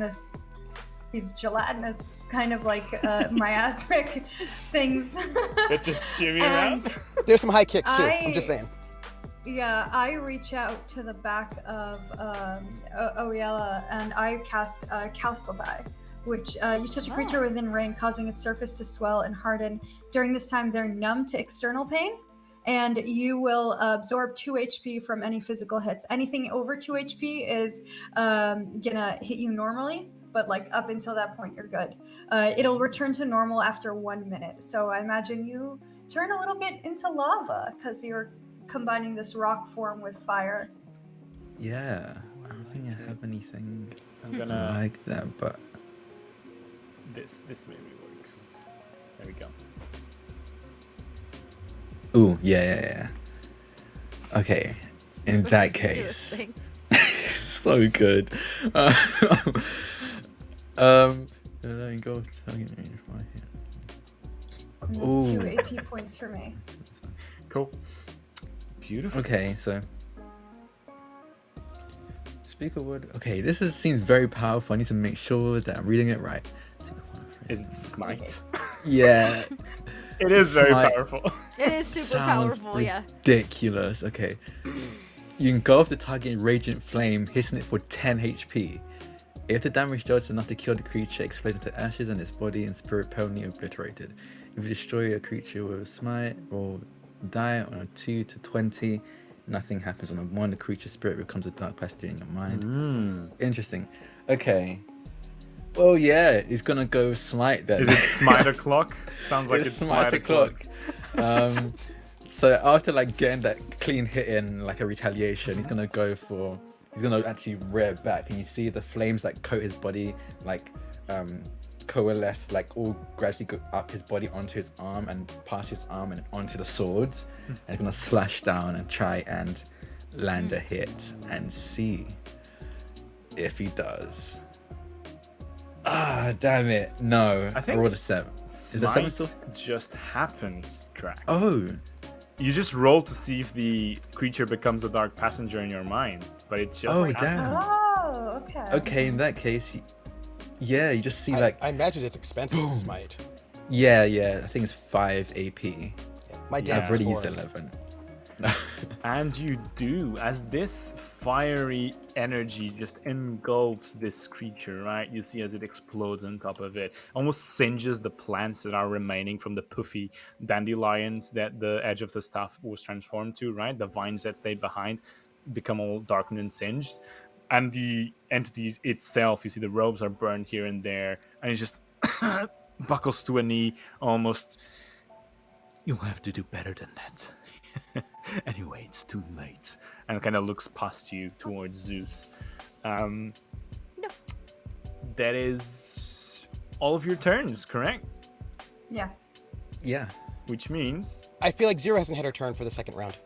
these gelatinous kind of like miasmic things. That just shimmy And- around. There's some high kicks too. I'm just saying. Yeah, I reach out to the back of Iweala and I cast Calcify, which you touch a creature within range, causing its surface to swell and harden. During this time, they're numb to external pain, and you will absorb 2 HP from any physical hits. Anything over 2 HP is gonna hit you normally, but like up until that point, you're good. It'll return to normal after 1 minute. So I imagine you turn a little bit into lava because you're combining this rock form with fire. Yeah, I don't think I have anything I'm gonna. like that, but This maybe works. There we go. ooh, yeah. Okay, in What that a ridiculous case, thing. so good. Let me go target range right here. And that's 2 Ooh. AP points for me. Cool. Beautiful. Okay, so speaker word. Okay, seems very powerful. I need to make sure that I'm reading it right. Is it smite? Yeah, It is very Smite. powerful. It is super sounds powerful, yeah. ridiculous. Okay, you engulf the target in radiant flame, hitting it for 10 HP. If the damage does enough to kill the creature, it explodes into ashes and its body and spirit permanently obliterated. If you destroy a creature with a smite or die on a 2 to 20, nothing happens. On a 1, the creature's spirit becomes a dark passenger in your mind. Interesting. Okay. Well, yeah, it's gonna go smite then. Is it smite o'clock? Sounds like it's smite o'clock. So after like getting that clean hit in, like a retaliation, he's gonna actually rear back, and you see the flames like coat his body, like coalesce, like all gradually go up his body onto his arm and past his arm and onto the swords, and he's gonna slash down and try and land a hit and see if he does. Ah, damn it! No, I think rolled a 7. Is that 7 Smite still? just happens, Drac. Oh, You just roll to see if the creature becomes a dark passenger in your mind, but it just Oh, happens. damn. Oh, okay. okay. In that case, yeah, you just see I, like I imagine it's expensive to smite. yeah. I think it's 5 AP. Yeah. My Yeah. dad's I've already is used 4. 11. And you do, as this fiery energy just engulfs this creature, right? You see as it explodes on top of it, almost singes the plants that are remaining from the puffy dandelions that the edge of the staff was transformed to, right? The vines that stayed behind become all darkened and singed. And the entity itself, you see the robes are burned here and there, and it just buckles to a knee almost. You'll have to do better than that. Anyway, it's too late. And kind of looks past you towards Zeus. No. That is all of your turns, correct? Yeah. Yeah. Which means. I feel like Zero hasn't had her turn for the second round.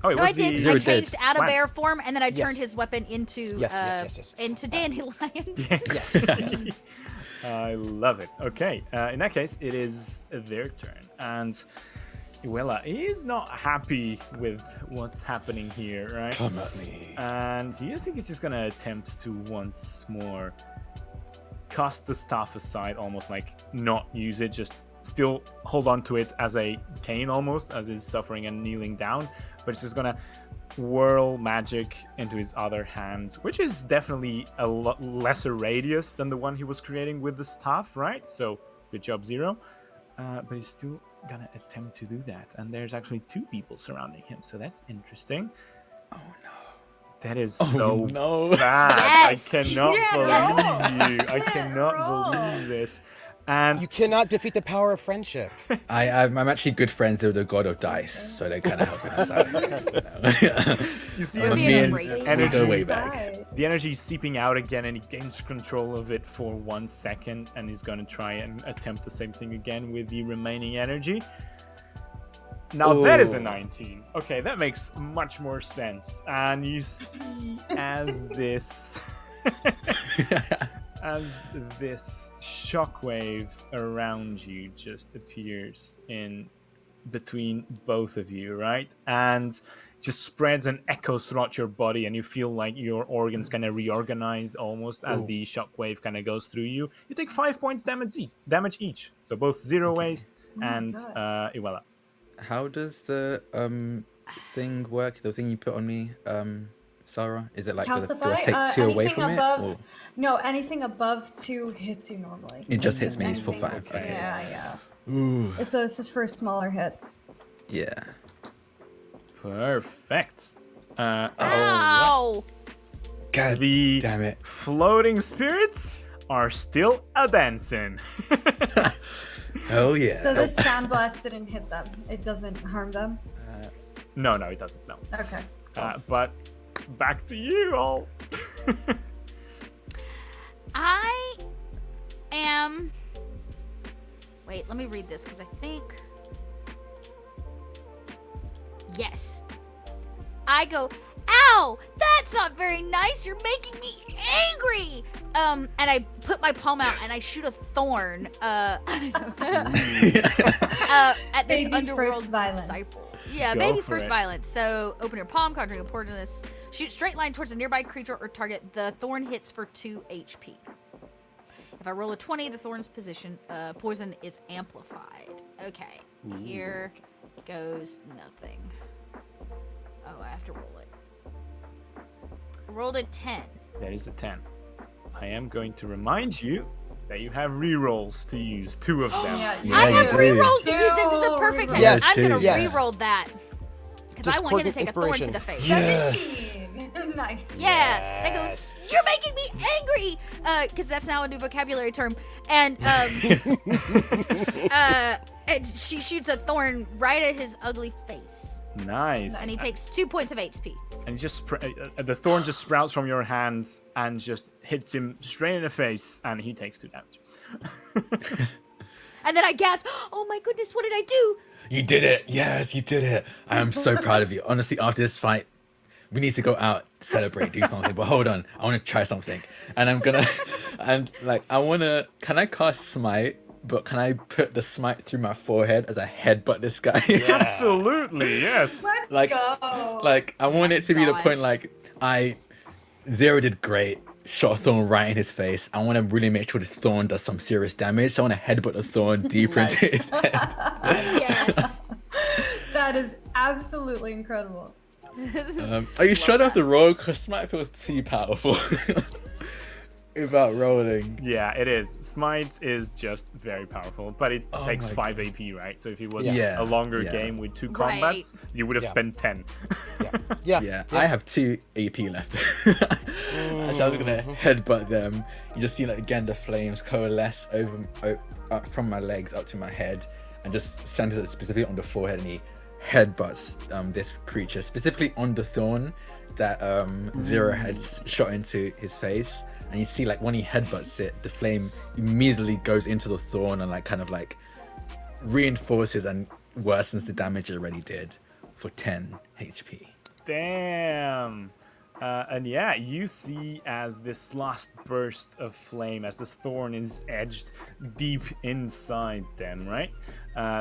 Oh, it No, was I did. the. Zero I did. changed out of bear Plants. form, and then I Yes. turned his weapon into Yes. into dandelions. Yes. yes. I love it. Okay, in that case, it is their turn. And Iweala is not happy with what's happening here, right? Come at me. And I think he's just gonna attempt to once more cast the staff aside, almost like not use it, just still hold on to it as a cane almost, as he's suffering and kneeling down, but it's just gonna whirl magic into his other hand, which is definitely a lesser radius than the one he was creating with the staff, right? So good job, Zero. But he's still gonna attempt to do that, and there's actually 2 people surrounding him, so that's interesting. Oh no. That is so no. bad. Yes! I cannot Yeah, believe roll. you. I Yeah, cannot roll. believe this. And You cannot defeat the power of friendship. I'm actually good friends with the god of dice, so they're kind of helping us out. you see We're as being the rated. We go way energy, back. the energy is seeping out again, and he gains control of it for 1 second, and he's gonna try and attempt the same thing again with the remaining energy. Now that is a Ooh. 19. Okay, that makes much more sense. And you see as this as this shockwave around you just appears in between both of you, right? And just spreads and echoes throughout your body, and you feel like your organs kind of reorganize almost as the shockwave kind of goes through you. You take 5 points damage each. So both Zero Waste Oh my and God. Iweala. How does the thing work? The thing you put on me, Sarah? Is it like do I Calcify? take 2 away Anything from above. it? Or No, anything above 2 hits you normally. it just It's hits me for anything. 5? Okay. Yeah. Ooh. So this is for smaller hits. Yeah. Perfect. Alright. Ow! God The damn it. floating spirits are still a dancing. Oh yeah. So this sandblast didn't hit them. It doesn't harm them. No, it doesn't. No. Okay. But back to you all. I am. Wait, let me read this because I think. Yes. I go, ow! That's not very nice. You're making me angry. And I put my palm out and I shoot a thorn. At this Baby's underworld first violence. disciple. Yeah, Go baby's for first it. violence. So open your palm, conjuring a poisonous. Shoot straight line towards a nearby creature or target. The thorn hits for 2 HP. If I roll a 20, the thorn's poison is amplified. Okay, here goes nothing. Oh, I have to roll it. I rolled a 10. That is a 10. I am going to remind you that you have rerolls to use, 2 of them. I you have do. rerolls to use. This is the Two perfect time. Yes, I'm gonna yes. reroll that because I Just want him to quirk take a thorn to inspiration. the face. Yes. 17. Nice. Yeah, and I go, Yes. you're making me angry, because that's now a new vocabulary term. And and she shoots a thorn right at his ugly face, Nice. and he takes 2 points of HP. And just the thorn just sprouts from your hands and just hits him straight in the face, and he takes 2 damage. And then I gasp, oh my goodness, what did I do? You did it. Yes, you did it. I am so proud of you. Honestly, after this fight, we need to go out, celebrate, do something. But hold on, I want to try something. And I'm gonna, and like, can I cast smite? But can I put the smite through my forehead as I headbutt this guy? Absolutely, yes. like, Go. like I want it to be the Gosh. point like Zero did great. Shot a thorn right in his face. I want to really make sure the thorn does some serious damage. So I want to headbutt the thorn deeper into his head. Yes. That is absolutely incredible. Are you sure I don't have to roll? Because smite feels too powerful. Without rolling. Yeah, it is. Smite is just very powerful, but it takes my 5 AP, right? So if it was Yeah. a longer Yeah. game with 2 Right. combats, you would have Yeah. spent 10. Yeah. I have 2 AP left. So I was gonna headbutt them. You just see like again the flames coalesce up from my legs up to my head, and just center it specifically on the forehead, and he headbutts this creature specifically on the thorn that Zero had shot into his face. And you see like when he headbutts it, the flame immediately goes into the thorn and like kind of like reinforces and worsens the damage it already did for 10 HP. Damn. And yeah, you see as this last burst of flame, as this thorn is edged deep inside them, right?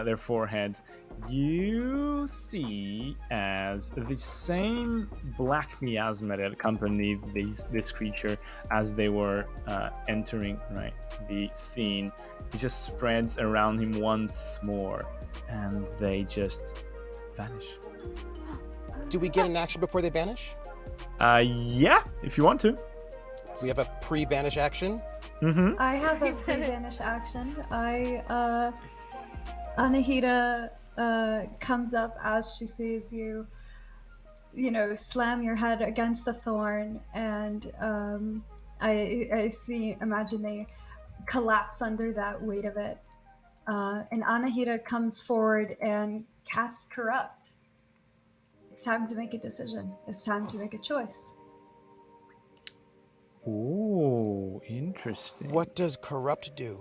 Their foreheads. You see as the same black miasma that accompanied this creature as they were entering the scene. It just spreads around him once more, and they just vanish. Do we get an action before they vanish? Yeah, if you want to. Do we have a pre-vanish action? Mm-hmm. I have a pre-vanish action. Anahita comes up as she sees you, slam your head against the thorn, and imagine they collapse under that weight of it. And Anahita comes forward and casts Corrupt. It's time to make a decision. It's time to make a choice. Ooh, interesting. What does corrupt do?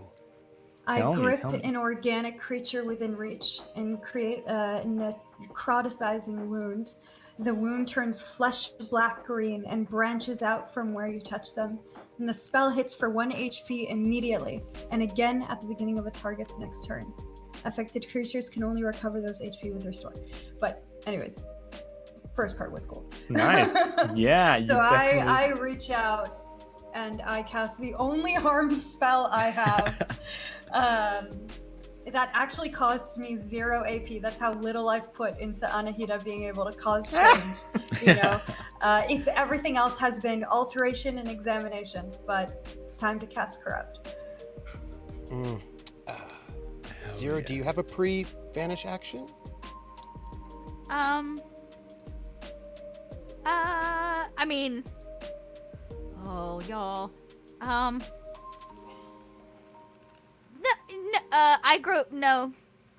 I Tell me, grip tell me. an organic creature within reach and create a necrotizing wound. The wound turns flesh black-green and branches out from where you touch them. And the spell hits for 1 HP immediately, and again at the beginning of a target's next turn. Affected creatures can only recover those HP with restore. But anyways, first part was cool. Nice. Yeah. So you definitely... I reach out and I cast the only harm spell I have. That actually costs me 0 AP. That's how little I've put into Anahita being able to cause change. You know, it's everything else has been alteration and examination, but it's time to cast Corrupt. Zero, do you have a pre-vanish action? I mean, oh y'all,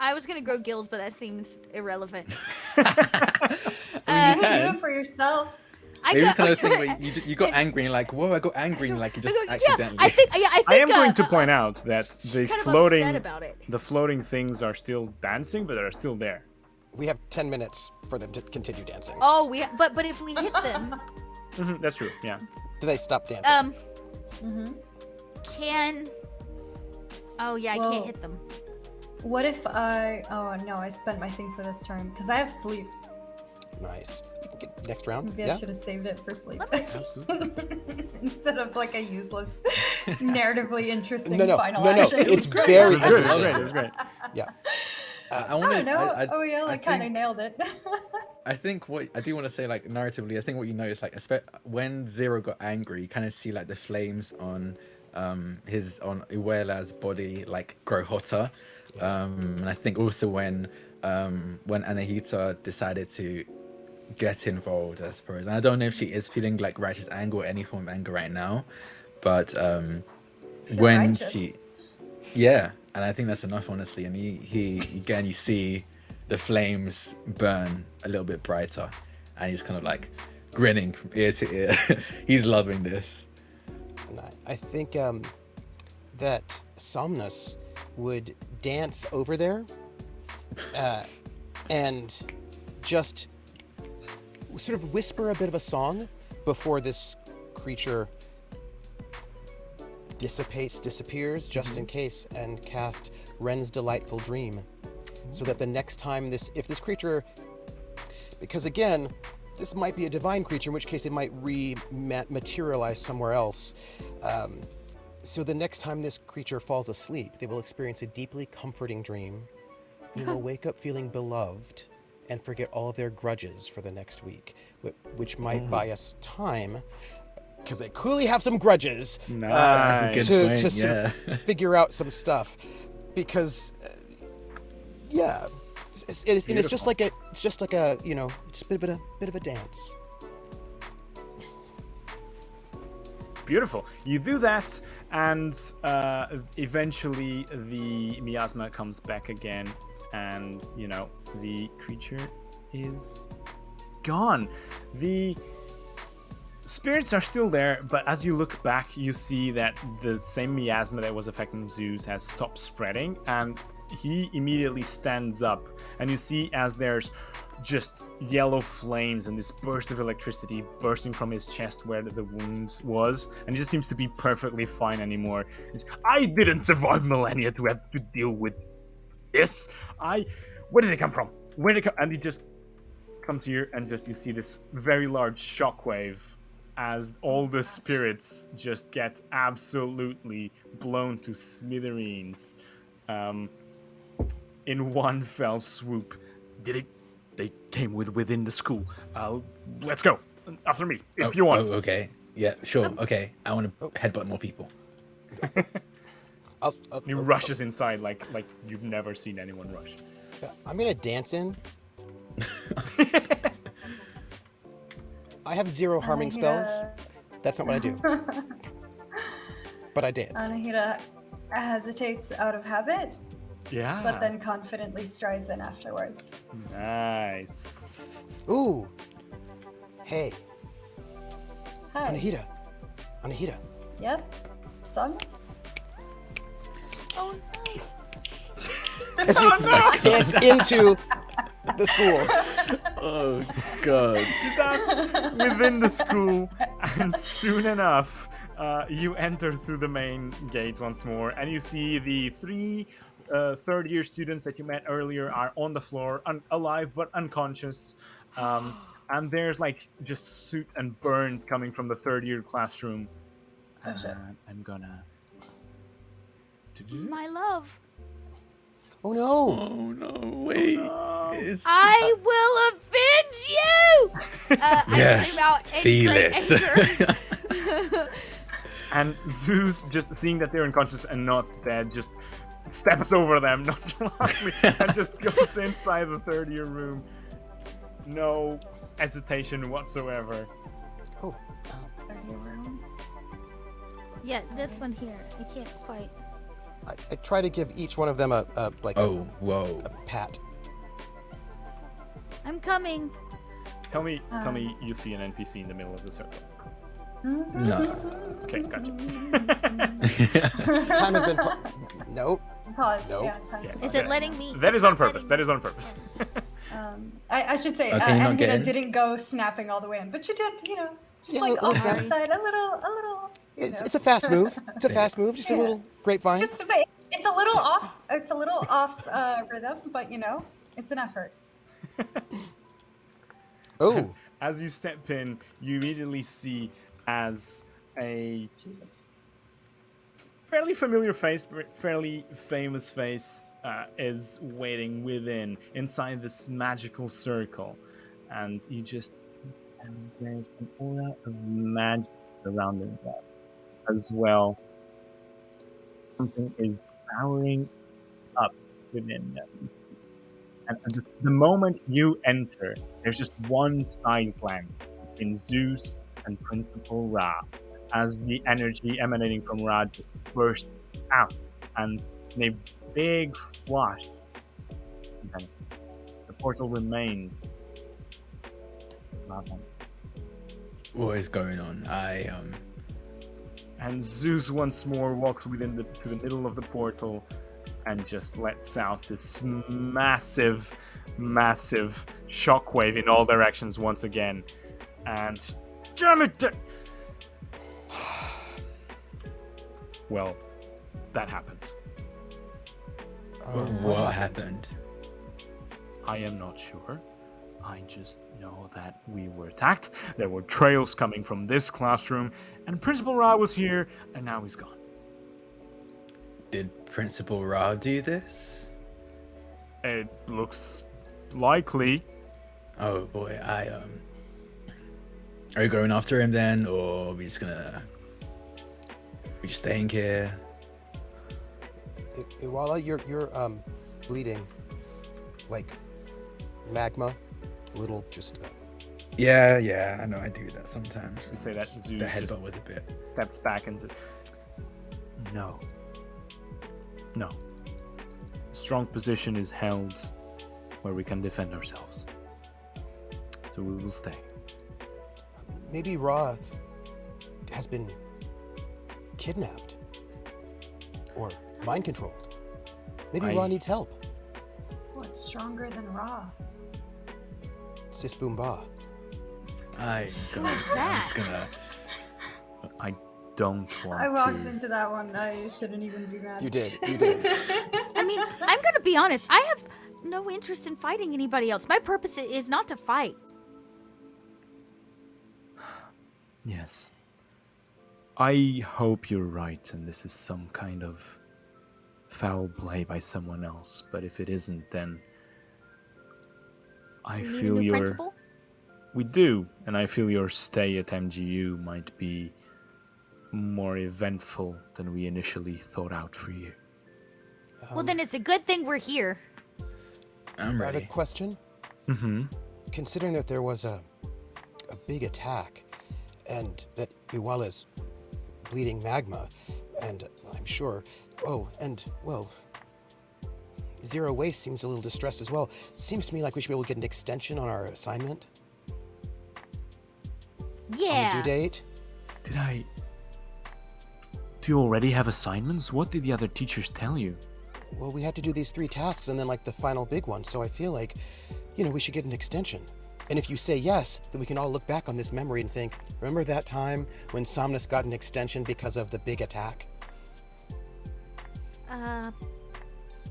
I was gonna grow gills, but that seems irrelevant. I mean, you You can can. do it for yourself. Maybe it's kind of thing where you got angry and like, whoa, I got angry and like you just accidentally. I think. I am going to point out that the kind of floating, upset about it. the floating things are still dancing, but they're still there. We have 10 minutes for them to continue dancing. Oh, but if we hit them, That's true. Yeah. Do they stop dancing? can. Oh yeah, I Whoa. can't hit them. What if I... Oh no, I spent my thing for this turn, because I have sleep. Nice. You can get next round. Maybe Yeah. I should have saved it for sleep. Let me see. Instead of like a useless, narratively interesting No. final No. action. It's It very was good. It was interesting. great. It was great. Yeah. I I want don't know. Oh yeah, I I kind of think- nailed it. I think what I do want to say, like narratively, I think what you know is like, when Zero got angry, you kind of see like the flames on Iweala's body like grow hotter, and I think also when Anahita decided to get involved, I suppose, and I don't know if she is feeling like righteous anger or any form of anger right now, but when righteous. yeah, and I think that's enough, honestly. And he again, you see the flames burn a little bit brighter, and he's kind of like grinning from ear to ear. He's loving this. And I think that Somnus would dance over there and just sort of whisper a bit of a song before this creature disappears, just in case, and cast Ren's Delightful Dream. So that the next time if this creature, because again, this might be a divine creature, in which case it might materialize somewhere else. So the next time this creature falls asleep, they will experience a deeply comforting dream. They will wake up feeling beloved and forget all of their grudges for the next week, which might buy us time, because they clearly have some grudges, Nice. Good to point, sort yeah. of figure out some stuff. Because, it's just like a just a bit of a dance. Beautiful. You do that, and eventually the miasma comes back again, and the creature is gone. The spirits are still there, but as you look back, you see that the same miasma that was affecting Zeus has stopped spreading, and he immediately stands up, and you see as there's just yellow flames and this burst of electricity bursting from his chest where the wound was, and he just seems to be perfectly fine anymore. I didn't survive millennia to have to deal with this. Where did they come from? Where did they come? And he just comes here, and just you see this very large shockwave as all the spirits just get absolutely blown to smithereens in one fell swoop. They came within the school. Let's go. After me, if you want. Oh, okay. Yeah, sure. Okay. I want to headbutt more people. He rushes inside like you've never seen anyone rush. I'm gonna dance in. I have 0 harming spells. That's not what I do. But I dance. Anahita hesitates out of habit, Yeah. but then confidently strides in afterwards. Nice. Ooh. Hey, Hi. Anahita. Yes? Somnus? Oh As we dance into the school. Oh god. That's within the school, and soon enough, you enter through the main gate once more, and you see the three third-year students that you met earlier are on the floor, alive but unconscious. And there's like just soot and burn coming from the third-year classroom. Oh, shit. I'm gonna. my love. Oh no. Oh no, wait. It's- I will avenge you! I Yes, scream out in feel great it. anger. And Zeus, just seeing that they're unconscious and not dead, just steps over them nonchalantly and just goes inside the third-year room. No hesitation whatsoever. Oh. Yeah, this one here. I can't quite. I try to give each one of them a Oh, whoa. pat. I'm coming. Tell me you see an NPC in the middle of the circle. No. Okay, gotcha. Time has been. Nope. Pause. Nope. Yeah, time's Is up. it letting me? That is it's on not purpose. letting That me. is on purpose. I should say, Okay, you're not Anahita getting- didn't go snapping all the way in, but you did, just Yeah, like a little off to the snappy. side, a little. It's a fast move. It's a fast move. Just a Yeah. little grapevine. Just a bit. It's a little off. It's a little off rhythm, but it's an effort. Oh. As you step in, you immediately see as a Jesus. fairly familiar face, fairly famous face is waiting inside this magical circle, and you just and there's an aura of magic surrounding that as well. Something is powering up within them. And the moment you enter, there's just one side glance between Zeus and Principal Ra, as the energy emanating from Ra just bursts out, and in a big flash, the portal remains. What is going on? And Zeus once more walks to the middle of the portal and just lets out this massive shockwave in all directions once again. And damn it! Well, that happened. What happened? I am not sure. I just know that we were attacked. There were trails coming from this classroom, and Principal Ra was here, and now he's gone. Did Principal Ra do this? It looks likely. Oh boy, are you going after him then, or are we just staying here? Iweala, you're bleeding like magma. A little just. Yeah, I know I do that sometimes. You say that Zeus The just headbutt was a bit. steps back into. No. Strong position is held where we can defend ourselves. So we will stay. Maybe Ra has been kidnapped or mind controlled. Maybe Ra needs help. What's stronger than Ra? Sis Boom Ba. I'm that? just gonna. I don't want I walked to. into that one. I shouldn't even be mad. You did. I mean, I'm gonna be honest. I have no interest in fighting anybody else. My purpose is not to fight. Yes. I hope you're right, and this is some kind of foul play by someone else. But if it isn't, then I You need a feel new your. principal? We do, and I feel your stay at MGU might be more eventful than we initially thought out for you. Well, then it's a good thing we're here. I'm I have a ready. question. Mm-hmm. Considering that there was a big attack, and that Iweala's bleeding magma, and I'm sure Oh, and, well, Zero Waste seems a little distressed as well. Seems to me like we should be able to get an extension on our assignment. On the Yeah. due date. Do you already have assignments? What did the other teachers tell you? Well, we had to do these 3 tasks and then, like, the final big one, so I feel like, you know, we should get an extension. And if you say yes, then we can all look back on this memory and think, remember that time when Somnus got an extension because of the big attack?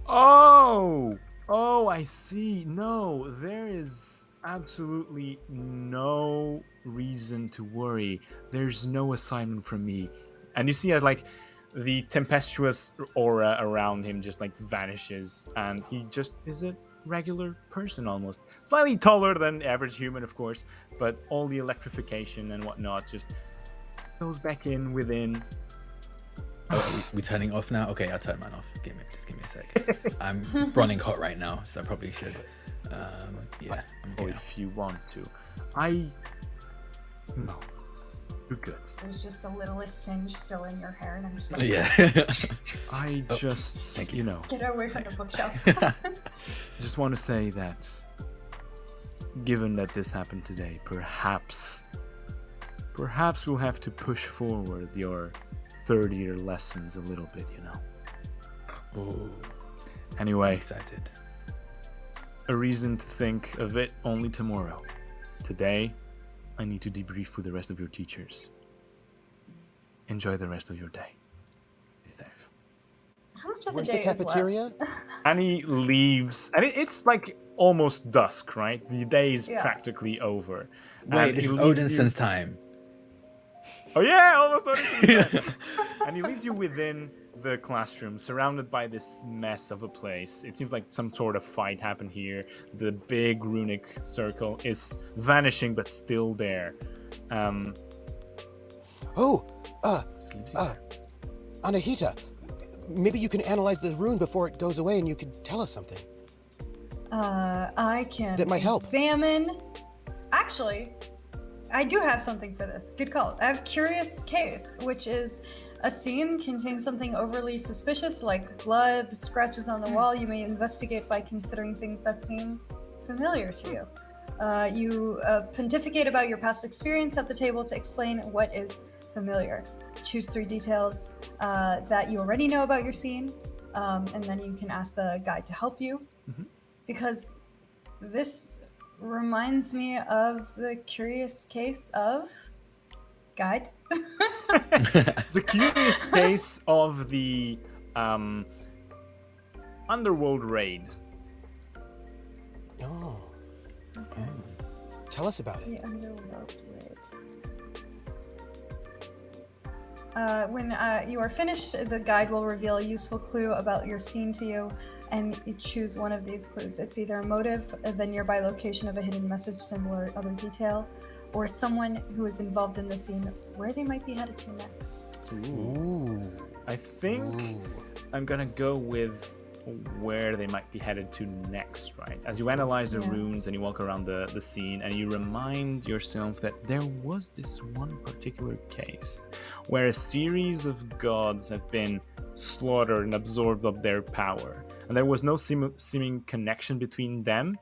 Oh, I see. No, there is absolutely no reason to worry. There's no assignment from me. And you see as like the tempestuous aura around him just like vanishes, and he just is a regular person almost. Slightly taller than average human, of course, but all the electrification and whatnot just goes back in within. Oh, are we turning off now? Okay, I'll turn mine off. Just give me a sec. I'm running hot right now, so I probably should. Yeah. I'm Or okay if you want to. No. You're good. There's just the littlest singe still in your hair, and I'm just now. like, Yeah. I just, thank you know, get away from the bookshelf. just want to say that given that this happened today, perhaps we'll have to push forward your third-year lessons a little bit, you know. Oh, I'm Anyway, excited. a reason to think of it only tomorrow. Today, I need to debrief with the rest of your teachers. Enjoy the rest of your day. Dave. How much of the Where's day the cafeteria? is left? And he leaves, and it's like almost dusk, right? The day is Yeah. practically over. Wait, And this he is leaves Odinson's time. Oh yeah, almost Odinson's time. And he leaves you within the classroom, surrounded by this mess of a place. It seems like some sort of fight happened here. The big runic circle is vanishing, but still there. Just leaves you there. Anahita, maybe you can analyze the rune before it goes away and you could tell us something. I can That might help. examine. Actually, I do have something for this. Good call. I have Curious Case, which is a scene contains something overly suspicious, like blood, scratches on the wall. You may investigate by considering things that seem familiar to you. You pontificate about your past experience at the table to explain what is familiar. Choose 3 details that you already know about your scene, and then you can ask the guide to help you. Because this reminds me of the curious case of guide. It's the curious case of the underworld raid. Oh. Tell us about it. The underworld raid. When you are finished, the guide will reveal a useful clue about your scene to you, and you choose one of these clues. It's either a motive, the nearby location of a hidden message, symbol, or other detail, or someone who is involved in the scene, where they might be headed to next. Ooh. I think I'm gonna go with where they might be headed to next, right? As you analyze the Yeah. runes and you walk around the scene and you remind yourself that there was this one particular case where a series of gods have been slaughtered and absorbed of their power. And there was no seeming connection between them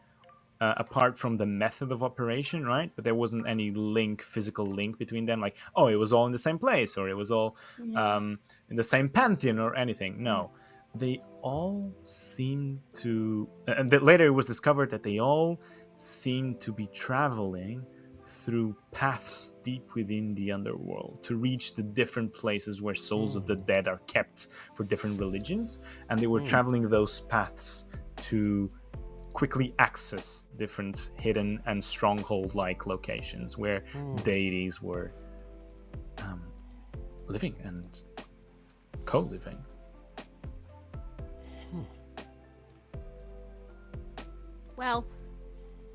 apart from the method of operation, right? But there wasn't any physical link between them, like, oh, it was all in the same place, or it was all in the same pantheon or anything. No. They all seem to... And later it was discovered that they all seem to be traveling through paths deep within the underworld to reach the different places where souls of the dead are kept for different religions. And they were traveling those paths to quickly access different hidden and stronghold-like locations where deities were living and co-living. Well,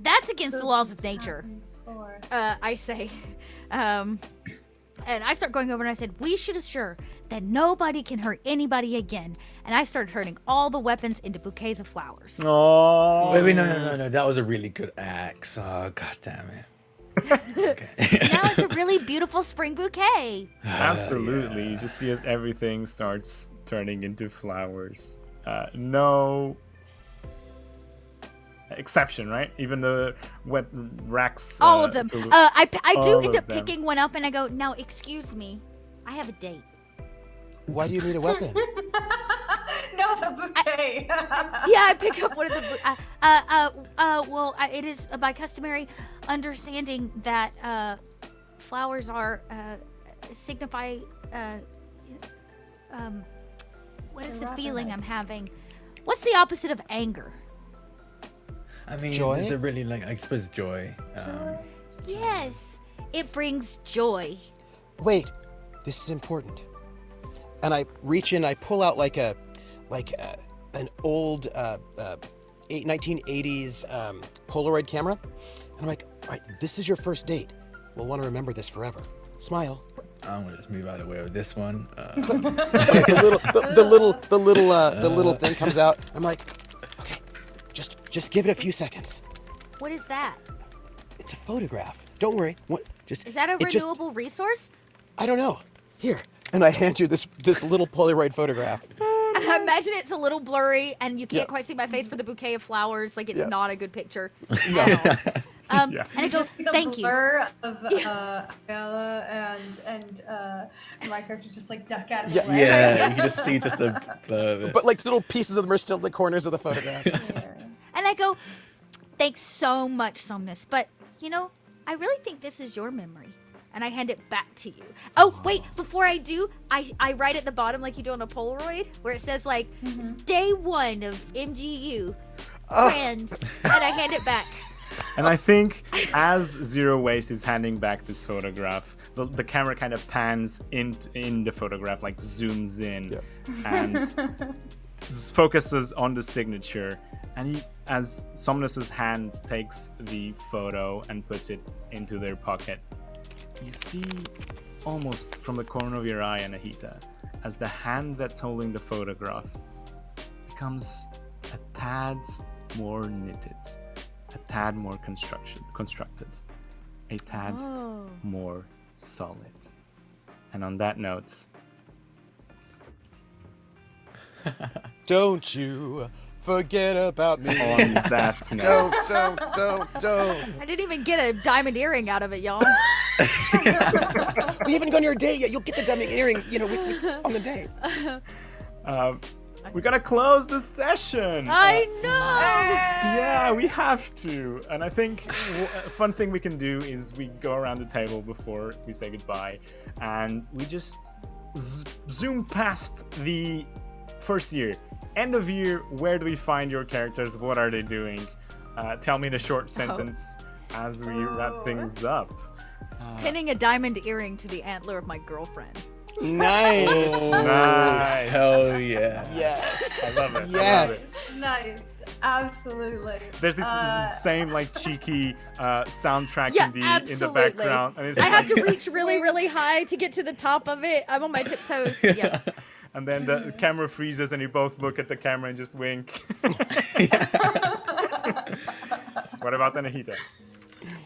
that's against the laws of nature, Or I say. And I start going over and I said, we should assure that nobody can hurt anybody again. And I started turning all the weapons into bouquets of flowers. Oh, Wait, no. That was a really good axe. Oh, god damn it. Okay. Now it's a really beautiful spring bouquet. absolutely. You just see as everything starts turning into flowers. No exception, right? Even the wet racks. All of them. I do all end of up them. picking one up and I go, now excuse me, I have a date. Why do you need a weapon? No, the bouquet. Yeah, I pick up one of the. Well, it is by customary understanding that flowers are signify. What is the feeling I'm having? What's the opposite of anger? I mean, Joy? is it really like, I suppose joy. Yes, it brings joy. Wait, this is important. And I reach in, I pull out like an old 1980s Polaroid camera, and I'm like, all right, this is your first date. We'll want to remember this forever. Smile. I'm gonna just move out of the way with this one. Like the little thing comes out. I'm like, okay, just give it a few seconds. What is that? It's a photograph. Don't worry. Is that a renewable resource? I don't know. Here, and I hand you this little Polaroid photograph. I imagine it's a little blurry and you can't Yeah. quite see my face for the bouquet of flowers. Like, it's Yeah. not a good picture at all. Yeah. And it goes, Just the thank you. blur of Iweala and my character just like duck out of the way. Yeah, you can just see just the But like little pieces of them are still in the corners of the photograph. And I go, thanks so much, Somnus. But, I really think this is your memory. And I hand it back to you. Oh, wait, before I do, I write at the bottom like you do on a Polaroid, where it says like, day 1 of MGU, friends, and I hand it back. And I think as Zero Waste is handing back this photograph, the camera kind of pans in the photograph, like zooms in, and focuses on the signature. And as Somnus's hand takes the photo and puts it into their pocket, you see almost from the corner of your eye, Anahita, as the hand that's holding the photograph becomes a tad more knitted, a tad more constructed, a tad more solid. And on that note, Don't you forget about me. on that note, Don't. I didn't even get a diamond earring out of it, y'all. We haven't gone on your date yet. You'll get the diamond earring, on the date. we're gonna close the session. I know. Yeah, we have to. And I think a fun thing we can do is we go around the table before we say goodbye, and we just zoom past the first year. End of year, where do we find your characters? What are they doing? Tell me in a short sentence as we wrap things up. Pinning a diamond earring to the antler of my girlfriend. Nice. Nice. hell yeah. Yes. I love it. Yes. Nice. Absolutely. There's this same like cheeky soundtrack Yeah, in the absolutely. background, and it's I have like- to reach really, really high to get to the top of it. I'm on my tiptoes. Yeah. and then the camera freezes, and you both look at the camera and just wink. What about Anahita?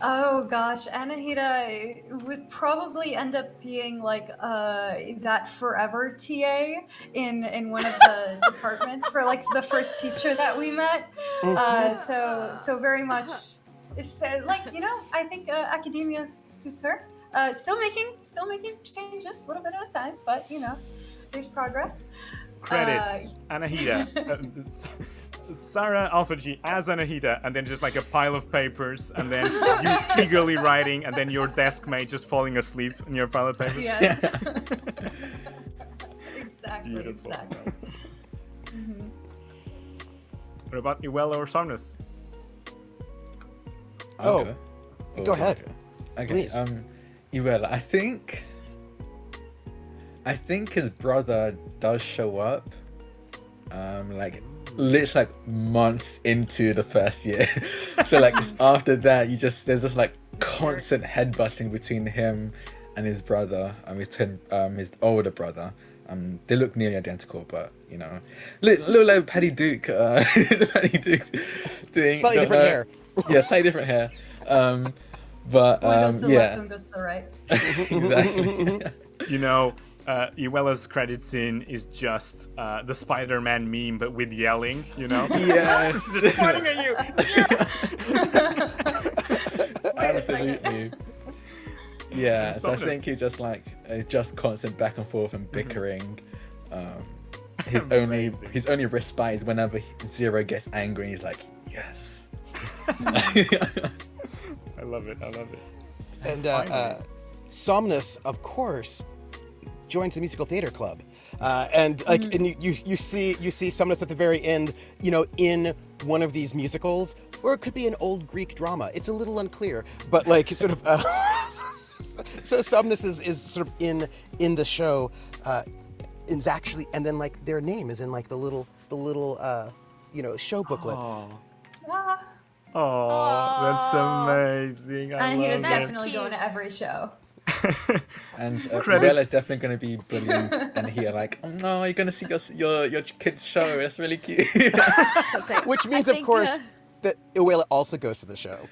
Oh gosh, Anahita would probably end up being like that forever TA in one of the departments for like the first teacher that we met. So very much, it's I think academia suits her. Still making changes a little bit at a time, but there's progress. Credits, Anahita. Sarah Alpha G as Anahita, and then just like a pile of papers, and then you eagerly writing, and then your desk mate just falling asleep in your pile of papers. Yes. Exactly. Beautiful. Exactly. What about Iweala or Somnus? I'll Go ahead. Okay. Please. Iweala, I think his brother does show up. Literally months into the first year. So just after that, there's just like constant headbutting between him and his brother, his older brother. They look nearly identical, but little like Paddy Duke, the Paddy Duke thing. Slightly different hair. Yeah, slightly different hair. But One goes to the yeah, left, one goes to the right. exactly. Iweala's credit scene is just the Spider-Man meme, but with yelling, you know? Yeah. Just pointing at you. Absolutely. Yeah, so I Somnus. think he just just constant back and forth and bickering. His only respite is whenever Zero gets angry and he's like, yes. I love it. And Finally. Somnus, of course, joins the musical theater club, and you see Somnus at the very end, in one of these musicals, or it could be an old Greek drama. It's a little unclear, but sort of. So Somnus is sort of in the show, is actually, and then their name is in the little show booklet. Oh, that's amazing. I Anahita's love it. definitely going to every show. And Credits. Iweala's definitely going to be bullying Anahita, like, oh no, you're going to see your kid's show. That's really cute. Which means, of course, that Iweala also goes to the show.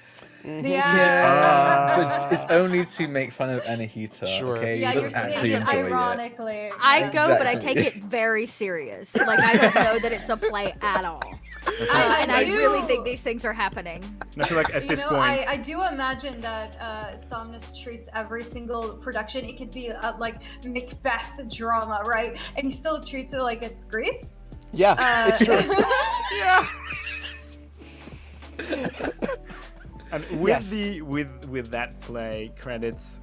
Yeah. But it's only to make fun of Anahita. Sure. Okay? Yeah, He you're doesn't saying actually it enjoy it. ironically. I go, but I Exactly. take it very serious. I don't know that it's a play at all. And I do. really think these things are happening. And I feel like at this point, I do imagine that Somnus treats every single production, it could be a Macbeth drama, right? And he still treats it like it's Greece. Yeah, it's true. and with Yes. with that play, credits,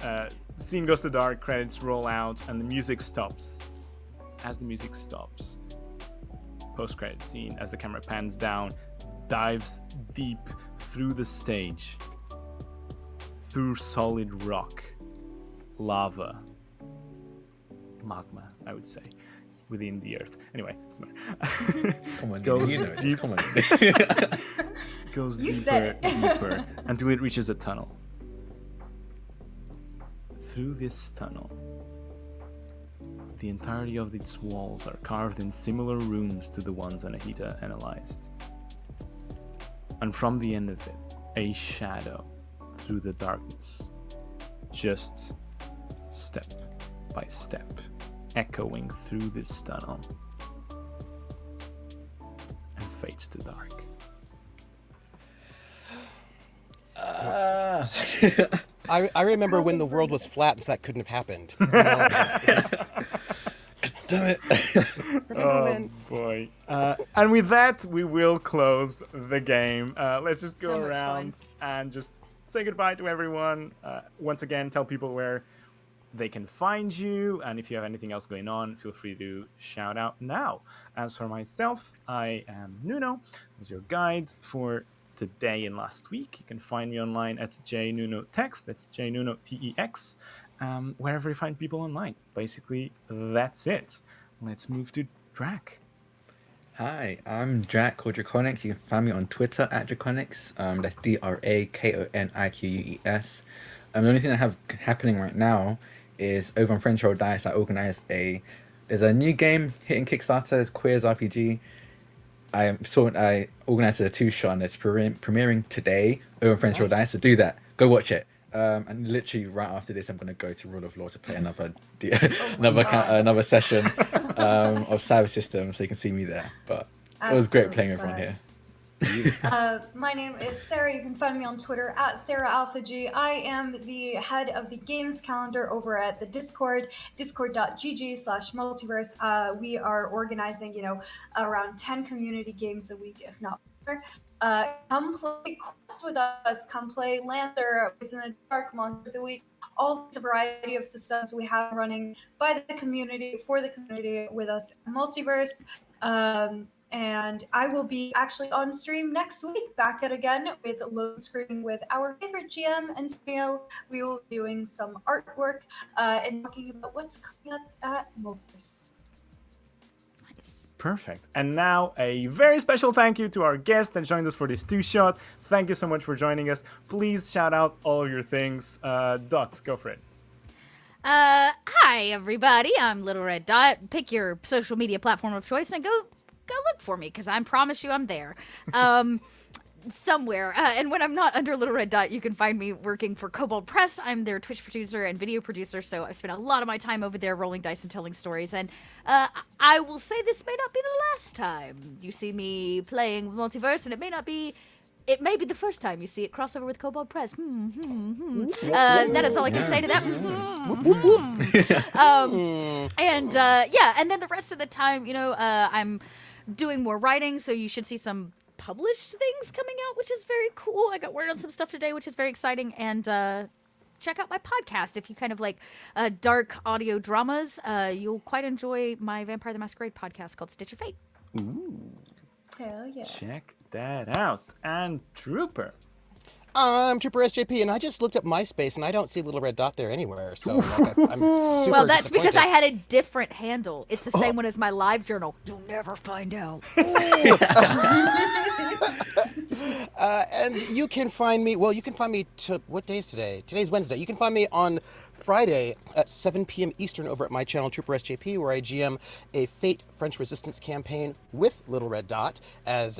scene goes to dark, credits roll out, and the music stops. As the music stops, post-credit scene, as the camera pans down, dives deep through the stage, through solid rock, lava, magma, I would say. It's within the earth. Anyway, it's matter. Come on, Goes you know it. deep. Come on. Goes You deeper said it. and deeper until it reaches a tunnel. Through this tunnel, the entirety of its walls are carved in similar runes to the ones Anahita analyzed. And from the end of it, a shadow through the darkness, just step by step, echoing through this tunnel, and fades to dark. I remember when the world was flat, so that couldn't have happened. Damn it. Remember when? Boy. And with that, we will close the game. Let's just go So much around and just say goodbye to everyone. Once again, tell people where they can find you, and if you have anything else going on, feel free to shout out now. As for myself, I am Nuno, as your guide for today and last week. You can find me online at jnunotex, that's jnunotex, wherever you find people online. Basically, that's it. Let's move to Drac. Hi, I'm Drac or Draconics. You can find me on Twitter at Draconics. That's DRAKONIQUES. The only thing I have happening right now is over on French Roll Dice. I organized there's a new game hitting Kickstarter. It's Queers RPG. I organized a 2-shot and it's premiering today over on French Roll Dice. So do that. Go watch it. And literally right after this, I'm going to go to Rule of Law to play another session of Cyber System, so you can see me there. But it was great playing everyone here. My name is Sarah. You can find me on Twitter at SarahAlphaG. I am the head of the games calendar over at the Discord, discord.gg/multiverse. We are organizing, around 10 community games a week, if not more. Come play Quest with us. Come play Lancer, Woods in the Dark, Monster of the Week. All the variety of systems we have running by the community, for the community, with us at Multiverse. And I will be actually on stream next week, back at again with Lone Screen with our favorite GM, Antonio. We will be doing some artwork and talking about what's coming up at Multiverse. Nice. Perfect. And now a very special thank you to our guest that joined us for this 2-shot. Thank you so much for joining us. Please shout out all your things. Dot, go for it. Hi everybody. I'm Little Red Dot. Pick your social media platform of choice and go look for me, because I promise you I'm there. somewhere. And when I'm not under Little Red Dot, you can find me working for Kobold Press. I'm their Twitch producer and video producer, so I spend a lot of my time over there rolling dice and telling stories. And I will say this may not be the last time you see me playing Multiverse, and it may be the first time you see it crossover with Kobold Press. That is all I can say to that. And then the rest of the time, I'm doing more writing, so you should see some published things coming out, which is very cool. I got word on some stuff today, which is very exciting. And check out my podcast if you kind of like dark audio dramas. You'll quite enjoy my Vampire the Masquerade podcast called Stitch of Fate. Ooh. Hell yeah. Check that out. And Trooper. I'm Trooper SJP, and I just looked up MySpace, and I don't see Little Red Dot there anywhere. So like, I'm super Well, that's because I disappointed. had a different handle. It's the same one as my live journal. You'll never find out. And you can find me. Well, you can find me. What day is today? Today's Wednesday. You can find me on Friday at 7 p.m. Eastern over at my channel Trooper SJP, where I GM a Fate French Resistance campaign with Little Red Dot as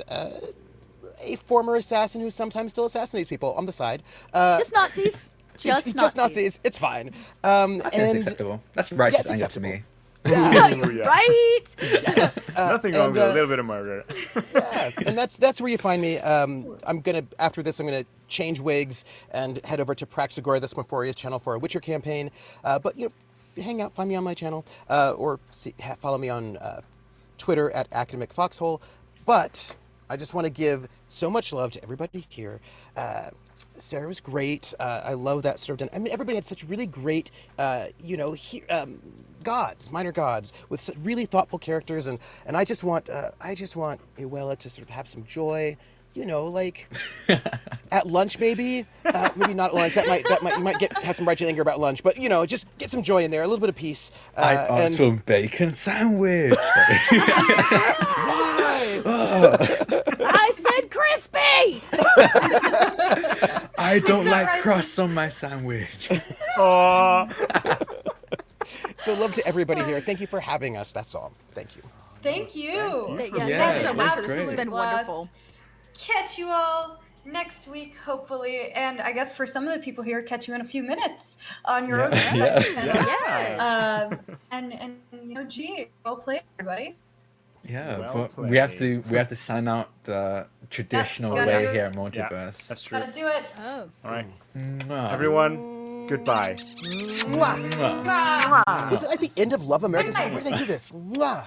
a former assassin who sometimes still assassinates people on the side. Just Nazis. Just Nazis. It's fine. I think that's acceptable. That's righteous anger to acceptable. me. Hallelujah. Right? Nothing wrong with a little bit of murder. Yeah, and that's where you find me. After this, I'm gonna change wigs and head over to Praxagora, the Smorphoria's channel, for a Witcher campaign. But hang out, find me on my channel, or follow me on Twitter at Academic Foxhole. But I just want to give so much love to everybody here. Sarah was great. I love that sort of. I mean, everybody had such really great, gods, minor gods, with really thoughtful characters, and I just want Iweala to sort of have some joy. Like at lunch, maybe not at lunch. You might have some righteous anger about lunch, but just get some joy in there, a little bit of peace. I asked for bacon sandwich. Why? I said crispy! I don't like right. crust on my sandwich. Aw. So love to everybody here. Thank you for having us. That's all. Thank you. Thank you. Thanks so much for this. This has great. been wonderful. Catch you all next week, hopefully. And I guess for some of the people here, catch you in a few minutes on your own respective channels. Yes. And well played, everybody. Yeah, Well but we have to sign out the traditional gotta way do it. here at Yeah, Multiverse. that's true. Gotta do it. Oh. All right. Mwah. Everyone, goodbye. Mwah. Was it like the end of Love American Style? Where did they do this? Mwah.